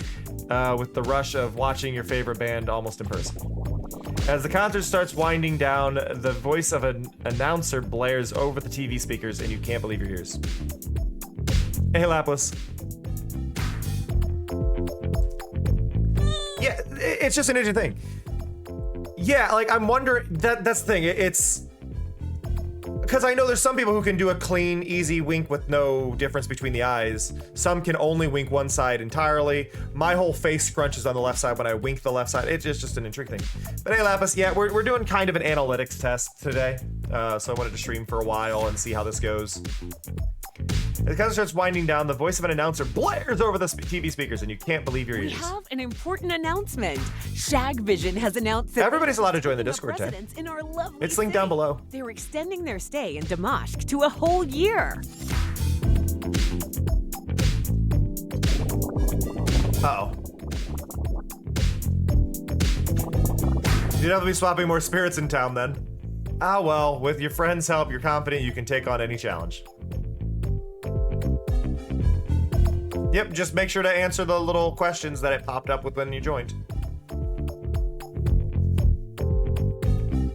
with the rush of watching your favorite band almost in person. As the concert starts winding down, the voice of an announcer blares over the TV speakers and you can't believe your ears. Hey, Lapis. Yeah, it's just an interesting thing. Yeah, like I'm wondering, that's the thing, it's... Because I know there's some people who can do a clean, easy wink with no difference between the eyes. Some can only wink one side entirely. My whole face scrunches on the left side when I wink the left side. It's just an intriguing thing. But hey, Lapis, yeah, we're doing kind of an analytics test today. So I wanted to stream for a while and see how this goes. As the concert starts winding down, the voice of an announcer blares over the TV speakers, and you can't believe your ears. We have an important announcement. Shagvision has announced that everybody's allowed to join the Discord tag. In our lovely it's linked city. down below. They're extending their stay in Damashq to a whole year. Uh-oh. You'd have to be swapping more spirits in town then. Ah well, with your friends' help, you're confident you can take on any challenge. Yep, just make sure to answer the little questions that it popped up with when you joined.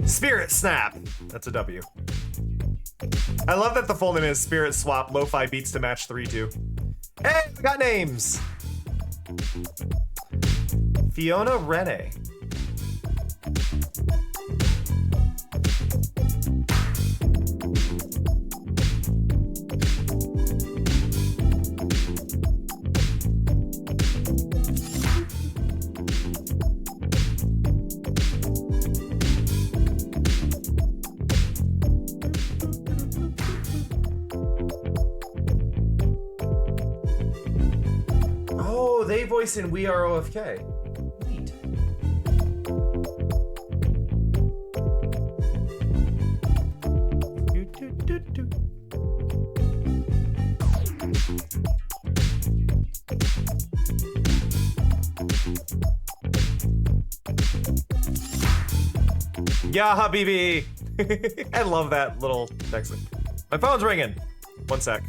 Spirit Snap. That's a W. I love that the full name is Spirit Swap Lo-Fi Beats to Match 3-2. Hey, we got names. Fiona Rene. Oh, they voice in We Are OFK. Neat. Yeah, Habibi. I love that little text. My phone's ringing. One sec.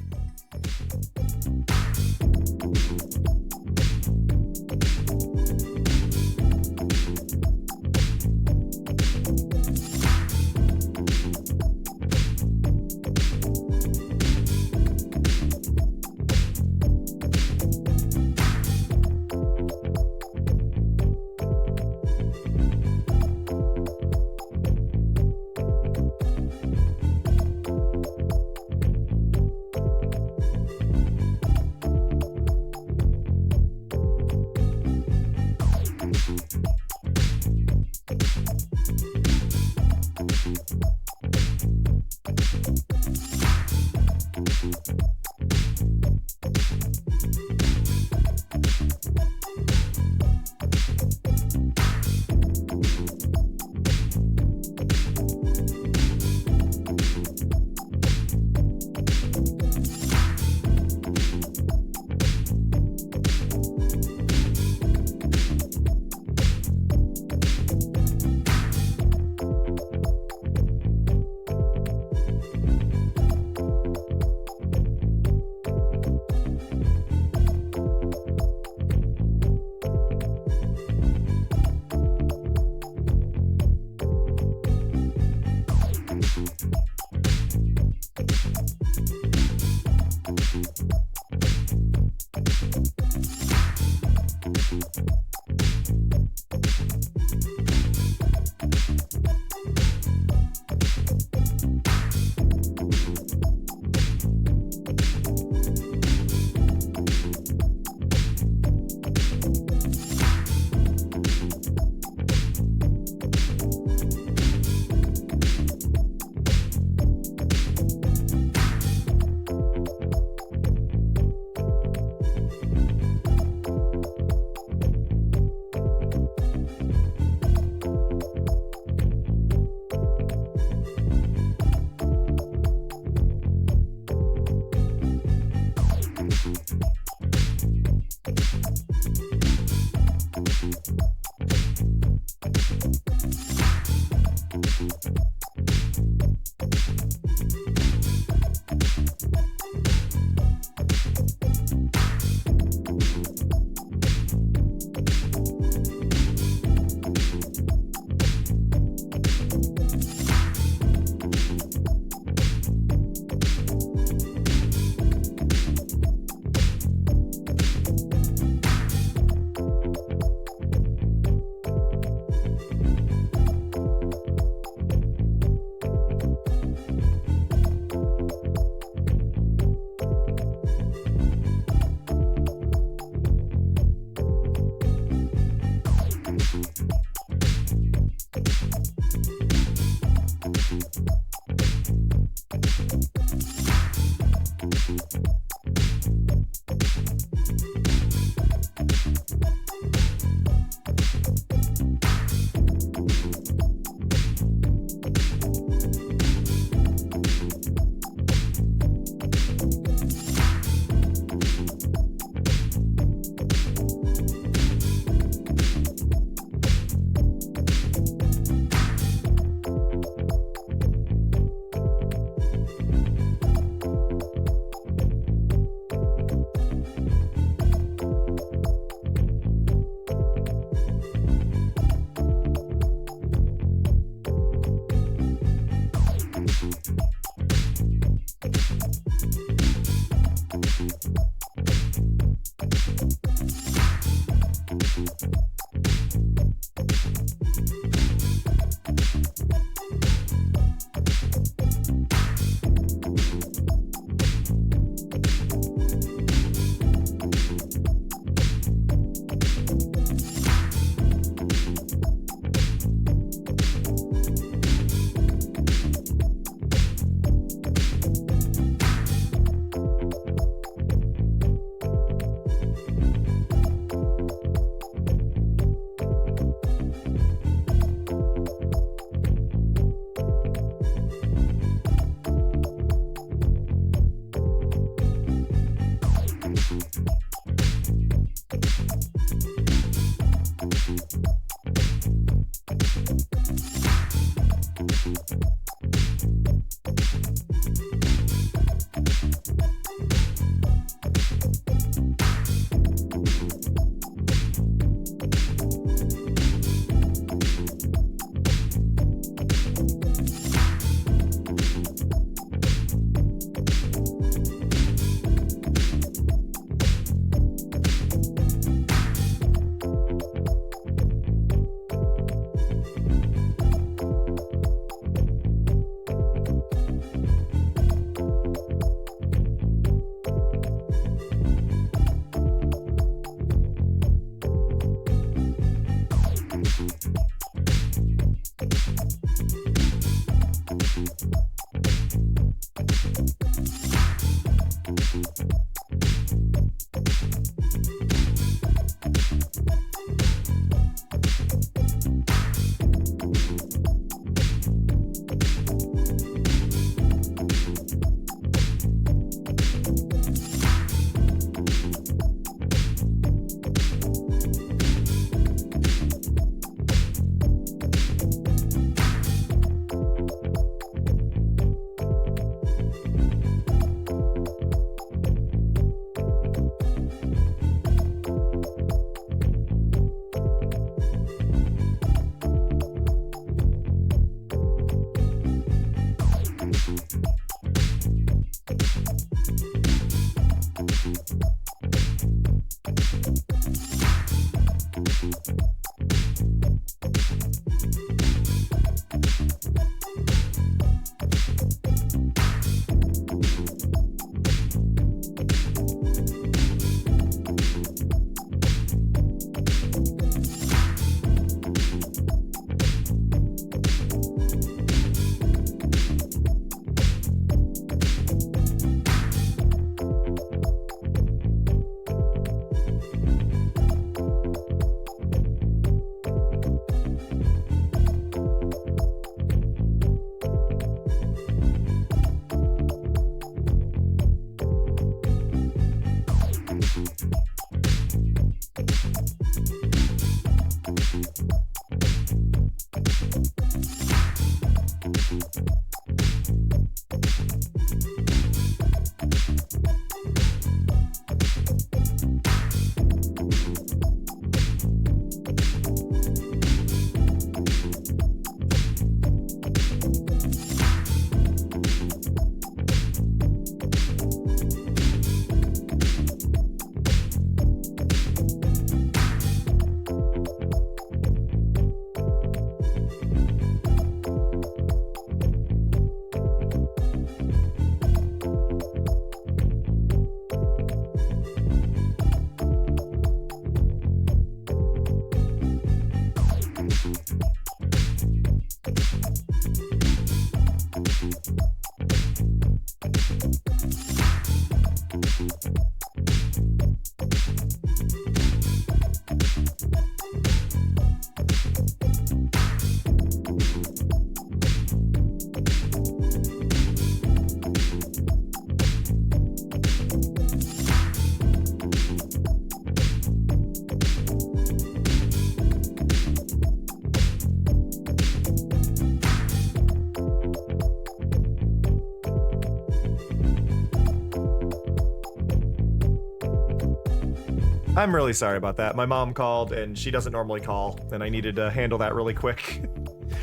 I'm really sorry about that. My mom called and she doesn't normally call, and I needed to handle that really quick.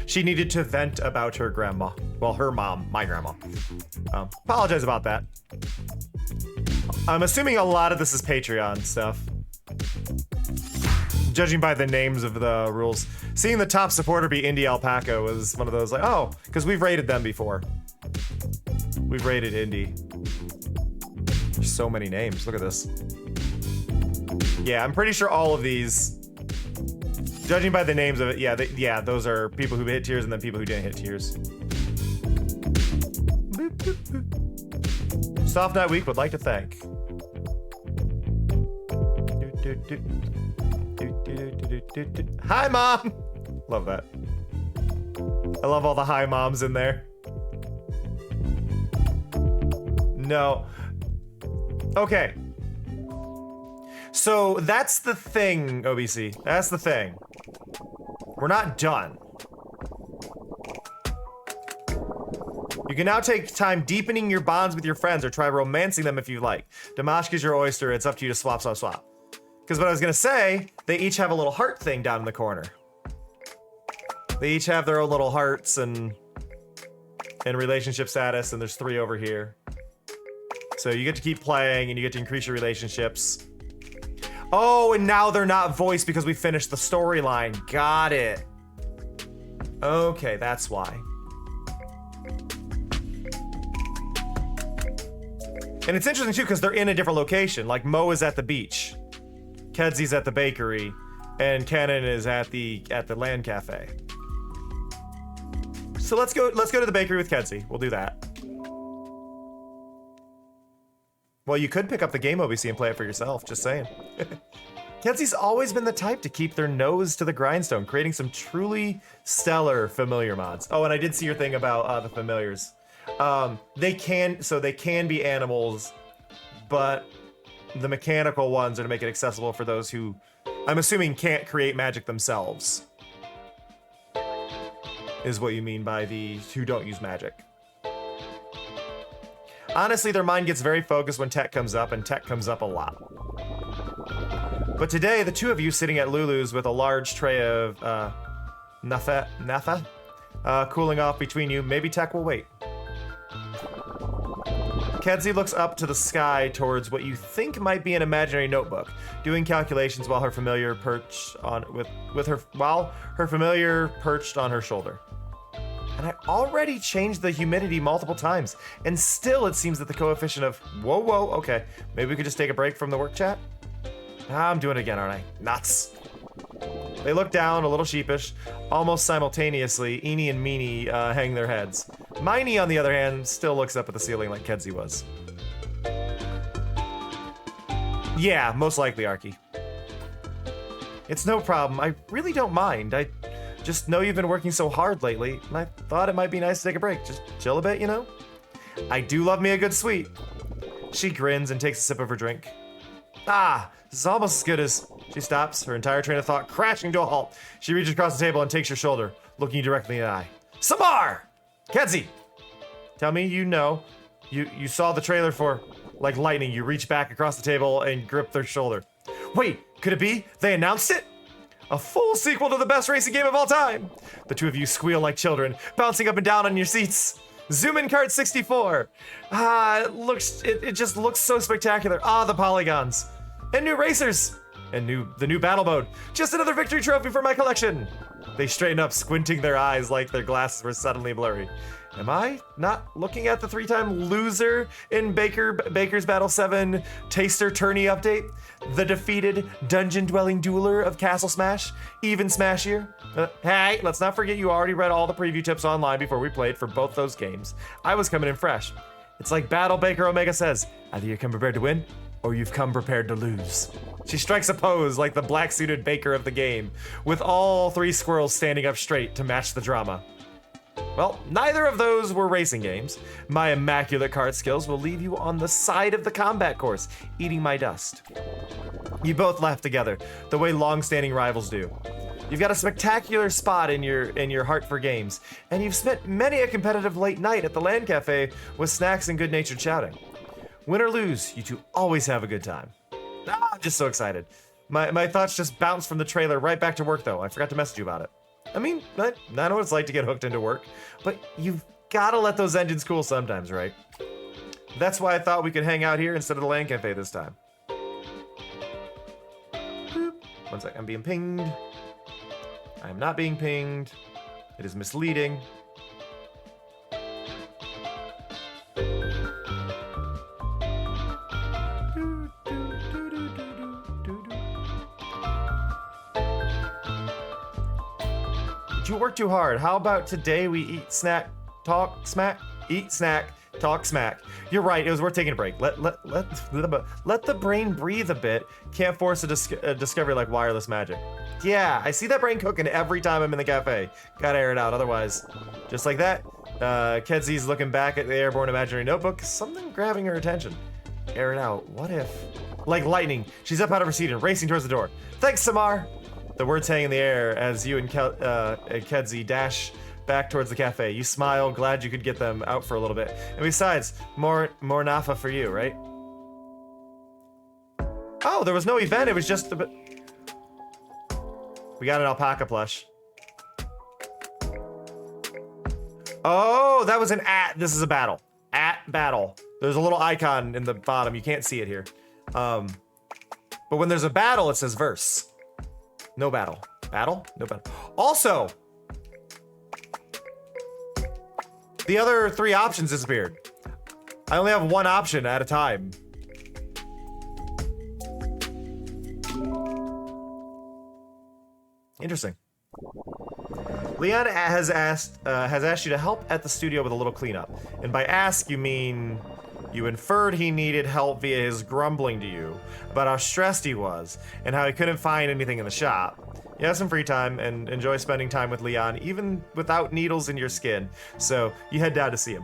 She needed to vent about her grandma. Well, her mom, my grandma. Apologize about that. I'm assuming a lot of this is Patreon stuff. Judging by the names of the rules. Seeing the top supporter be Indie Alpaca was one of those like, oh, because we've rated them before. We've rated Indie. There's so many names. Look at this. Yeah, I'm pretty sure all of these, judging by the names of it, yeah, those are people who hit tiers and then people who didn't hit tiers. Boop, boop, boop. Soft Night Week would like to thank. Hi, Mom! Love that. I love all the hi moms in there. No. Okay. So that's the thing, OBC. That's the thing. We're not done. You can now take time deepening your bonds with your friends or try romancing them if you like. Damashq is your oyster. It's up to you to swap. Because what I was gonna say, they each have a little heart thing down in the corner. They each have their own little hearts and relationship status, and there's 3 over here. So you get to keep playing and you get to increase your relationships. Oh, and now they're not voiced because we finished the storyline. Got it. Okay, that's why. And it's interesting too because they're in a different location. Like Mo is at the beach, Kedzy's at the bakery, and Kenan is at the land cafe. So let's go to the bakery with Kedsy. We'll do that. Well, you could pick up the game OBC and play it for yourself, just saying. Kedzy's always been the type to keep their nose to the grindstone, creating some truly stellar familiar mods. Oh, and I did see your thing about the familiars. They can be animals, but the mechanical ones are to make it accessible for those who, I'm assuming, can't create magic themselves. Is what you mean by the who don't use magic. Honestly, their mind gets very focused when tech comes up, and tech comes up a lot. But today, the 2 of you sitting at Lulu's with a large tray of Natha cooling off between you, maybe tech will wait. Kedsy looks up to the sky towards what you think might be an imaginary notebook, doing calculations while her familiar perched on her familiar perched on her shoulder. And I already changed the humidity multiple times, and still it seems that the coefficient of whoa, okay, maybe we could just take a break from the work chat? I'm doing it again, aren't I? Nuts. They look down, a little sheepish. Almost simultaneously, Eenie and Meanie hang their heads. Miney, on the other hand, still looks up at the ceiling like Kedsy was. Yeah, most likely, Arky. It's no problem. I really don't mind. I just know you've been working so hard lately, and I thought it might be nice to take a break. Just chill a bit, you know? I do love me a good sweet. She grins and takes a sip of her drink. Ah, this is almost as good as... She stops, her entire train of thought crashing to a halt. She reaches across the table and takes your shoulder, looking you directly in the eye. Samar! Kedsy! Tell me you know. You saw the trailer for, like lightning, you reach back across the table and grip their shoulder. Wait, could it be? They announced it? A full sequel to the best racing game of all time! The 2 of you squeal like children, bouncing up and down on your seats. Zoom in Kart 64. It just looks so spectacular. Ah, the polygons. And new racers. And the new battle mode. Just another victory trophy for my collection. They straighten up, squinting their eyes like their glasses were suddenly blurry. Am I not looking at the 3-time loser in Baker's Battle 7 Taster Tourney update? The defeated dungeon-dwelling dueler of Castle Smash? Even smashier? Hey, let's not forget you already read all the preview tips online before we played for both those games. I was coming in fresh. It's like Battle Baker Omega says, either you come prepared to win, or you've come prepared to lose. She strikes a pose like the black-suited baker of the game, with all 3 squirrels standing up straight to match the drama. Well, neither of those were racing games. My immaculate kart skills will leave you on the side of the combat course, eating my dust. You both laugh together, the way long-standing rivals do. You've got a spectacular spot in your heart for games, and you've spent many a competitive late night at the LAN cafe with snacks and good-natured shouting. Win or lose, you 2 always have a good time. I'm just so excited. My thoughts just bounced from the trailer right back to work, though. I forgot to message you about it. I mean, I know what it's like to get hooked into work, but you've gotta let those engines cool sometimes, right? That's why I thought we could hang out here instead of the LAN cafe this time. Boop. One sec, I'm being pinged. I am not being pinged. It is misleading. Did you work too hard? How about today we eat, snack, talk, smack? Eat, snack, talk, smack. You're right, it was worth taking a break. Let the brain breathe a bit. Can't force a discovery like wireless magic. Yeah, I see that brain cooking every time I'm in the cafe. Gotta air it out, otherwise. Just like that, Kedzy's looking back at the airborne imaginary notebook. Something grabbing her attention. Air it out. What if? Like lightning, she's up out of her seat and racing towards the door. Thanks, Samar! The words hang in the air as you and Kedzy dash back towards the cafe. You smile, glad you could get them out for a little bit. And besides, more Nafa for you, right? Oh, there was no event, it was just a bit... We got an alpaca plush. Oh, that was an at. This is a battle. At battle. There's a little icon in the bottom. You can't see it here. But when there's a battle, it says verse. No battle. Battle? No battle. Also, the other 3 options disappeared. I only have 1 option at a time. Interesting. Leon has asked you to help at the studio with a little cleanup. And by ask, you mean you inferred he needed help via his grumbling to you about how stressed he was and how he couldn't find anything in the shop. You have some free time and enjoy spending time with Leon, even without needles in your skin. So you head down to see him.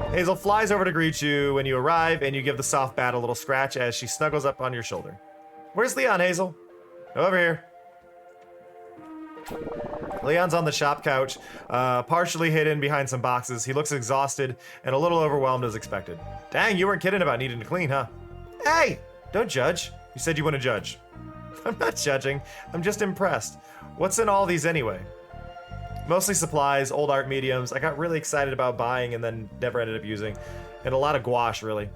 Hazel flies over to greet you when you arrive, and you give the soft bat a little scratch as she snuggles up on your shoulder. Where's Leon, Hazel? Over here. Leon's on the shop couch, partially hidden behind some boxes. He looks exhausted and a little overwhelmed as expected. Dang, you weren't kidding about needing to clean, huh? Hey, don't judge. You said you wouldn't judge. I'm not judging. I'm just impressed. What's in all these anyway? Mostly supplies, old art mediums. I got really excited about buying and then never ended up using. And a lot of gouache, really.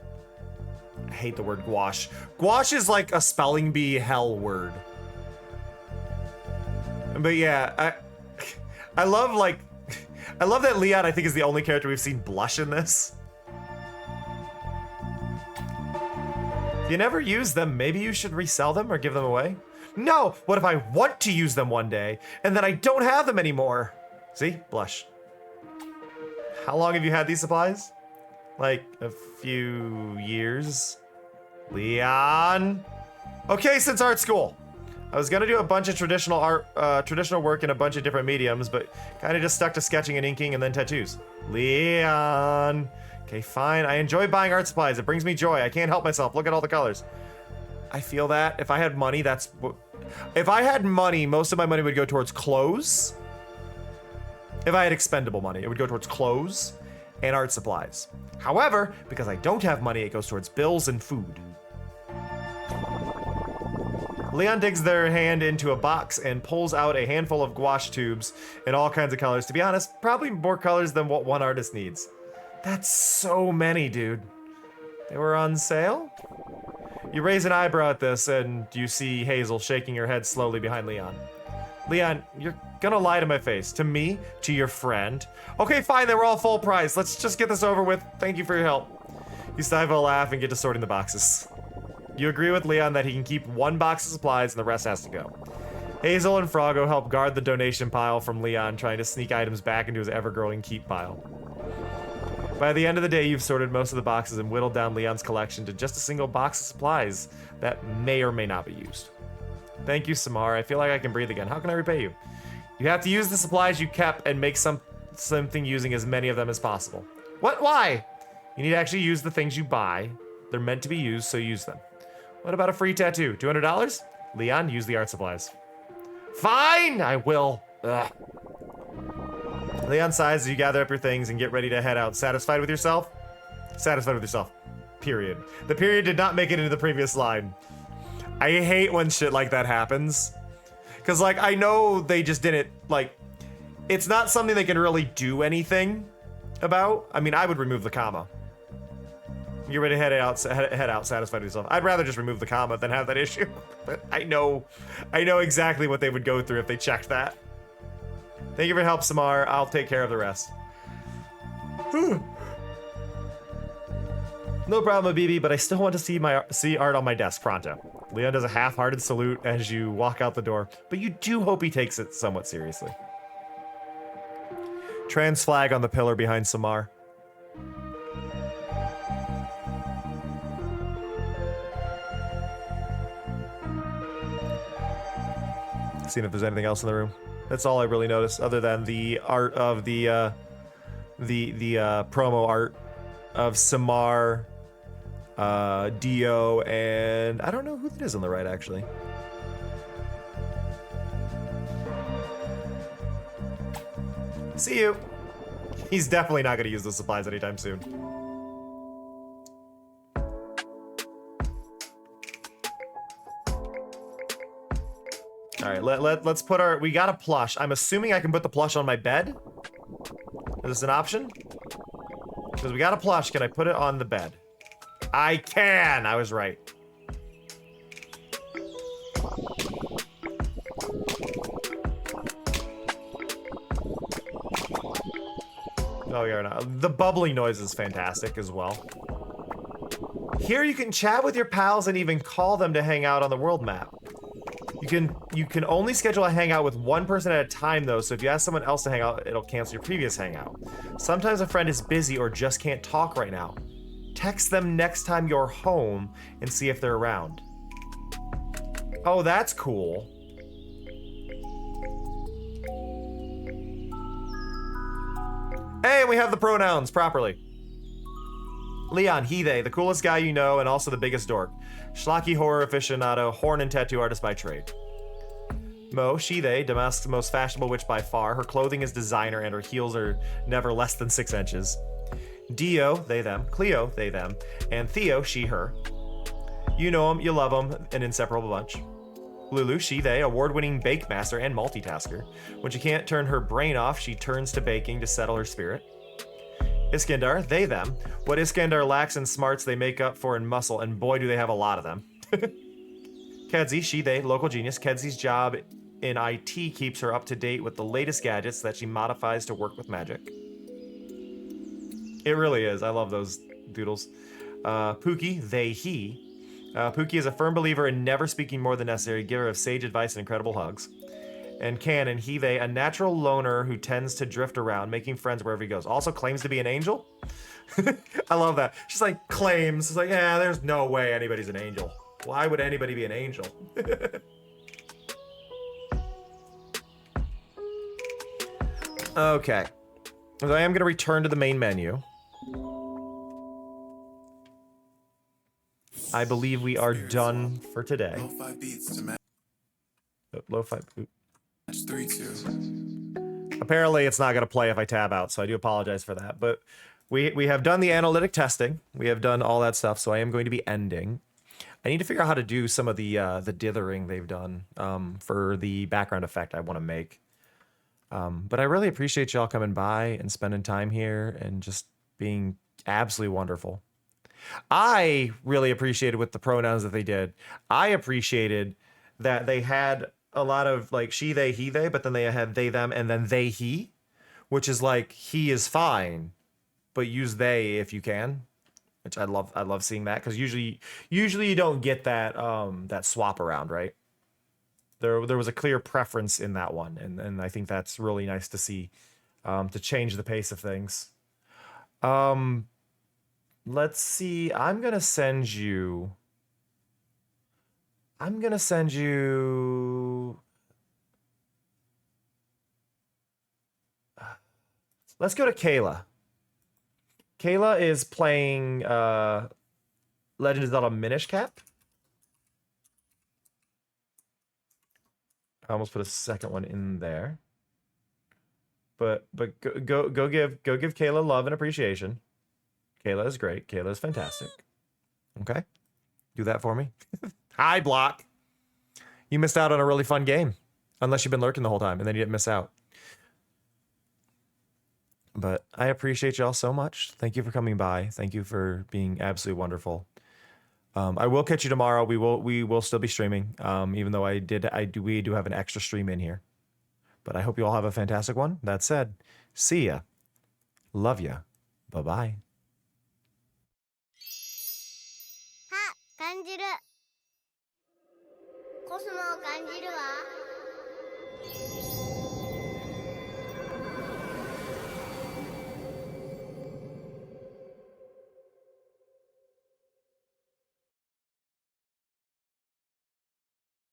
I hate the word gouache. Gouache is like a spelling bee hell word. But yeah, I love that Leon, I think, is the only character we've seen blush in this. If you never use them, maybe you should resell them or give them away? No! What if I want to use them one day, and then I don't have them anymore? See? Blush. How long have you had these supplies? Like, a few years? Leon? Okay, since art school. I was gonna do a bunch of traditional work in a bunch of different mediums, but kinda just stuck to sketching and inking and then tattoos. Leon. Okay, fine. I enjoy buying art supplies. It brings me joy. I can't help myself. Look at all the colors. I feel that. If I had money, if I had money, most of my money would go towards clothes. If I had expendable money, it would go towards clothes and art supplies. However, because I don't have money, it goes towards bills and food. Leon digs their hand into a box and pulls out a handful of gouache tubes in all kinds of colors. To be honest, probably more colors than what one artist needs. That's so many, dude. They were on sale? You raise an eyebrow at this, and you see Hazel shaking her head slowly behind Leon. Leon, you're gonna lie to my face. To me? To your friend? Okay, fine, they were all full price. Let's just get this over with. Thank you for your help. You stifle a laugh and get to sorting the boxes. You agree with Leon that he can keep 1 box of supplies and the rest has to go. Hazel and Froggo help guard the donation pile from Leon, trying to sneak items back into his ever-growing keep pile. By the end of the day, you've sorted most of the boxes and whittled down Leon's collection to just a single box of supplies that may or may not be used. Thank you, Samar. I feel like I can breathe again. How can I repay you? You have to use the supplies you kept and make something using as many of them as possible. What? Why? You need to actually use the things you buy. They're meant to be used, so use them. What about a free tattoo? $200? Leon, use the art supplies. Fine, I will. Ugh. Leon sighs as you gather up your things and get ready to head out. Satisfied with yourself? Satisfied with yourself. period. The period did not make it into the previous line. I hate when shit like that happens. Because, like, I know they just didn't, like, it's not something they can really do anything about. I mean, I would remove the comma. You're ready to head out, satisfied with yourself. I'd rather just remove the comma than have that issue. But I know exactly what they would go through if they checked that. Thank you for your help, Samar. I'll take care of the rest. No problem, BB, but I still want to see art on my desk pronto. Leon does a half-hearted salute as you walk out the door, but you do hope he takes it somewhat seriously. Trans flag on the pillar behind Samar. Seeing if there's anything else in the room. That's all I really noticed, other than the art of the promo art of Samar, Dio, and I don't know who that is on the right, actually. See you. He's definitely not going to use the supplies anytime soon. All right, let's put our, we got a plush. I'm assuming I can put the plush on my bed. Is this an option? Because we got a plush, can I put it on the bed? I can, I was right. Oh, yeah, no. The bubbling noise is fantastic as well. Here you can chat with your pals and even call them to hang out on the world map. You can only schedule a hangout with one person at a time though, so if you ask someone else to hang out, it'll cancel your previous hangout. Sometimes a friend is busy or just can't talk right now. Text them next time you're home and see if they're around. Oh, that's cool. Hey, and we have the pronouns properly. Leon, he, they, the coolest guy you know and also the biggest dork. Schlocky horror aficionado, horn and tattoo artist by trade. Mo, she, they, Damask's most fashionable witch by far. Her clothing is designer and her heels are never less than 6 inches. Dio, they, them. Cleo, they, them. And Theo, she, her. You know him, you love him, an inseparable bunch. Lulu, she, they, award-winning bake master and multitasker. When she can't turn her brain off, she turns to baking to settle her spirit. Iskandar, they, them. What Iskandar lacks in smarts, they make up for in muscle, and boy, do they have a lot of them. Kedzie, she, they, local genius. Kedzie's job in IT keeps her up to date with the latest gadgets that she modifies to work with magic. It really is. I love those doodles. Pookie, they, he. Pookie is a firm believer in never speaking more than necessary, giver of sage advice and incredible hugs. And Canon, he, they, a natural loner who tends to drift around, making friends wherever he goes. Also claims to be an angel. I love that. She's like, claims. It's like, yeah, there's no way anybody's an angel. Why would anybody be an angel? Okay. So I am going to return to the main menu. I believe we are done for today. Lo-fi beats to match Lo-fi. 3-2. Apparently it's not going to play if I tab out, so I do apologize for that. But we have done the analytic testing. We have done all that stuff, so I am going to be ending. I need to figure out how to do some of the dithering they've done for the background effect I want to make. But I really appreciate y'all coming by and spending time here and just being absolutely wonderful. I really appreciated with the pronouns that they did. I appreciated that they had a lot of like she, they, he, they, but then they had they, them, and then they, he, which is like he is fine, but use they if you can, which I love seeing that because usually you don't get that that swap around, right? There was a clear preference in that one, and I think that's really nice to see to change the pace of things. Let's see. I'm gonna send you. Let's go to Kayla. Kayla is playing Legend of Zelda Minish Cap. I almost put a second one in there. But go give Kayla love and appreciation. Kayla is great. Kayla is fantastic. Okay? Do that for me. Hi, Block. You missed out on a really fun game. Unless you've been lurking the whole time, and then you didn't miss out. But I appreciate y'all so much. Thank you for coming by. Thank you for being absolutely wonderful. I will catch you tomorrow. We will still be streaming. Even though we do have an extra stream in here. But I hope you all have a fantastic one. That said, see ya. Love ya. Bye-bye. 感じる。コスモを感じるわ。